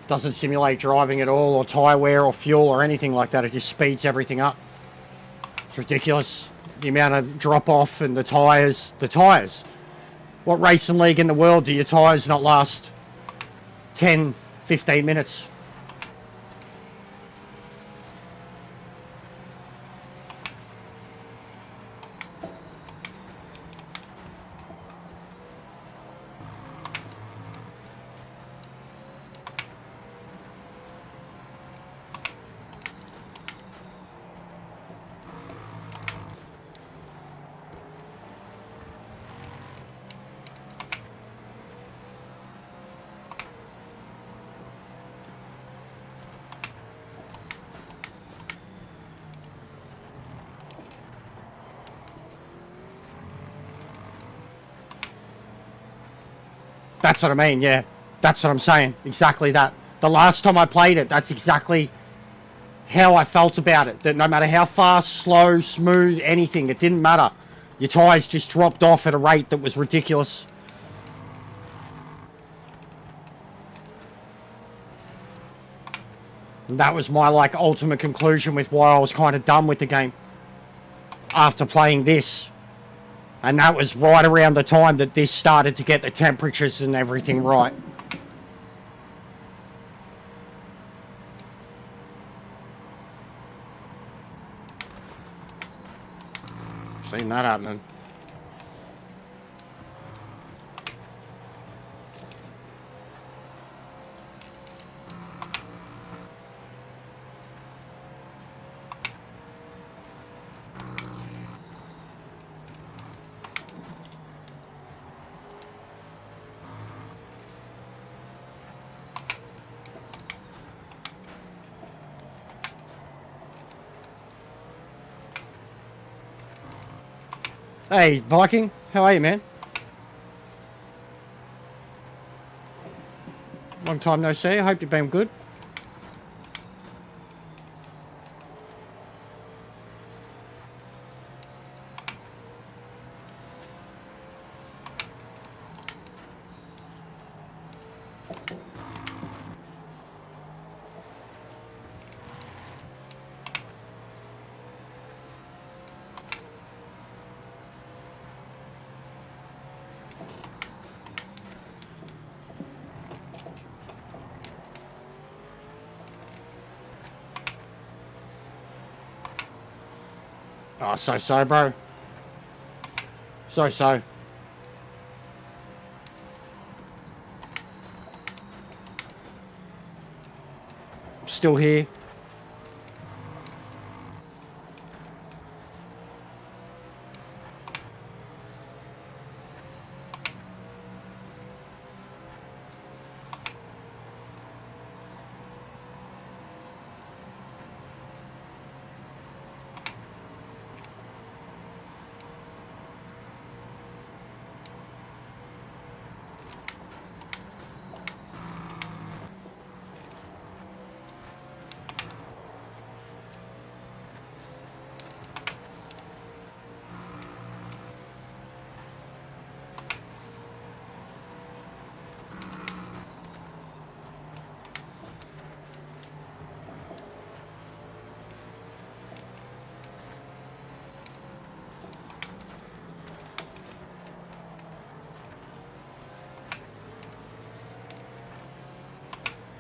Doesn't simulate driving at all, or tyre wear, or fuel, or anything like that. It just speeds everything up. It's ridiculous. The amount of drop off and the tyres. The tyres. What racing league in the world do your tyres not last 10, 15 minutes? That's what I mean, yeah. That's what I'm saying. Exactly that. The last time I played it, that's exactly how I felt about it. That no matter how fast, slow, smooth, anything, it didn't matter. Your tyres just dropped off at a rate that was ridiculous. And that was my, like, ultimate conclusion with why I was kind of done with the game after playing this. And that was right around the time that this started to get the temperatures and everything right. Seen that happening. Hey, Viking, how are you, man? Long time no see. I hope you've been good. Oh, so, bro. So. Still here.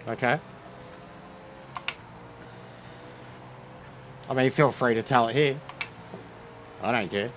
Okay. I mean, feel free to tell it here. I don't care.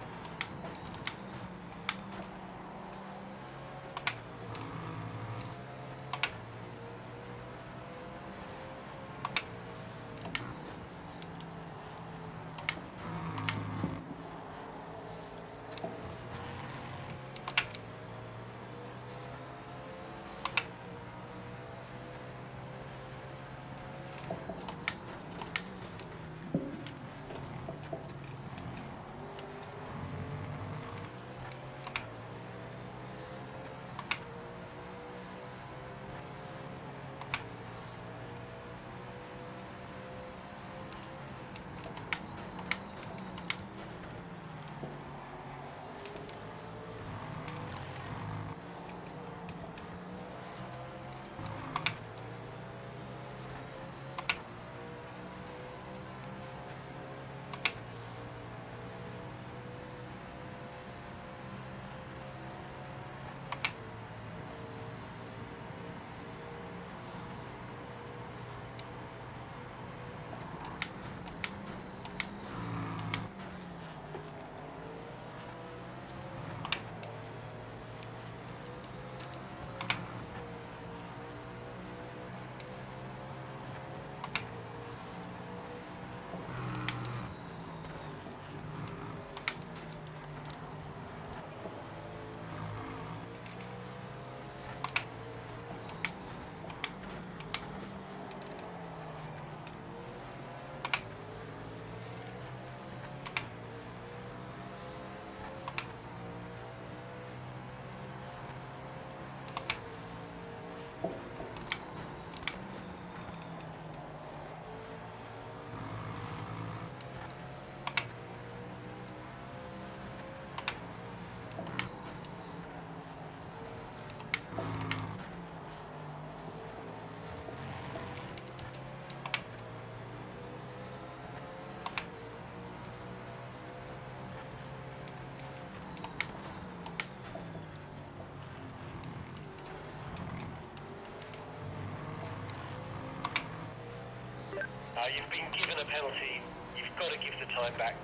You've been given a penalty. You've got to give the time back.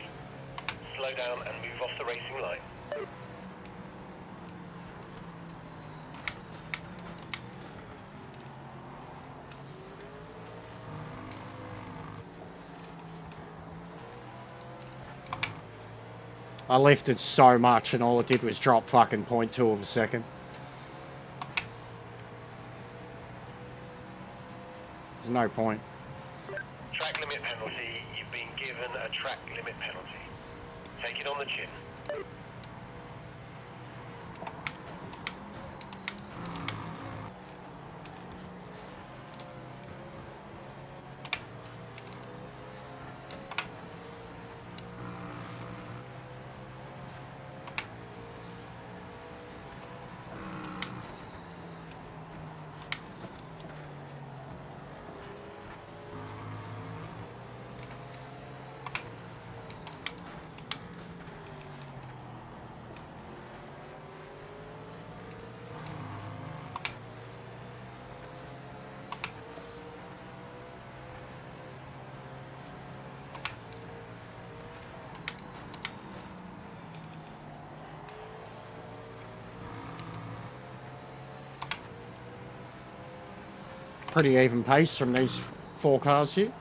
Slow down and move off the racing line. I lifted so much and all it did was drop fucking 0.2 of a second. There's no point. Track limit penalty. You've been given a track limit penalty. Take it on the chin. Pretty even pace from these 4 cars here.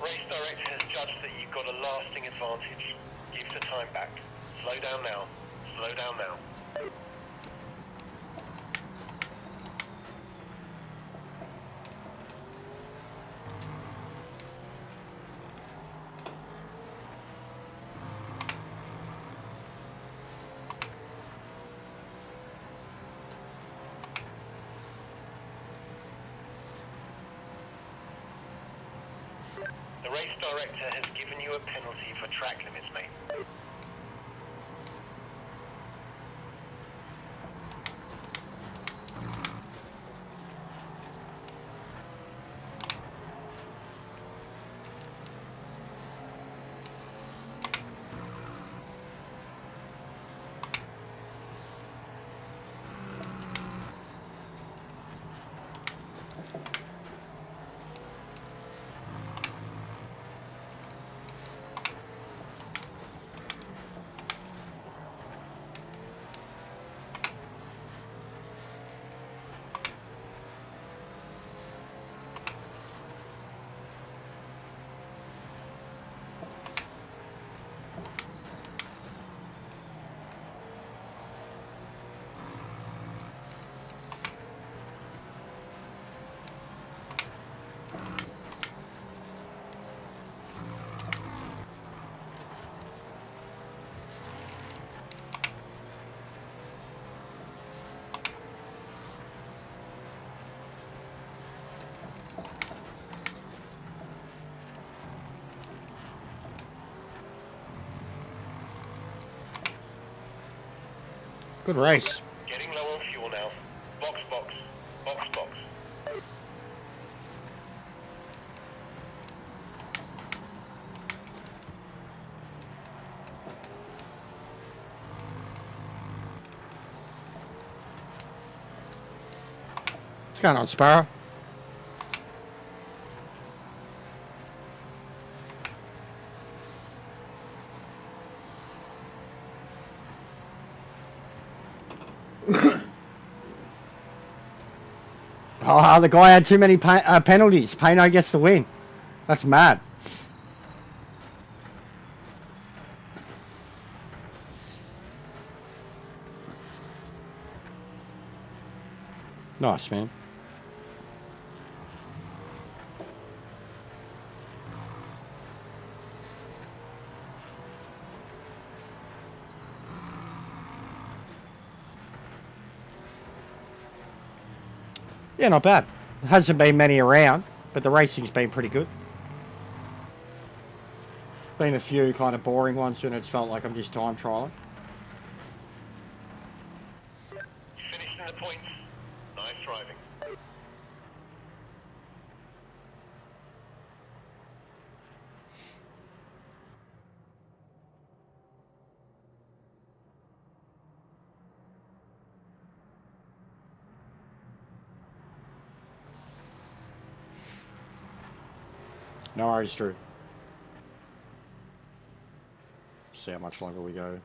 Race director has judged that you've got a lasting advantage. Give the time back. Slow down now. Slow down now. The race director has given you a penalty for track limits, mate. Good race. Getting low on fuel now. Box, box. Box, box. What's going on, Sparrow? Oh, the guy had too many penalties. Pano gets the win. That's mad. Nice, man. Yeah, not bad. There hasn't been many around, but the racing's been pretty good. Been a few kind of boring ones when it's felt like I'm just time trialing. Finished in the points. Nice driving. No worries, Drew. See how much longer we go.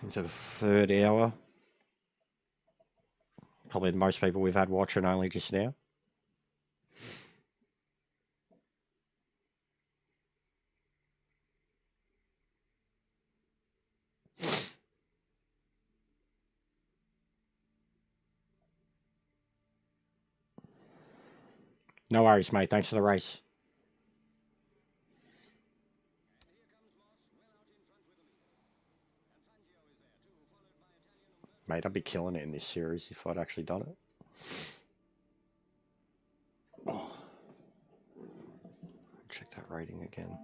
Into the third hour. Probably the most people we've had watching only just now. No worries, mate. Thanks for the race. Mate, I'd be killing it in this series if I'd actually done it. Oh. Check that rating again.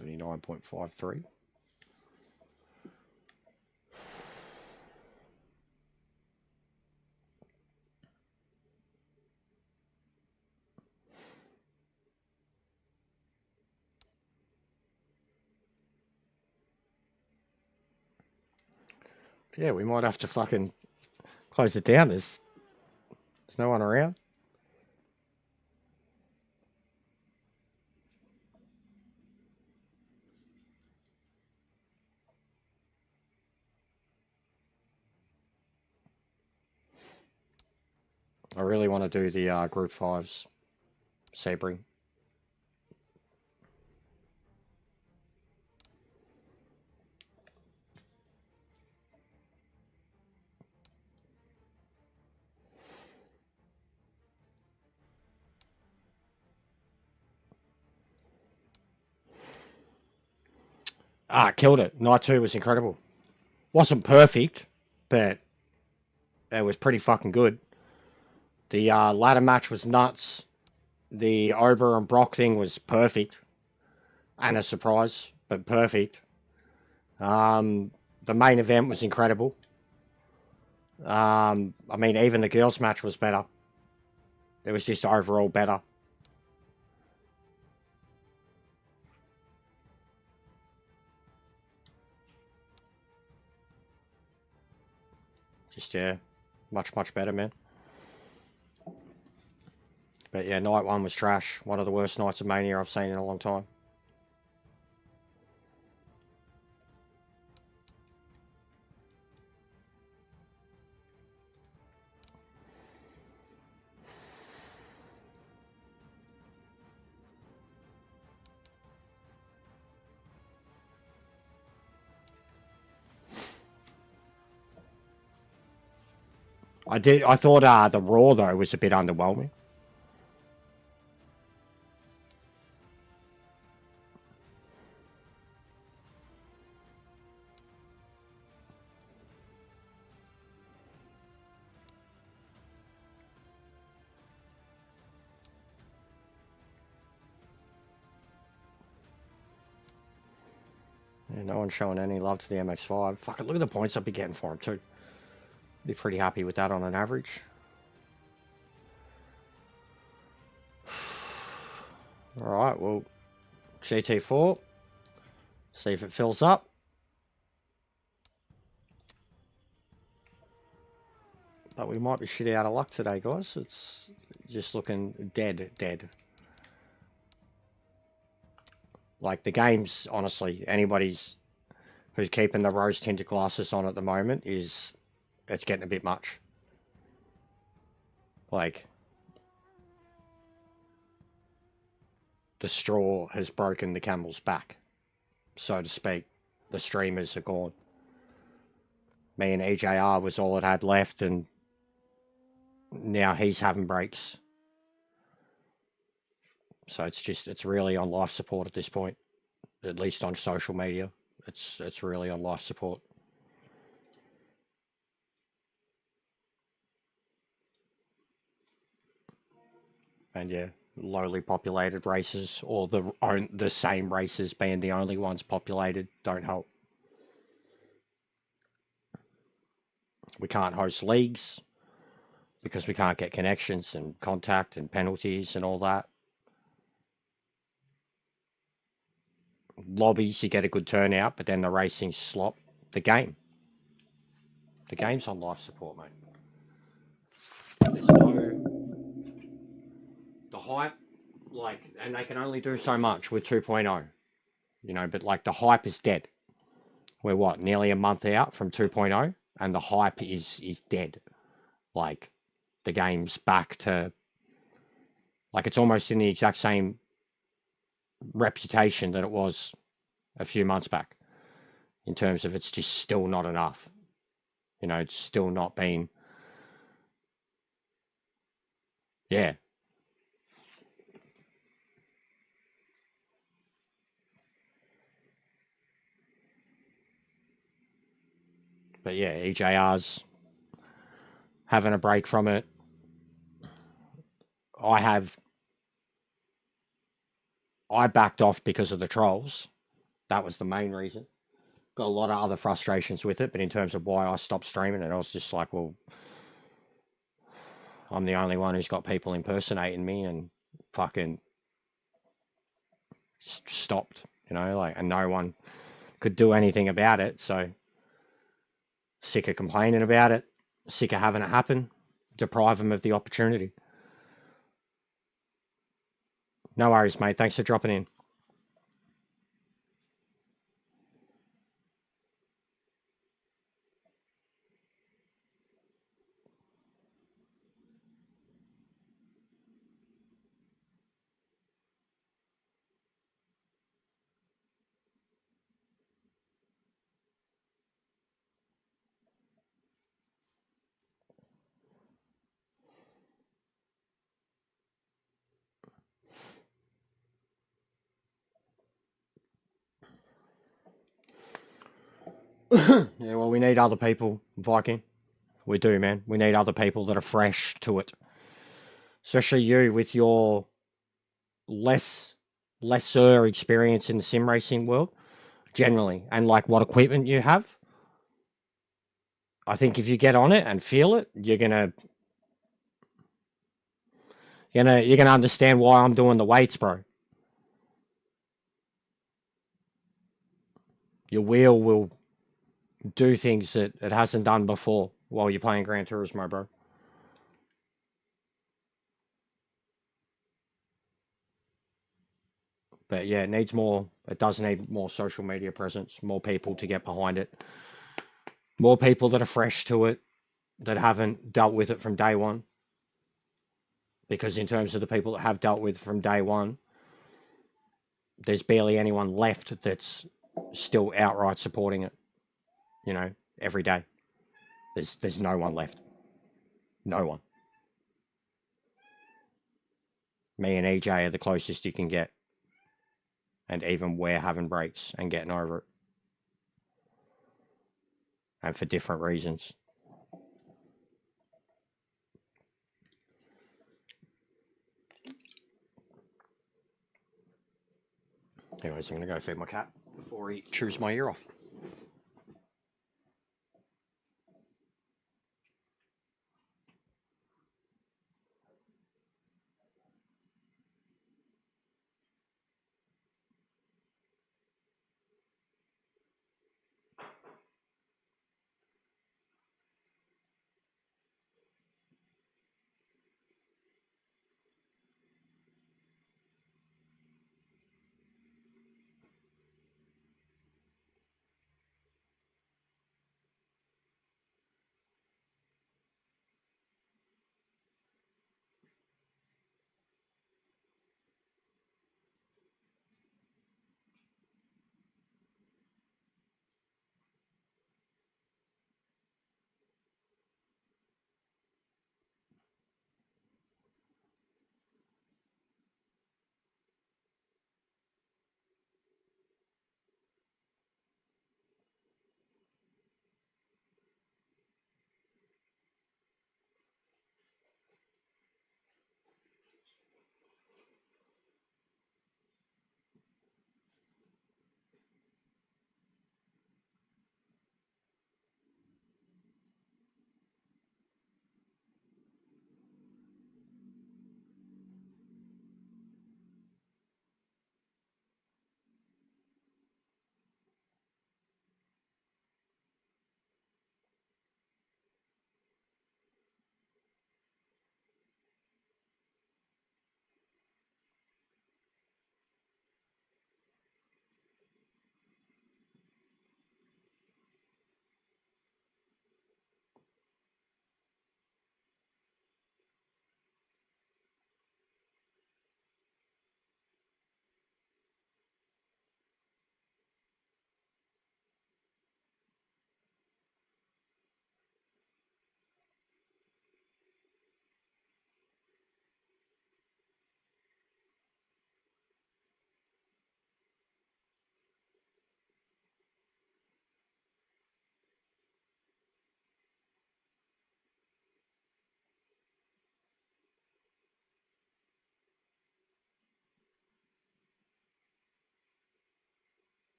$79.53. Yeah, we might have to fucking close it down. There's no one around. I really want to do the Group 5s. Sebring. Killed it. Night 2 was incredible. Wasn't perfect, but it was pretty fucking good. The ladder match was nuts. The Ober and Brock thing was perfect. And a surprise, but perfect. The main event was incredible. I mean, even the girls' match was better. It was just overall better. Just, yeah, much, much better, man. But yeah, night 1 was trash. One of the worst nights of Mania I've seen in a long time. I thought the Raw, though, was a bit underwhelming. Yeah, no one's showing any love to the MX-5. Fucking look at the points I'd be getting for him, too. Be pretty happy with that on an average. Alright, well, GT4. See if it fills up. But we might be shit out of luck today, guys. It's just looking dead. Like, the game's, honestly, anybody's who's keeping the rose-tinted glasses on at the moment it's getting a bit much. Like, the straw has broken the camel's back, so to speak. The streamers are gone. Me and EJR was all it had left, and now he's having breaks. So it's really on life support at this point, at least on social media. It's really on life support. And yeah, lowly populated races, or the same races being the only ones populated, don't help. We can't host leagues because we can't get connections and contact and penalties and all that. Lobbies, you get a good turnout, but then the racing slop. The game's on life support, mate. There's no... The hype, like, and they can only do so much with 2.0, you know, but like the hype is dead. We're what, nearly a month out from 2.0, and the hype is dead. Like, the game's back to, like, it's almost in the exact same reputation that it was a few months back, in terms of it's just still not enough. You know, it's still not been, yeah. But yeah, EJR's having a break from it. I backed off because of the trolls. That was the main reason. Got a lot of other frustrations with it, but in terms of why I stopped streaming it, I was just like, well, I'm the only one who's got people impersonating me, and fucking just stopped, you know, like, and no one could do anything about it. So sick of complaining about it, sick of having it happen, deprive them of the opportunity. No worries, mate. Thanks for dropping in. Yeah, well, we need other people, Viking. We do, man. We need other people that are fresh to it. Especially you with your lesser experience in the sim racing world, generally, and like what equipment you have. I think if you get on it and feel it, you're gonna understand why I'm doing the weights, bro. Your wheel will do things that it hasn't done before while you're playing Gran Turismo, bro. But yeah, it needs more. It does need more social media presence, more people to get behind it, more people that are fresh to it, that haven't dealt with it from day one. Because in terms of the people that have dealt with from day one, there's barely anyone left that's still outright supporting it, you know, every day. There's no one left. No one. Me and EJ are the closest you can get. And even we're having breaks and getting over it. And for different reasons. Anyways, I'm going to go feed my cat before he chews my ear off.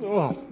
Oh.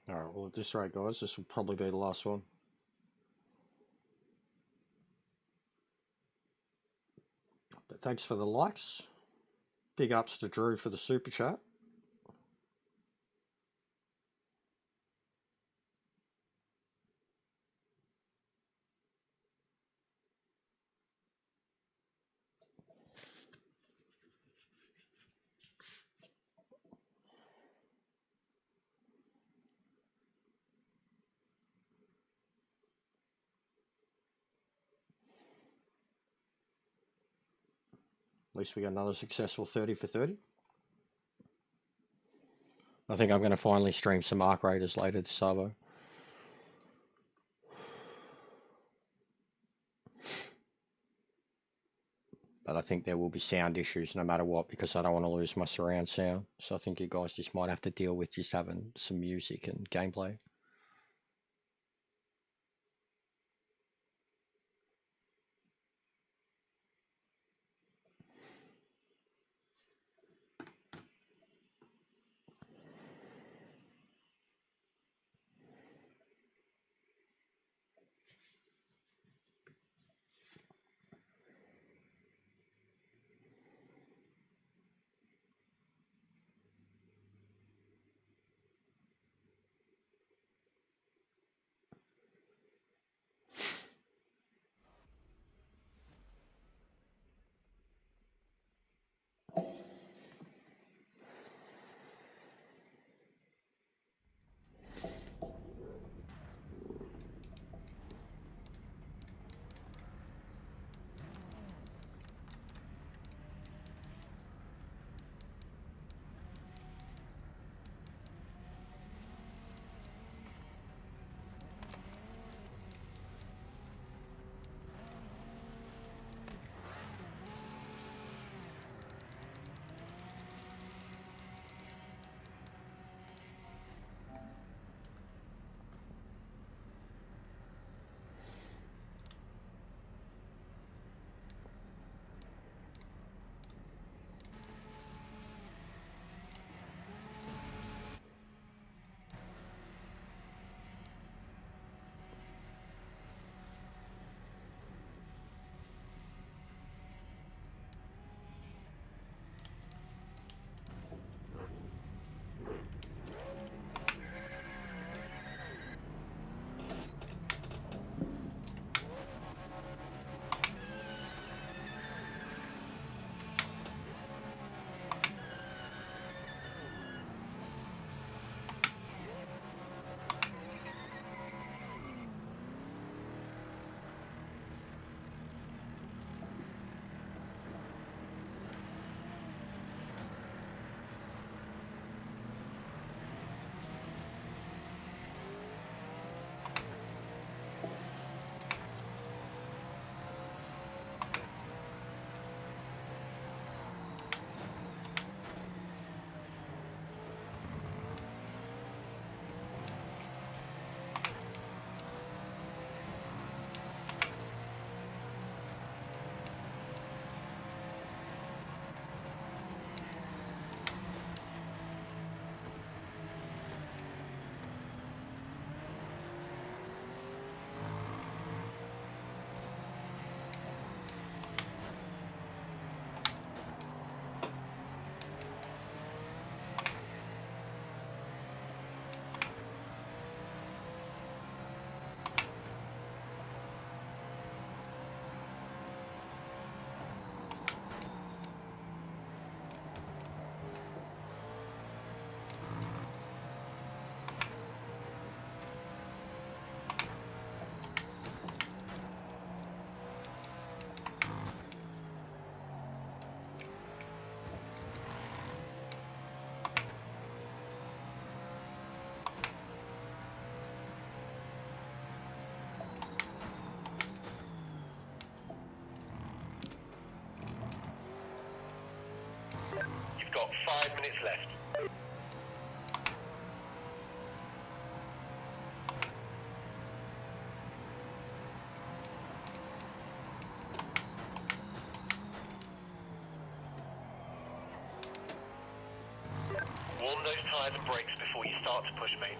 Alright, well at this rate guys, this will probably be the last one. But thanks for the likes. Big ups to Drew for the super chat. At least we got another successful 30 for 30. I think I'm going to finally stream some Arc Raiders later to Sabo. But I think there will be sound issues no matter what, because I don't want to lose my surround sound. So I think you guys just might have to deal with just having some music and gameplay. got 5 minutes left. Warm those tyres and brakes before you start to push, mate.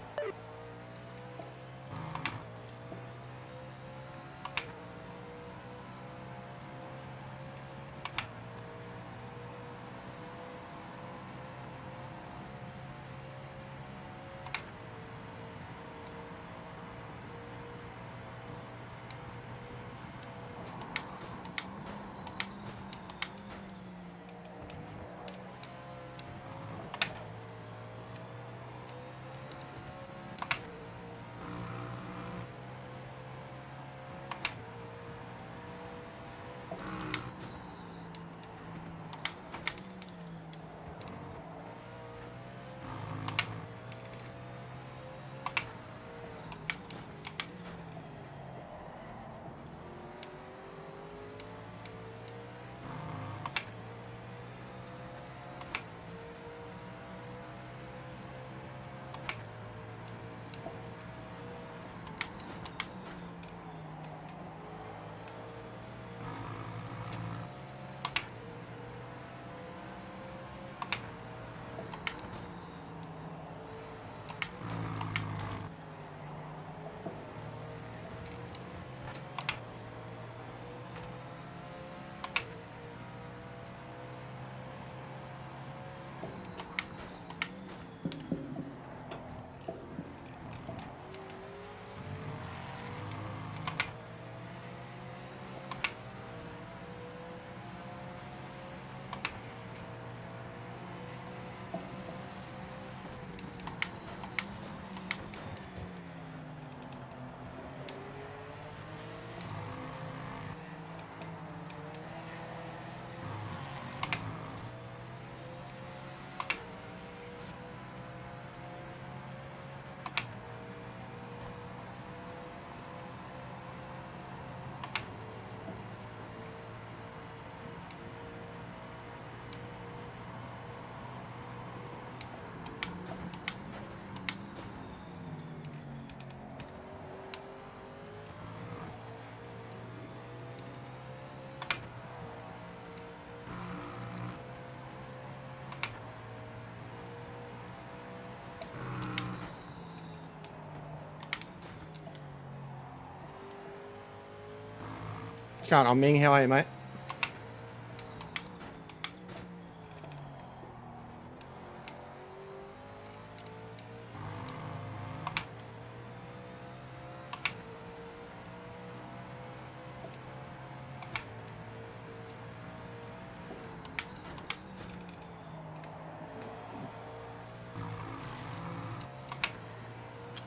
What's going on, Ming? How are you, mate?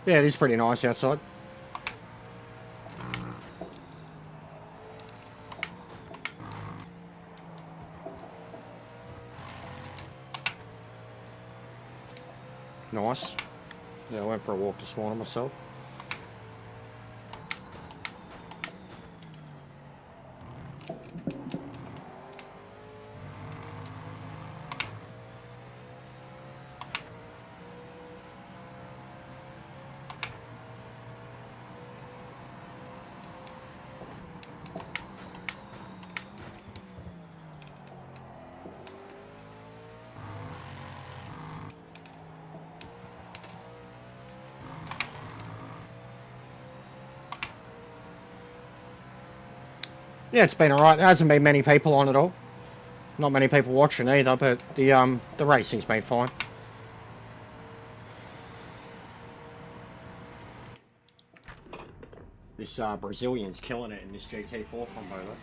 Yeah, it is pretty nice outside. Nice. Yeah, I went for a walk this morning myself. Yeah, it's been alright. There hasn't been many people on at all. Not many people watching either, but the racing's been fine. This Brazilian's killing it in this GT4 combo though.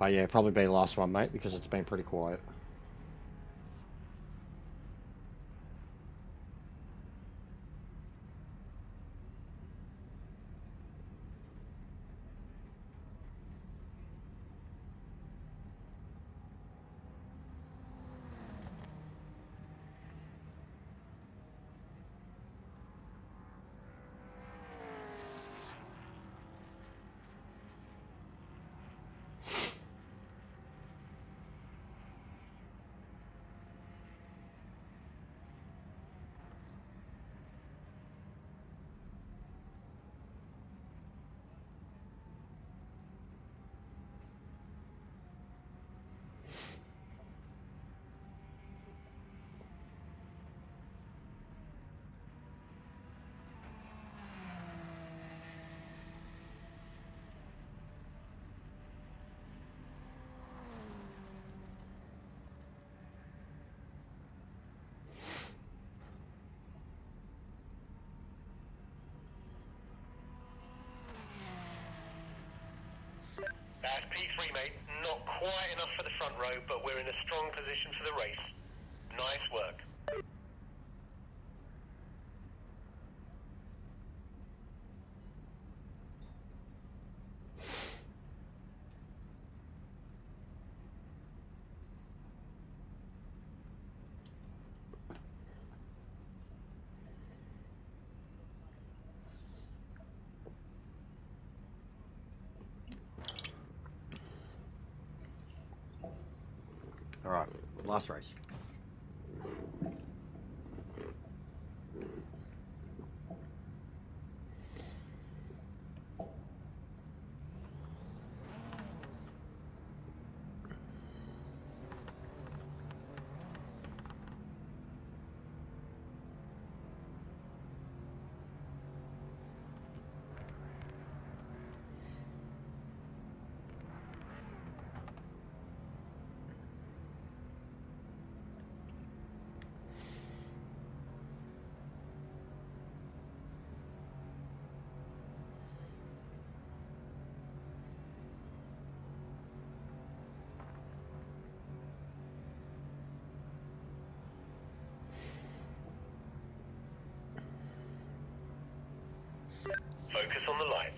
Oh yeah, probably be the last one, mate, because it's been pretty quiet. That's P3, mate. Not quite enough for the front row, but we're in a strong position for the race. Nice work. Alright, last race. Focus on the lights.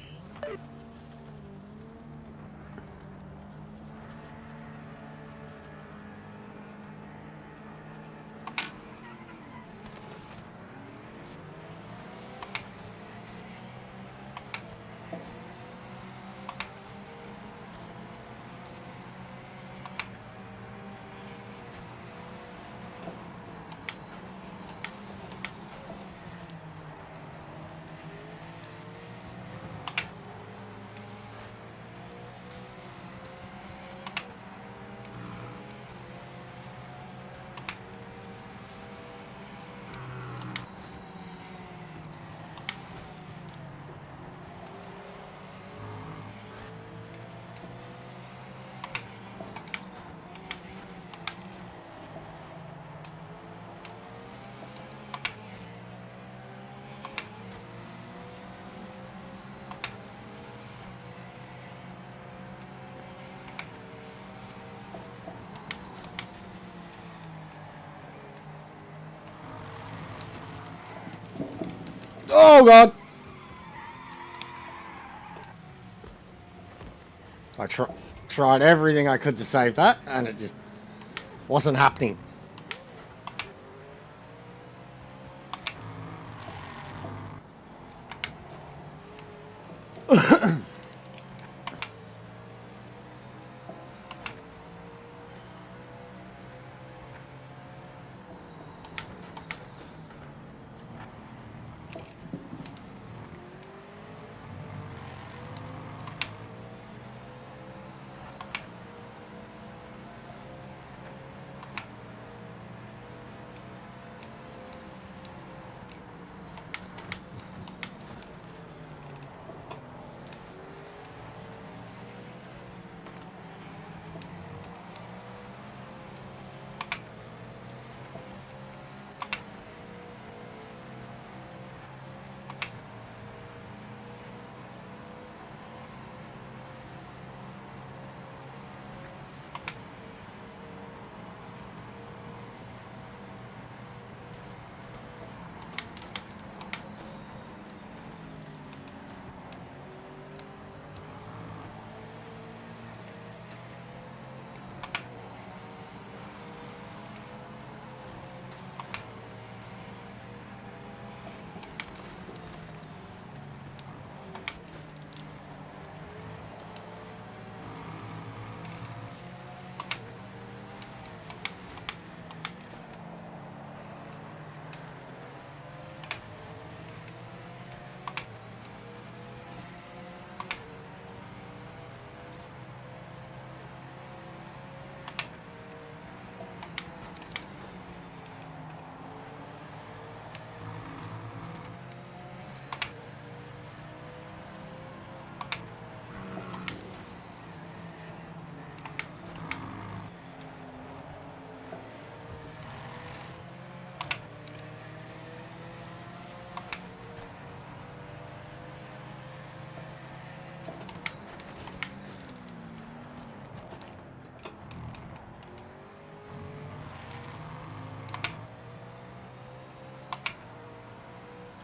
Oh god! I tried everything I could to save that, and it just wasn't happening.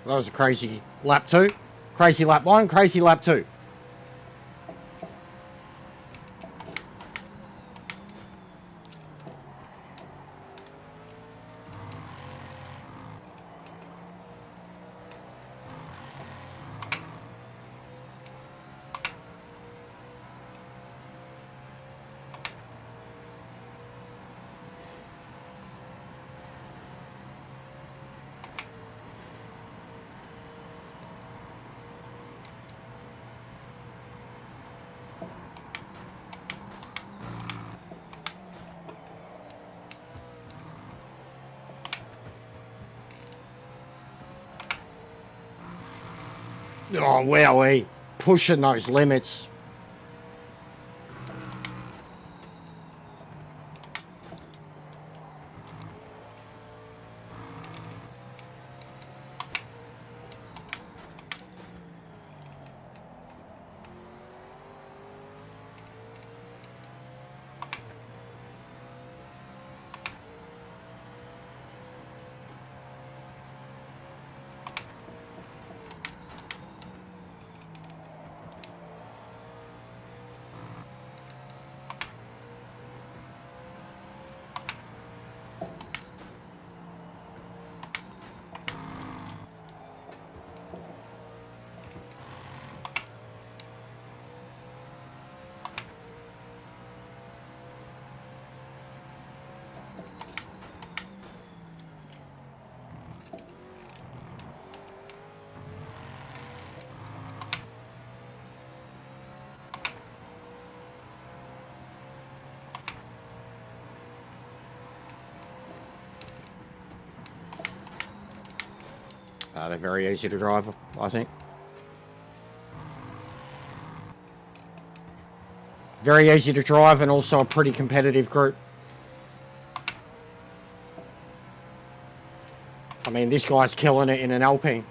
That was a crazy lap 2. Crazy lap 1, crazy lap 2. Oh, wowee. Pushing those limits. They're very easy to drive, I think. Very easy to drive and also a pretty competitive group. I mean, this guy's killing it in an Alpine.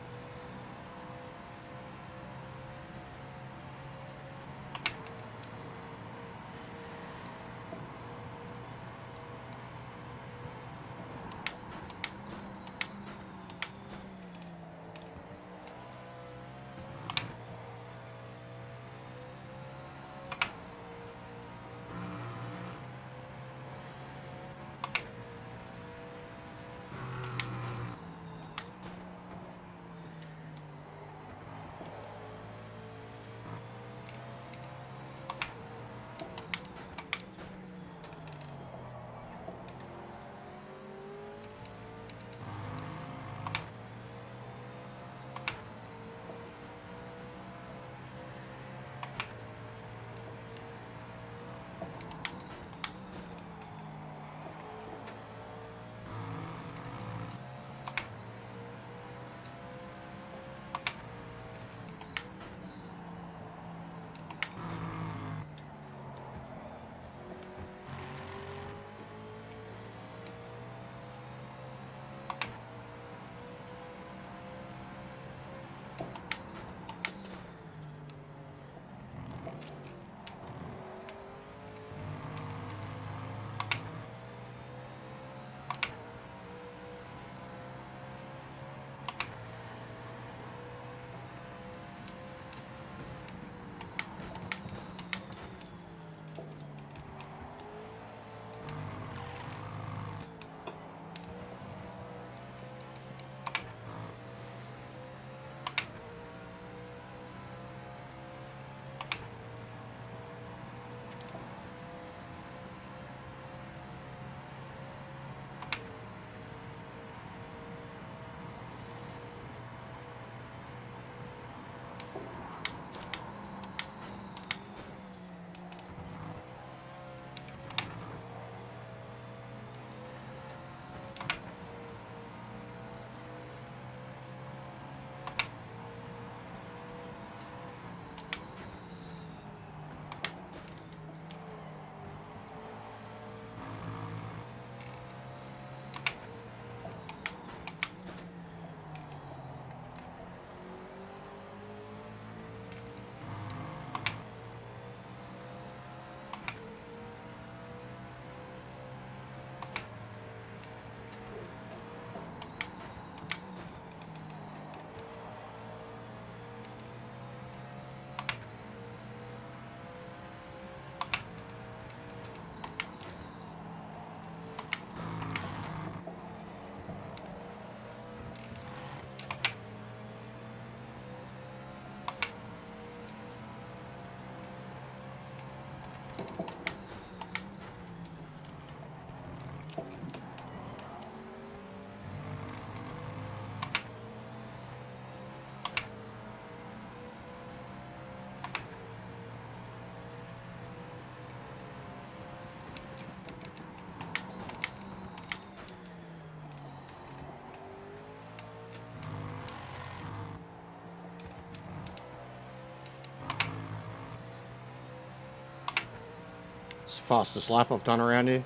the fastest lap I've done around here.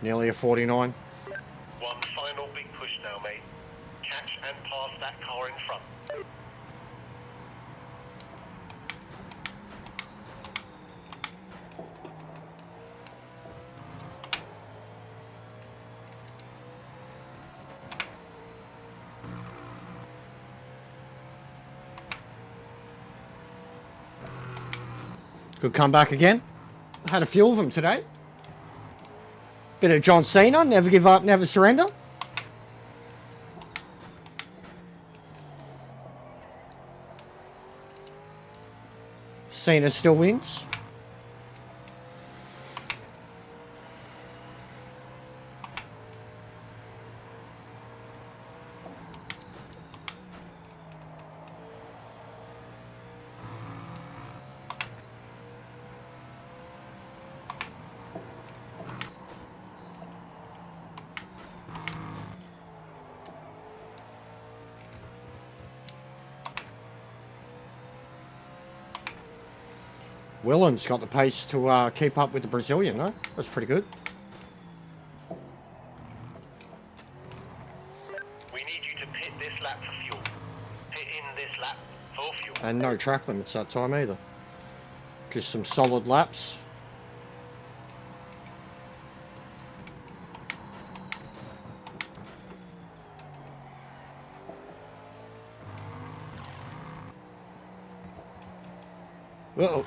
Nearly a 49. One final big push now, mate. Catch and pass that car in front. Good comeback again. Had a few of them today. Bit of John Cena, never give up, never surrender. Cena still wins. Willen's got the pace to keep up with the Brazilian, no? That's pretty good. We need you to pit this lap for fuel. Pit in this lap for fuel. And no track limits that time either. Just some solid laps. Uh-oh.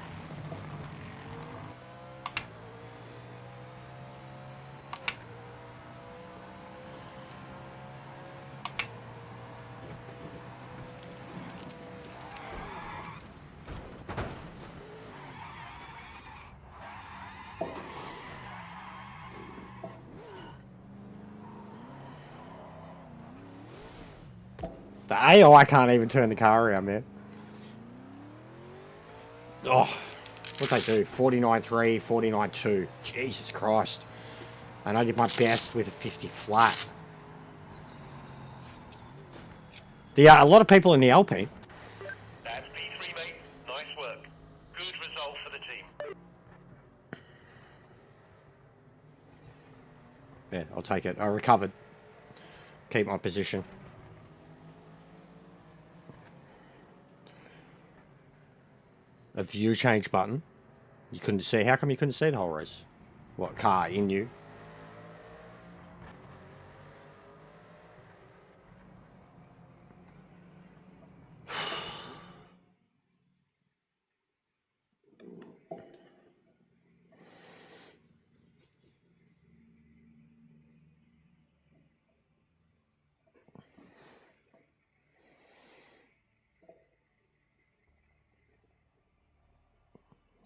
The AI can't even turn the car around, man. Oh, what'd they do? 49.3, 49.2. Jesus Christ. And I did my best with a 50 flat. A lot of people in the Alpine. That's P3, mate. Nice work. Good result for the team. Yeah, I'll take it. I recovered. Keep my position. A view change button. You couldn't see. How come you couldn't see the whole race? What car in you?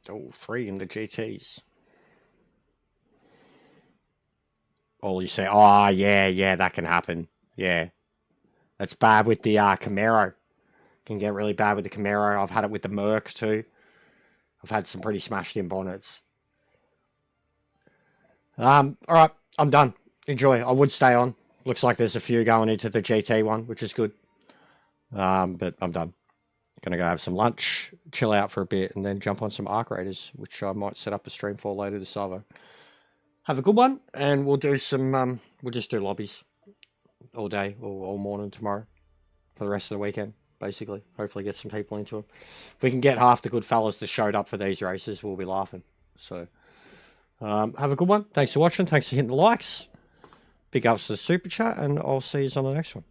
Oh, 3 in the GTs. Oh, you say, oh, yeah, that can happen. Yeah. That's bad with the Camaro. Can get really bad with the Camaro. I've had it with the Merc too. I've had some pretty smashed in bonnets. All right, I'm done. Enjoy. I would stay on. Looks like there's a few going into the GT one, which is good. But I'm done. Gonna go have some lunch, chill out for a bit, and then jump on some Arc Raiders, which I might set up a stream for later this Savo. Have a good one, and we'll do some. We'll just do lobbies all day or all morning tomorrow for the rest of the weekend, basically. Hopefully, get some people into them. If we can get half the good fellas that showed up for these races, we'll be laughing. So, have a good one. Thanks for watching. Thanks for hitting the likes. Big ups to the super chat, and I'll see you on the next one.